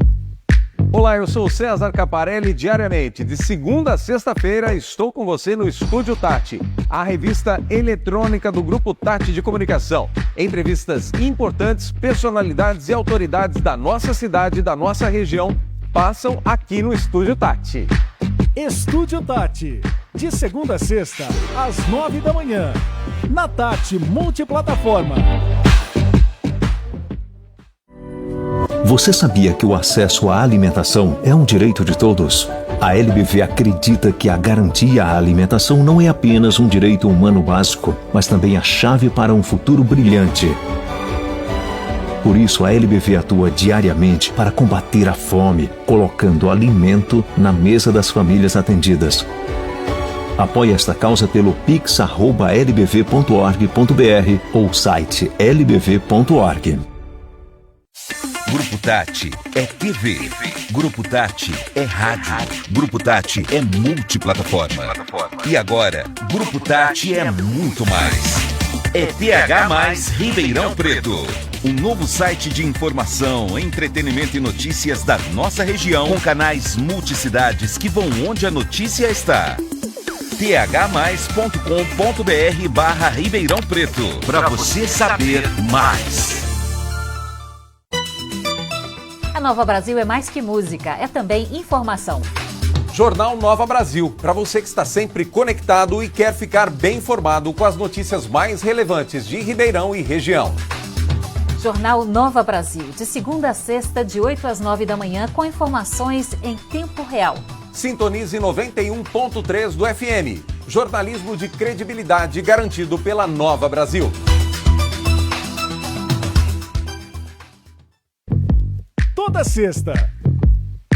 Olá, eu sou o César Caparelli. Diariamente, de segunda a sexta-feira, estou com você no Estúdio Tati, a revista eletrônica do Grupo Tati de Comunicação. Entrevistas importantes, personalidades e autoridades da nossa cidade e da nossa região passam aqui no Estúdio Tati. Estúdio Tati, de segunda a sexta, às 9 da manhã, na Tati Multiplataforma. Você sabia que o acesso à alimentação é um direito de todos? A LBV acredita que a garantia à alimentação não é apenas um direito humano básico, mas também a chave para um futuro brilhante. Por isso, a LBV atua diariamente para combater a fome, colocando alimento na mesa das famílias atendidas. Apoie esta causa pelo pix@lbv.org.br ou site lbv.org. Grupo Tati é TV. Grupo Tati é rádio. Grupo Tati é multiplataforma. E agora, Grupo Tati é muito mais. É TH+ Ribeirão Preto. Um novo site de informação, entretenimento e notícias da nossa região, com canais multicidades que vão onde a notícia está. thmais.com.br/Ribeirão Preto. Para você saber mais. A Nova Brasil é mais que música, é também informação. Jornal Nova Brasil, para você que está sempre conectado e quer ficar bem informado com as notícias mais relevantes de Ribeirão e região. Jornal Nova Brasil, de segunda a sexta, de 8 às 9 da manhã, com informações em tempo real. Sintonize 91.3 do FM. Jornalismo de credibilidade garantido pela Nova Brasil. Toda sexta.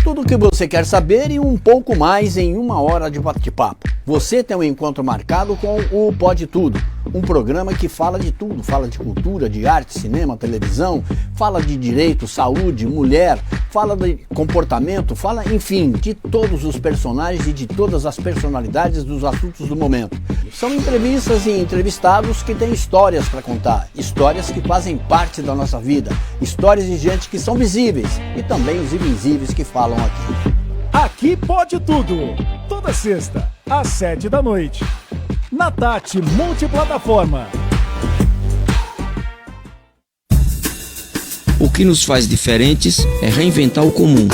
Tudo o que você quer saber e um pouco mais em 1 hora de bate-papo. Você tem um encontro marcado com o Pode Tudo, um programa que fala de tudo, fala de cultura, de arte, cinema, televisão, fala de direito, saúde, mulher, fala de comportamento, fala, enfim, de todos os personagens e de todas as personalidades dos assuntos do momento. São entrevistas e entrevistados que têm histórias para contar, histórias que fazem parte da nossa vida, histórias de gente que são visíveis e também os invisíveis que falam aqui. Aqui Pode Tudo, toda sexta, às 7 da noite, na Tati Multiplataforma. O que nos faz diferentes é reinventar o comum.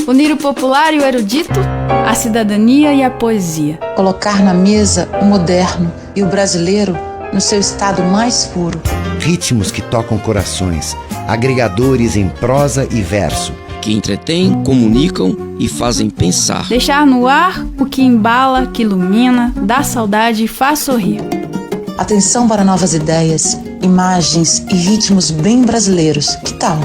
Unir o popular e o erudito, a cidadania e a poesia. Colocar na mesa o moderno e o brasileiro no seu estado mais puro. Ritmos que tocam corações, agregadores em prosa e verso. Que entretêm, comunicam e fazem pensar. Deixar no ar o que embala, que ilumina, dá saudade e faz sorrir. Atenção para novas ideias, imagens e ritmos bem brasileiros. Que tal?